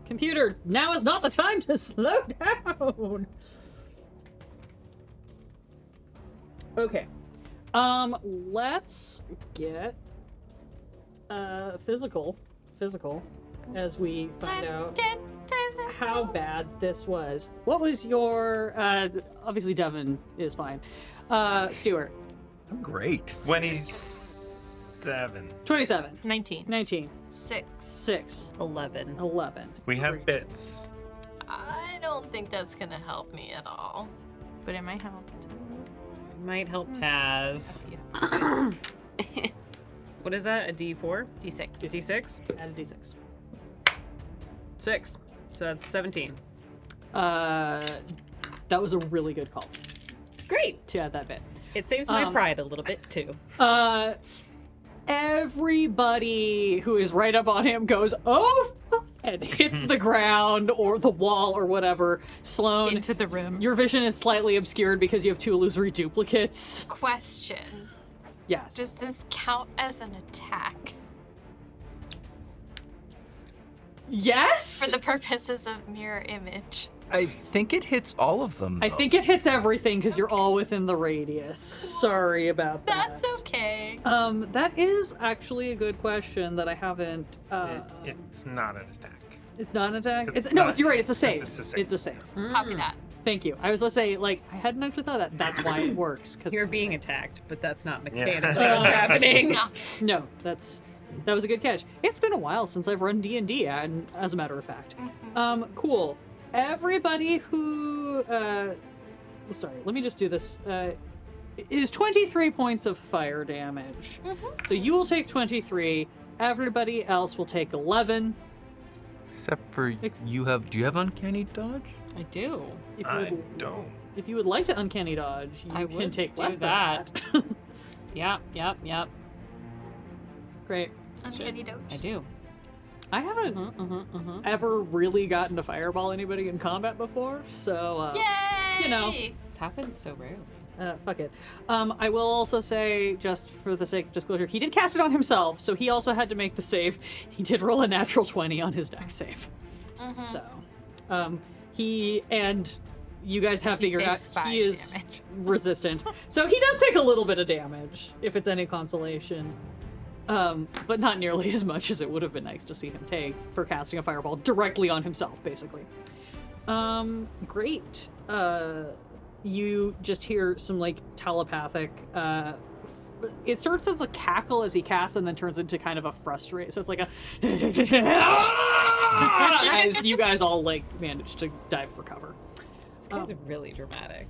Computer, now is not the time to slow down. Okay. Let's get physical as we find out Get physical. how bad this was. What was your obviously Devin is fine. Stuart, Great. 27. 27, 19. 19, 6. 6, 11. 11. We have Great. bits. I don't think that's gonna help me at all. But it might help. Might help Taz. What is that? A D4? D6. A D6? Add a D6. 6. So that's 17. That was a really good call Great. to add that bit. It saves my pride a little bit too. Everybody who is right up on him goes, oh, and hits the ground or the wall or whatever. Sloan, Into the room. your vision is slightly obscured because you have 2 illusory duplicates. Question. Yes. Does this count as an attack? Yes? For the purposes of mirror image. I think it hits all of them. I think it hits everything because you're all within the radius. Sorry about that. That's okay. That is actually a good question that I haven't. It's not an attack. It's not an attack. It's It's not- you're right. It's a save. it's a save. It's a save. Copy that. Thank you. I was gonna say I hadn't actually thought of that. That's why it works. Because You're being attacked, but that's not Yeah. mechanically what's happening. No. No, that was a good catch. It's been a while since I've run D&D, and as a matter of fact. Cool. Everybody who sorry, let me just do this. Is 23 points of fire damage. So you will take 23. Everybody else will take 11. Except for you have. Do you have uncanny dodge? I do. If you I would, don't. if you would like to uncanny dodge, you I can would take do less than that. that. Yep. Great. Uncanny doge. I do. I haven't ever really gotten to fireball anybody in combat before, so Yay! you know. This happens so rarely. Fuck it. I will also say, just for the sake of disclosure, he did cast it on himself, so he also had to make the save. He did roll a natural 20 on his dex save. So, he and you guys have figured out takes 5 he is damage. resistant. So he does take a little bit of damage, if it's any consolation. But not nearly as much as it would have been nice to see him take for casting a fireball directly on himself, basically. Great. You just hear some like telepathic it starts as a cackle as he casts and then turns into kind of a frustrate, so it's like a as you guys all like manage to dive for cover. This guy's really dramatic.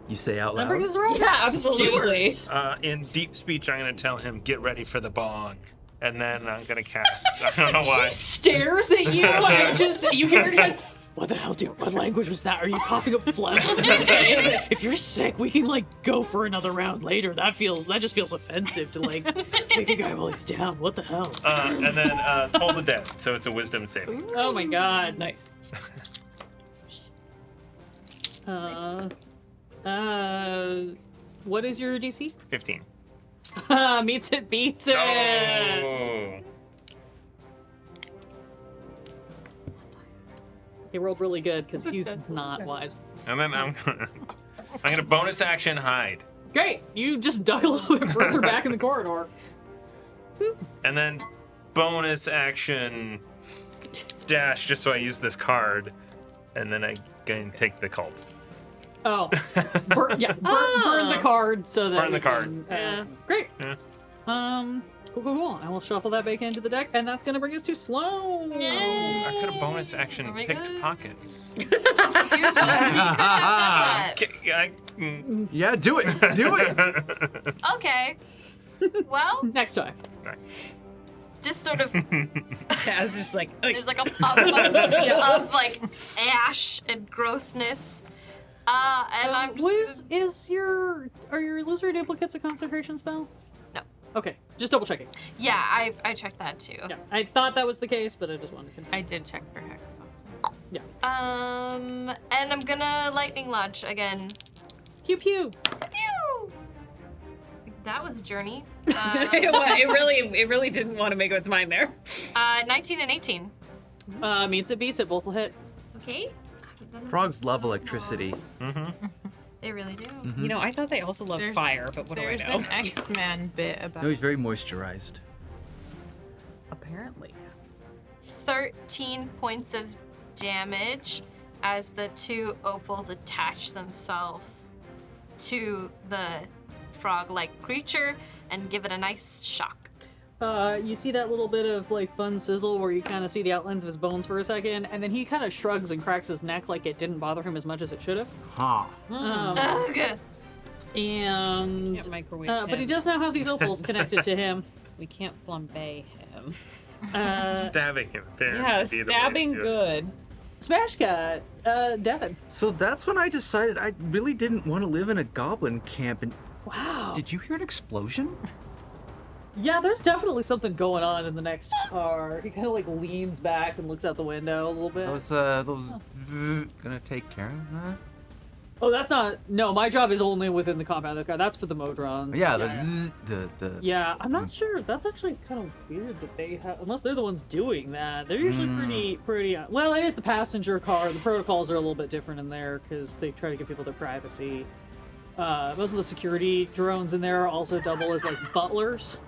You say out That loud. brings us around. Yeah, absolutely. In deep speech, I'm going to tell him, get ready for the bong. And then I'm going to cast. I don't know why. Stares at you and just you hear it again. What the hell, dude? What language was that? Are you coughing up phlegm? Okay. If you're sick, we can like go for another round later. That just feels offensive to like kick a guy while he's down. What the hell? And then Toll the Dead. So it's a wisdom saving. Oh my god. Nice. What is your DC? 15. Meets it, beats it. Oh. He rolled really good because he's not wise. And then I'm gonna bonus action hide. Great. You just dug a little bit further back in the corridor. And then bonus action dash just so I use this card. And then I can take the cult. Oh, burn the card so that Burn the we card. can, Yeah. Great. Yeah. Cool. I will shuffle that back into the deck, and that's gonna bring us to Sloan. I could have bonus Oh action my picked God. pockets. You totally could have done that. Yeah, do it. Do it. Okay. Well, Next time. just sort of Taz just like, "Ugh." there's like a puff of like ash and grossness. And I'm just Are your lizard duplicates a concentration spell? No. Okay, just double checking. yeah, I checked that too. Yeah, I thought that was the case, but I just wanted to confirm. I did check for hex also. And I'm gonna lightning launch again. Pew pew. Pew! That was a journey. it really didn't want to make up its mind there. 19 and 18. Meets it, beats it. Both will hit. Okay. Frogs love electricity. Mm-hmm. They really do. You know, I thought they also loved There's- fire, but what do I There's know? an X-Man bit about No, he's very moisturized. apparently. 13 points of damage as the two opals attach themselves to the frog-like creature and give it a nice shock. You see that little bit of like fun sizzle where you kind of see the outlines of his bones for a second, and then he kind of shrugs and cracks his neck like it didn't bother him as much as it should have. Huh. Ugh. And Can't microwave but he him. does now have these opals connected to him. We can't flambe him. Stabbing him. Apparently, Yeah, would be the way to stabbing do it. good. Smash cut. Devin. So that's when I decided I really didn't want to live in a goblin camp. And Wow. did you hear an explosion? Yeah, there's definitely something going on in the next car. He kind of like leans back and looks out the window a little bit. Those gonna take care of that? Oh, that's not. No, my job is only within the compound of this guy. That's for the Modrons. Yeah, yeah. Yeah, I'm not sure. That's actually kind of weird that they have, unless they're the ones doing that. They're usually pretty. Well, it is the passenger car. The protocols are a little bit different in there because they try to give people their privacy. Most of the security drones in there also double as like butlers.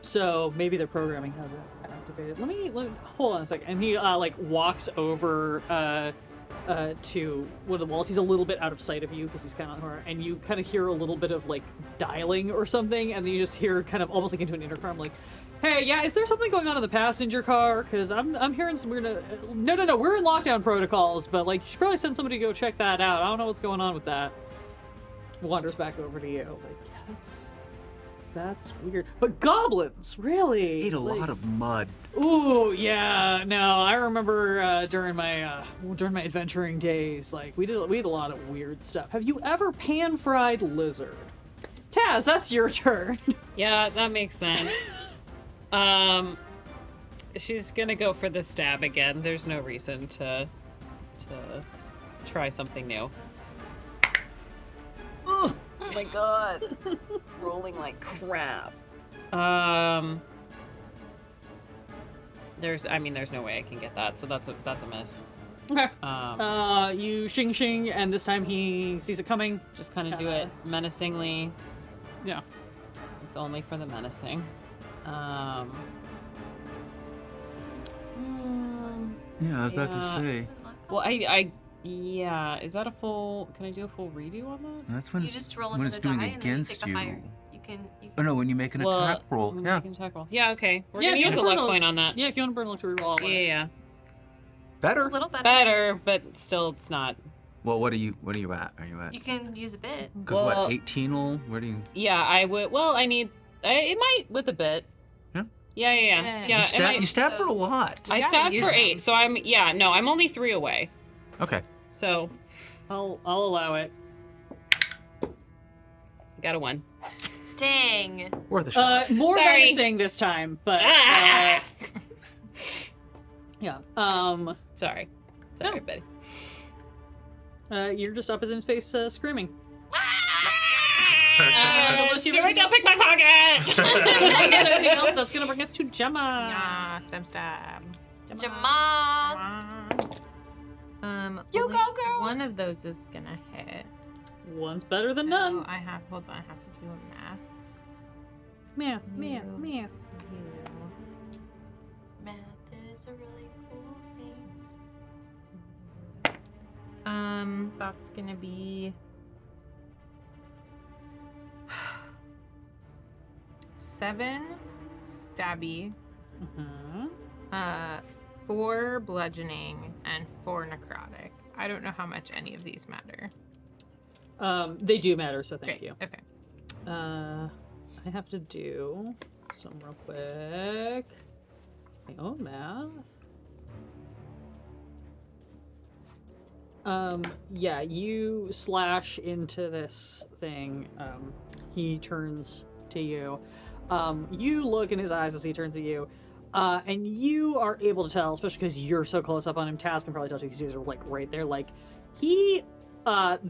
So maybe their programming hasn't activated. Let me hold on a second. And he like walks over to one of the walls. He's a little bit out of sight of you because he's kind of on, and you kind of hear a little bit of like dialing or something, and then you just hear kind of almost like into an intercom, like, "Hey, yeah, is there something going on in the passenger car? Because I'm hearing some weird. No, we're in lockdown protocols, but like you should probably send somebody to go check that out. I don't know what's going on with that." Wanders back over to you, like, yeah, that's weird. But goblins, really? Ate a lot of mud. Ooh, yeah. No, I remember during my adventuring days, like we had a lot of weird stuff. Have you ever pan-fried lizard? Taz, that's your turn. Yeah, that makes sense. She's gonna go for the stab again. There's no reason to try something new. Oh my god. Rolling like crap. There's no way I can get that, so that's a miss. Okay. Um, You shing, and this time he sees it coming. just kind of do it menacingly. Yeah. It's only for the menacing. Yeah, I was about to Yeah. say. Well, yeah. Is that a full? Can I do a full redo on that? That's when You just roll when another it's doing die and then you against take the you. higher. You can Oh no, when you make an attack roll. when Yeah. making attack roll. Yeah. Okay. We're Yeah, gonna if you use a wanna luck burn a- point on that. Yeah, if you want to burn luck to reroll. Yeah. Better. a little better. Better, but still, it's not. Well, what are you at? Are you at? You can use a bit. Because Well- what, 18 will? Where do you? Yeah, I would. Well, it might with a bit. Yeah. Yeah. You stabbed for a lot. I stabbed for 8, so I'm only 3 away. Okay. So I'll allow it. got a 1. Dang. Worth a shot. More Sorry. menacing this time, but yeah. Sorry, No. buddy. You're just up in his face, screaming. Stuart, don't pick my pocket! Anything else? That's gonna bring us to Gemma. Yeah, stab. Jamal. You go, girl. One of those is gonna hit. One's better than So none. I have to do a maths. Math. You. Math is a really cool thing. That's gonna be 7 stabby, Mm-hmm. 4 bludgeoning, and 4 necrotic. I don't know how much any of these matter. They do matter, so thank Great. you. Okay. I have to do some real quick. Oh, math. Yeah, you slash into this thing. He turns to you. You look in his eyes as he turns to you. And you are able to tell, especially because you're so close up on him. Taz can probably tell you because he's like right there. Like the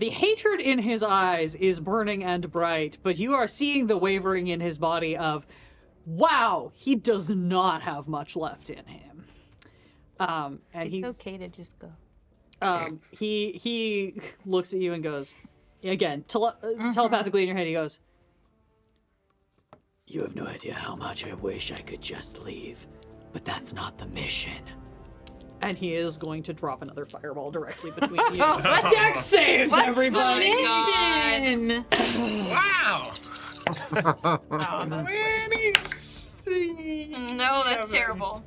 hatred in his eyes is burning and bright, but you are seeing the wavering in his body of, wow, he does not have much left in him. And It's okay to just go. he looks at you and goes, again, telepathically in your head, he goes, You have no idea how much I wish I could just leave, but that's not the mission. and he is going to drop another fireball directly between you. Dex saves, everybody! Mission! Wow! Oh, that's No, that's terrible.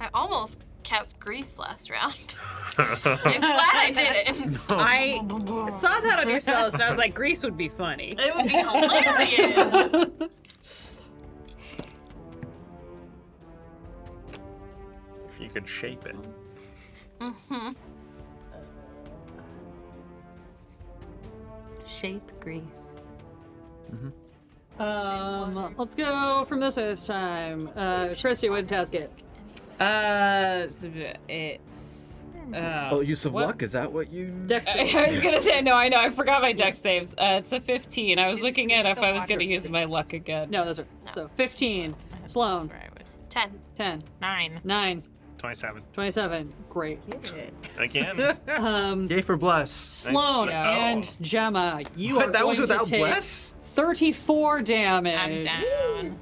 I almost cast grease last round. I'm glad I didn't. I saw that on your spells, and I was like, grease would be funny. It would be hilarious. If you could shape it. Mm-hmm. Shape grease. Let's go from this way this time. Christy, what did Taz get? So it's Use of what? luck? Is that what you... Dex save. I was gonna say no. I know. I forgot my dex saves. It's a 15. I was looking at if I was gonna use my luck again. No, that's right. No. So 15. Sloan. That's where I would. 10. 10. 9. 9. 27. 27. Great. Again. Yay for bless. Sloan Yeah. and Gemma, you are That was going to without take bless? 34 damage. I'm down.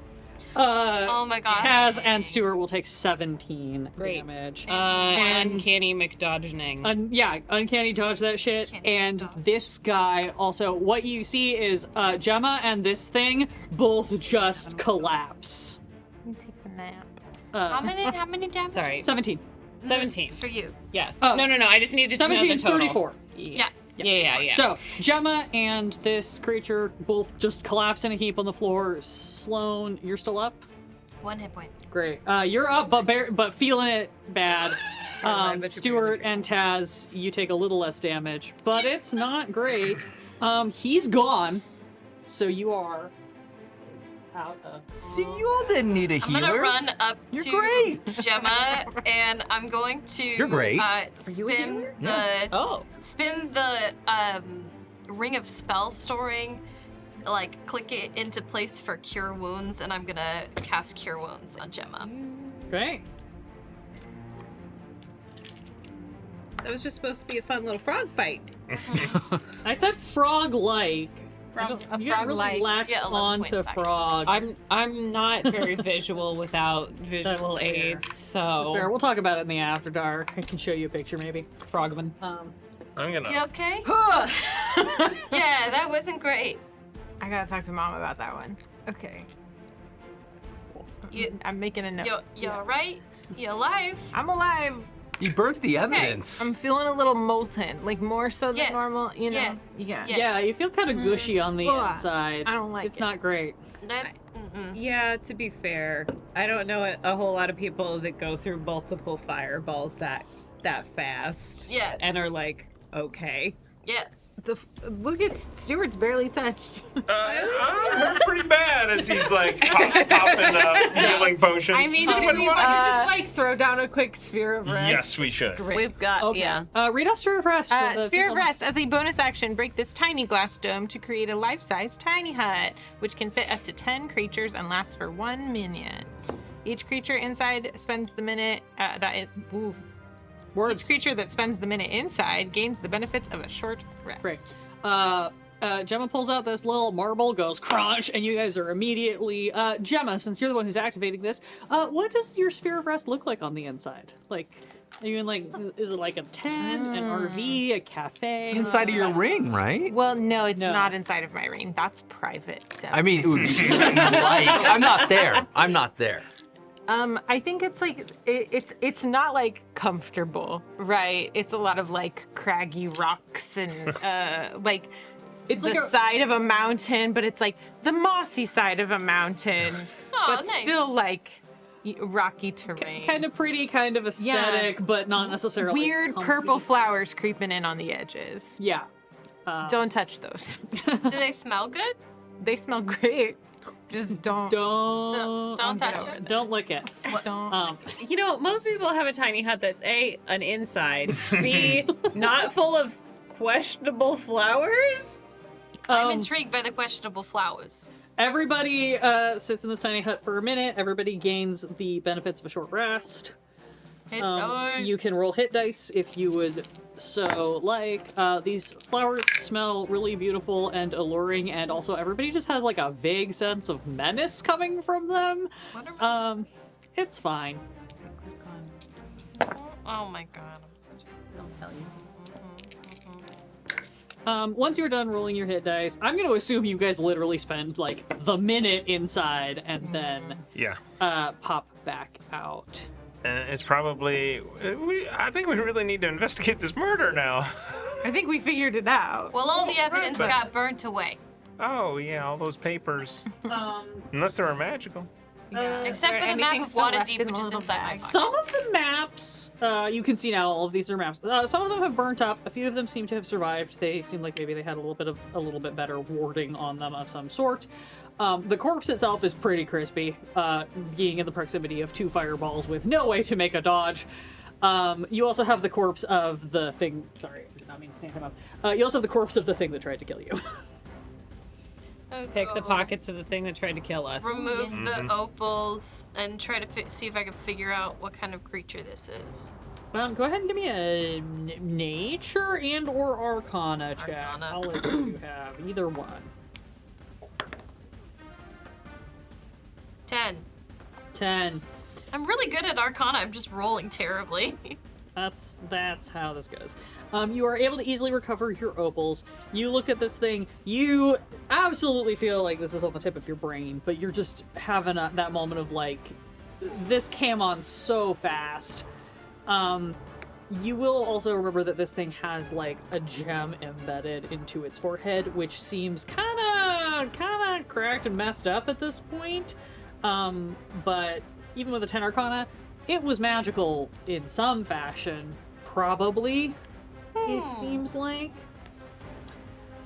Oh my gosh. Taz and Stuart will take 17 Great. damage. Uncanny McDodgening. Yeah, uncanny dodge that shit. And this guy also, what you see is Gemma and this thing both just collapse. Let me take a nap. How many damage? Sorry, 17. 17. For you. Yes. Oh. No. I just needed to know 17 the is total. 34. Yeah. Yeah. So, Gemma and this creature both just collapse in a heap on the floor. Sloan, you're still up? 1 hit point. Great. You're up, but feeling it bad. Stuart and Taz, you take a little less damage, but it's not great. He's gone, so you are out of. See, you all didn't need a I'm healer. gonna run up You're to great. Gemma and I'm going to You're great. spin spin the ring of spell storing, like click it into place for cure wounds, and I'm gonna cast cure wounds on Gemma. Great. That was just supposed to be a fun little frog fight. I said frog-like. You guys really latched Yeah, 11 on to points back. frog. I'm not very visual without visual That's fair. aids, That's so fair. We'll talk about it in the after dark. I can show you a picture, maybe. Frogman. I'm You gonna. okay? Yeah, that wasn't great. I gotta talk to Mom about that one. Okay. You I'm making a note. you alright? You alive? I'm alive. You burnt the evidence. I'm feeling a little molten, like more so than Yeah. normal, you know? Yeah. Yeah, you feel kind of gushy on the Ugh, inside. I don't like It's it. not great. Yeah, to be fair, I don't know a whole lot of people that go through multiple fireballs that fast. Yeah. And are like, okay. Yeah. Look at Stuart's barely touched. I'm hurt pretty bad as he's like popping healing potions. I mean, Does can anybody you wanna- just like throw down a quick sphere of rest? Yes, we should. Great. We've got, Okay. yeah. Read off Sphere of Rest. For the Sphere of people- Rest. As a bonus action, break this tiny glass dome to create a life-size tiny hut, which can fit up to 10 creatures and lasts for 1 minute. Each creature inside spends the minute Words. Each creature that spends the minute inside gains the benefits of a short rest. Great. Gemma pulls out this little marble, goes crunch, and you guys are immediately. Gemma, since you're the one who's activating this, what does your Sphere of Rest look like on the inside? Like, are you in like, is it like a tent, an RV, a cafe? Inside of your ring, right? Well, no, it's No. not inside of my ring. That's private. I mean, it would be like, I'm not there. I'm not there. I think it's like it's not like comfortable, right? It's a lot of like craggy rocks and like It's the like a- side of a mountain, but it's like the mossy side of a mountain, Oh, but nice. still like rocky terrain. kind of pretty, kind of aesthetic, but not necessarily Weird comfy. purple flowers creeping in on the edges. Yeah. Don't touch those. Do they smell good? They smell great. Just don't. Don't Don't get touch over it. that. don't lick it. Don't. You know, most people have a tiny hut that's A, an inside, B, not full of questionable flowers. I'm intrigued by the questionable flowers. Everybody sits in this tiny hut for a minute. Everybody gains the benefits of a short rest. It does. You can roll hit dice if you would so like. These flowers smell really beautiful and alluring, and also everybody just has like a vague sense of menace coming from them. Wonderful. It's fine. Oh my god. Don't tell you. Once you're done rolling your hit dice, I'm going to assume you guys literally spend like the minute inside and then Yeah. pop back out. And it's probably. I think we really need to investigate this murder now. I think we figured it out. Well, all the evidence but- got burnt away. Oh, yeah, all those papers. Unless they were magical. Except for the map of Waterdeep, which is inside my pocket. Some of the maps, you can see now all of these are maps. Some of them have burnt up. A few of them seem to have survived. They seem like maybe they had a little bit better warding on them of some sort. The corpse itself is pretty crispy, being in the proximity of 2 fireballs with no way to make a dodge. You also have the corpse of the thing. Sorry, I did not mean to stand him up. You also have the corpse of the thing that tried to kill you. Pick the pockets of the thing that tried to kill us. Remove the opals and try to see if I can figure out what kind of creature this is. Go ahead and give me a nature and or arcana check. Arcana. I'll let you have either one. 10. 10. I'm really good at Arcana. I'm just rolling terribly. That's how this goes. You are able to easily recover your opals. You look at this thing. You absolutely feel like this is on the tip of your brain, but you're just having that moment of like, this came on so fast. You will also remember that this thing has like a gem embedded into its forehead, which seems kind of cracked and messed up at this point. But even with a 10 Arcana, it was magical in some fashion, probably. It seems like.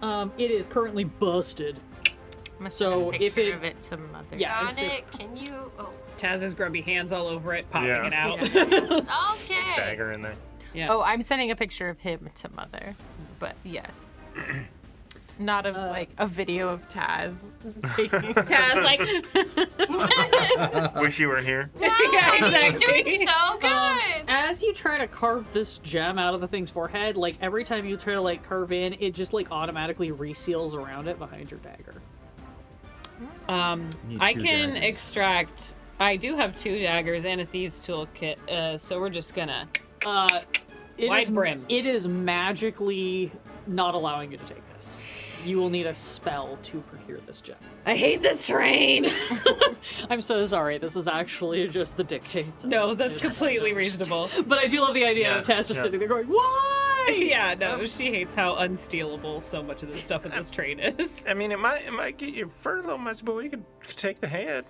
It is currently busted. So if it, of it to mother. yeah, Got it's it. Can you? Oh. Taz's grubby hands all over it, popping Yeah. it out. Okay. Dagger in there. Yeah. Oh, I'm sending a picture of him to mother, but yes. Not of like a video of Taz taking Taz, like, Wish you were here. Wow, Yeah, you're doing so good. as you try to carve this gem out of the thing's forehead, like every time you try to like carve in, it just like automatically reseals around it behind your dagger. Need I 2 can daggers. extract. I do have 2 daggers and a thieves' toolkit, so we're just gonna. It Wide is- brim. It is magically not allowing you to take this. you will need a spell to procure this gem. I hate this train. I'm so sorry. This is actually just the dictates. No, that's completely reasonable. But I do love the idea of Taz just sitting there going, "Why?" Yeah, no, she hates how unstealable so much of this stuff in this train is. I mean, it might get you further, little much, but we could take the head.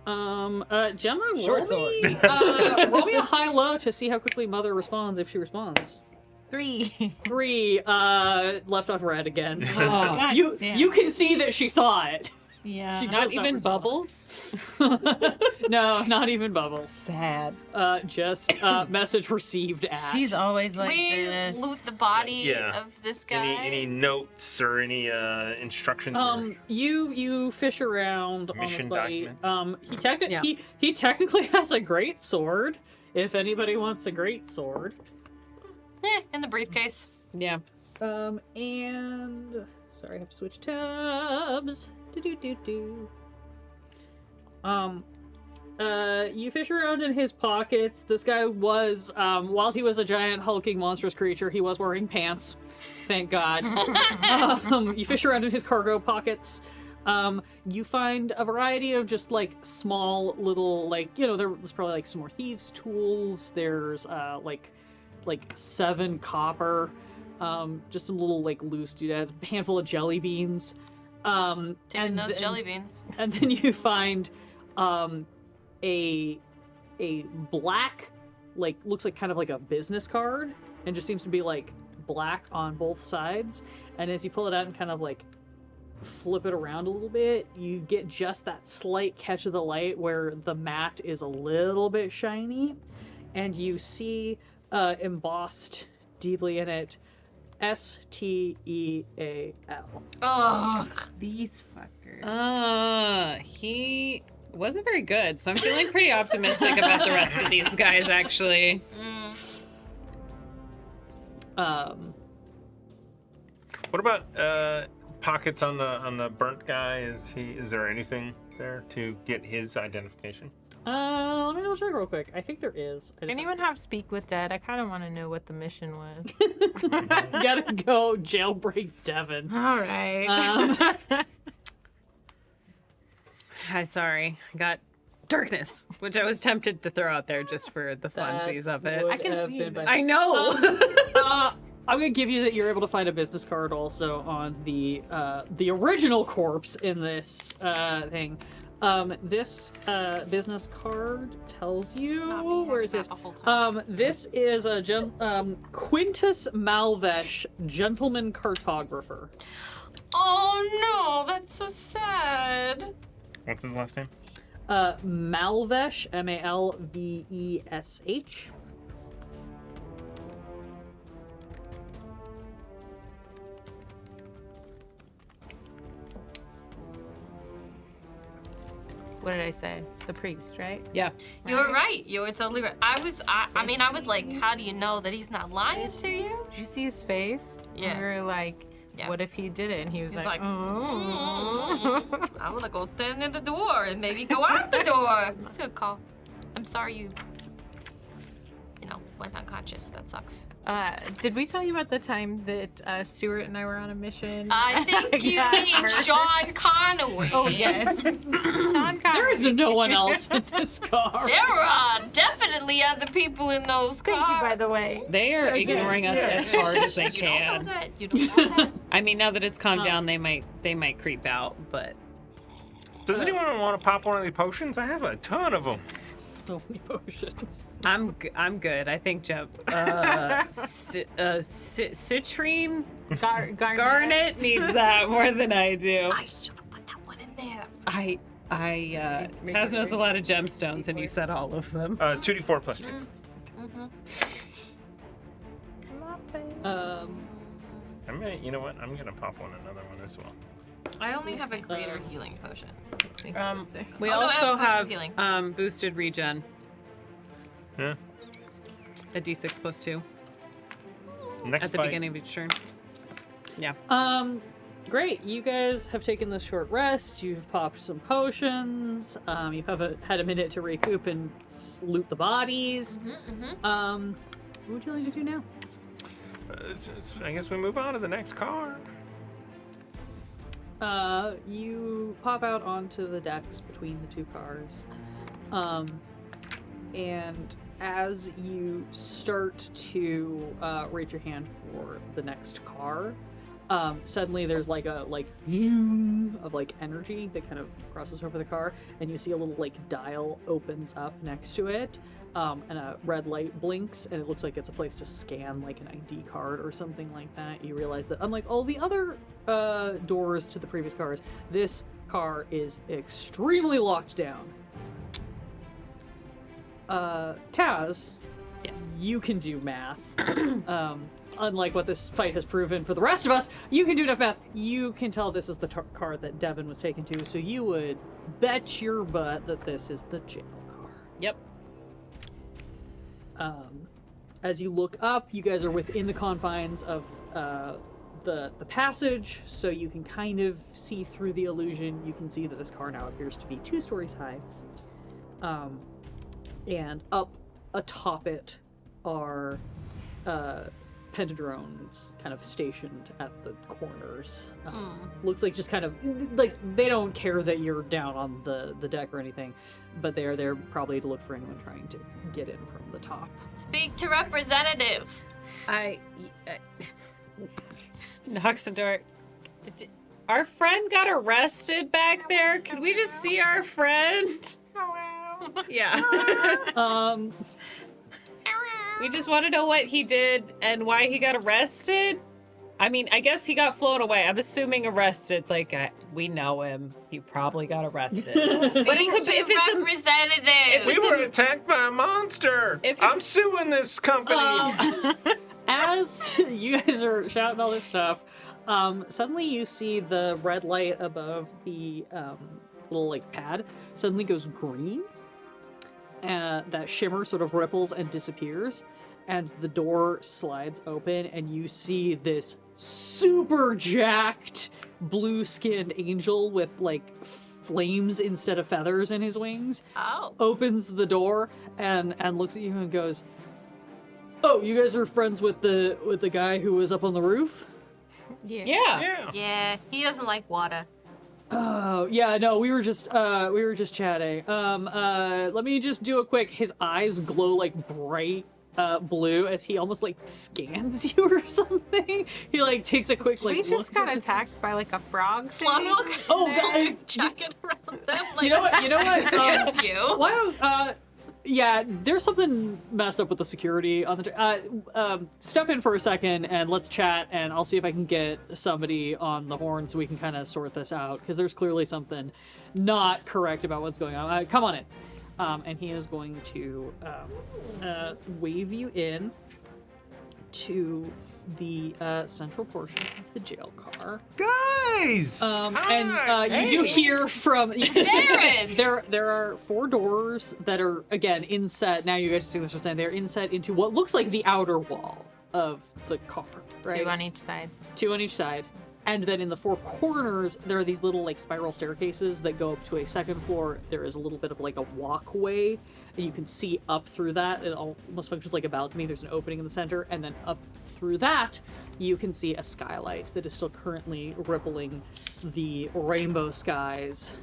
Gemma, Short roll me a high-low to see how quickly Mother responds if she responds. 3. 3, left off red again. God You damn. can see that she saw it. Yeah. She Not does even respond. bubbles. No, not even bubbles. Sad. Just message received at. She's always like we this. loot the body Yeah. of this guy. Any notes or any instructions? or- You fish around Mission on this documents? buddy. He technically has a great sword. If anybody wants a great sword. In the briefcase. Yeah. And sorry, I have to switch tabs. You fish around in his pockets. This guy was, while he was a giant hulking monstrous creature, he was wearing pants. Thank God. You fish around in his cargo pockets. You find a variety of just like small little, like, you know, there's probably like some more thieves' tools. There's like 7 copper. Just some little like loose doodads, a handful of jelly beans. Taking those jelly beans. And then you find a black, like, looks like kind of like a business card, and just seems to be like black on both sides. And as you pull it out and kind of like flip it around a little bit, you get just that slight catch of the light where the mat is a little bit shiny, and you see embossed deeply in it STEAL. Ugh. These fuckers. He wasn't very good, so I'm feeling pretty optimistic about the rest of these guys, actually. What about pockets on the burnt guy? Is there anything there to get his identification? Let me double check real quick. I think there is. I just Anyone have Speak with Dead? I kind of want to know what the mission was. You gotta go jailbreak Devin. All right. I'm sorry. I got darkness, which I was tempted to throw out there just for the That funsies of it. would I can have see been that. fine. I know. I'm gonna give you that you're able to find a business card also on the original corpse in this thing. This business card tells you, where is it? This is a Quintus Malvesh, gentleman cartographer. Oh no, that's so sad. What's his last name? Malvesh, Malvesh. What did I say? The priest, right? Yeah. You were right. You were totally right. I was like, how do you know that he's not lying to you? Did you see his face? Yeah. We were like, Yeah. what if he did it? And he was He's like, like, oh. I'm gonna go stand at the door and maybe go out the door. That's a good call. I'm sorry you went unconscious. That sucks. Did we tell you about the time that Stuart and I were on a mission? I think you Yeah. mean Sean Conaway. Oh, yes. Sean There is Connery. no one else in this car. There are definitely other people in those cars. Thank you, by the way. They are ignoring us as hard as they You don't know can. that. You don't know that. I mean, now that it's calmed down, they might creep out, but Does anyone want to pop one of the potions? I have a ton of them. So many potions. I'm good. I think citrine Garnet needs that more than I do. I should have put that one in there. That was Taz knows a lot of gemstones, and you said all of them. 2d4 plus 2. I mean, you know what? I'm gonna pop another one as well. I only have a greater healing potion. We Oh, no, I also have a potion have of healing. boosted regen. Yeah. A d6 plus 2 Next at the fight. beginning of each turn. Yeah. Great. You guys have taken this short rest. You've popped some potions. You've had a minute to recoup and loot the bodies. What would you like to do now? I guess we move on to the next car. You pop out onto the decks between the two cars. And as you start to raise your hand for the next car, suddenly there's like a of like energy that kind of crosses over the car, and you see a little like dial opens up next to it, and a red light blinks, and it looks like it's a place to scan like an ID card or something like that. You realize that unlike all the other doors to the previous cars, this car is extremely locked down. Taz, Yes. you can do math. Unlike what this fight has proven for the rest of us, you can do enough math. You can tell this is the car that Devin was taken to, so you would bet your butt that this is the jail car. Yep. As you look up, you guys are within the confines of the passage, so you can kind of see through the illusion. You can see that this car now appears to be 2 stories high. And up atop it are pentadrones kind of stationed at the corners. Looks like just kind of like they don't care that you're down on the deck or anything, but they're there probably to look for anyone trying to get in from the top. Speak to representative. Knocks the door. Our friend got arrested back there. Could we just see our friend? Yeah. We just want to know what he did and why he got arrested. I mean, I guess he got flown away. I'm assuming arrested. Like, we know him. He probably got arrested. But it could be if it's representative. We were attacked by a monster. I'm suing this company. As you guys are shouting all this stuff, suddenly you see the red light above the little like pad suddenly goes green. That shimmer sort of ripples and disappears, and the door slides open, and you see this super jacked blue-skinned angel with like flames instead of feathers in his wings. Oh. Opens the door and looks at you and goes, "Oh, you guys are friends with the guy who was up on the roof?" Yeah. Yeah, he doesn't like water. Oh, yeah, no, we were just chatting. Let me just do a quick, his eyes glow like bright blue as he almost like scans you or something. He like takes a quick like We just look got attacked by like a frog Slum thing. walk. Oh, God. Checking around them. Like, You know what? It's you. Why don't, yeah, there's something messed up with the security on the. Step in for a second and let's chat, and I'll see if I can get somebody on the horn so we can kind of sort this out, because there's clearly something not correct about what's going on. Come on in. And he is going to wave you in to the central portion of the jail car. Guys! You do hear from Darren! There are 4 doors that are again inset. Now you guys are seeing this first time. They're inset into what looks like the outer wall of the car. Right? 2 on each side. 2 on each side. And then in the 4 corners, there are these little like spiral staircases that go up to a second floor. There is a little bit of like a walkway, and you can see up through that. It almost functions like a balcony. There's an opening in the center, and then up through that, you can see a skylight that is still currently rippling the rainbow skies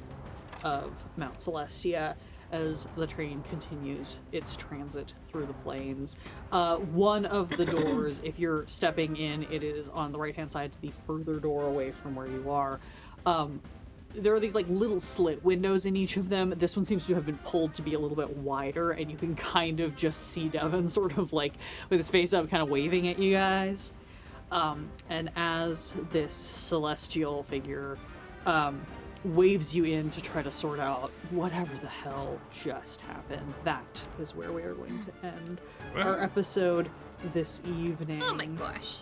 of Mount Celestia as the train continues its transit through the plains. One of the doors, if you're stepping in, it is on the right-hand side, the further door away from where you are. There are these like little slit windows in each of them. This one seems to have been pulled to be a little bit wider, and you can kind of just see Devin sort of like with his face up kind of waving at you guys. And as this celestial figure waves you in to try to sort out whatever the hell just happened, that is where we are going to end our episode this evening. Oh my gosh.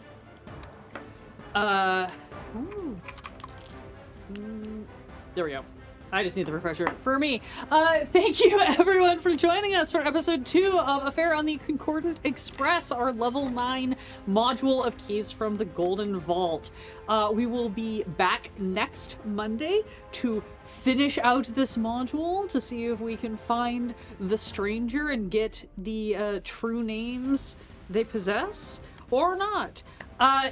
There we go. I just need the refresher for me. Thank you everyone for joining us for episode 2 of Affair on the Concordant Express, our level 9 module of Keys from the Golden Vault. We will be back next Monday to finish out this module to see if we can find the stranger and get the true names they possess or not.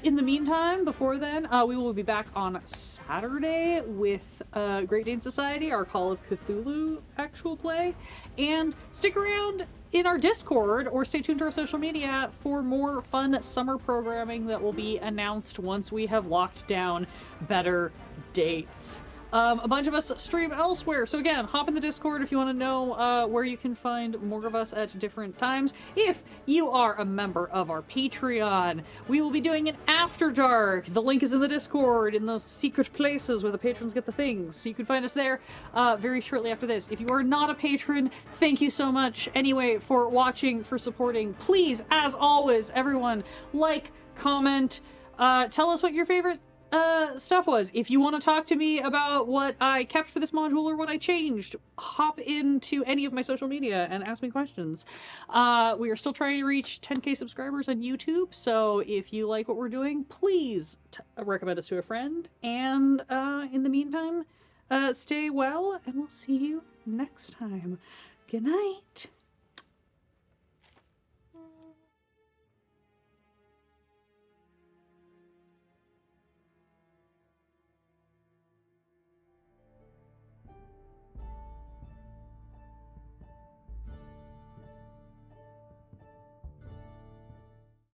In the meantime, before then, we will be back on Saturday with Great Dane Society, our Call of Cthulhu actual play. And stick around in our Discord or stay tuned to our social media for more fun summer programming that will be announced once we have locked down better dates. A bunch of us stream elsewhere, so again, hop in the Discord if you want to know where you can find more of us at different times. If you are a member of our Patreon, we will be doing an After Dark. The link is in the Discord, in those secret places where the patrons get the things. So you can find us there very shortly after this. If you are not a patron, thank you so much anyway for watching, for supporting. Please, as always, everyone, like, comment, tell us what your favorite stuff was. If you want to talk to me about what I kept for this module or what I changed, hop into any of my social media and ask me questions. We are still trying to reach 10k subscribers on YouTube, so if you like what we're doing, please recommend us to a friend. And in the meantime, stay well, and we'll see you next time. Good night.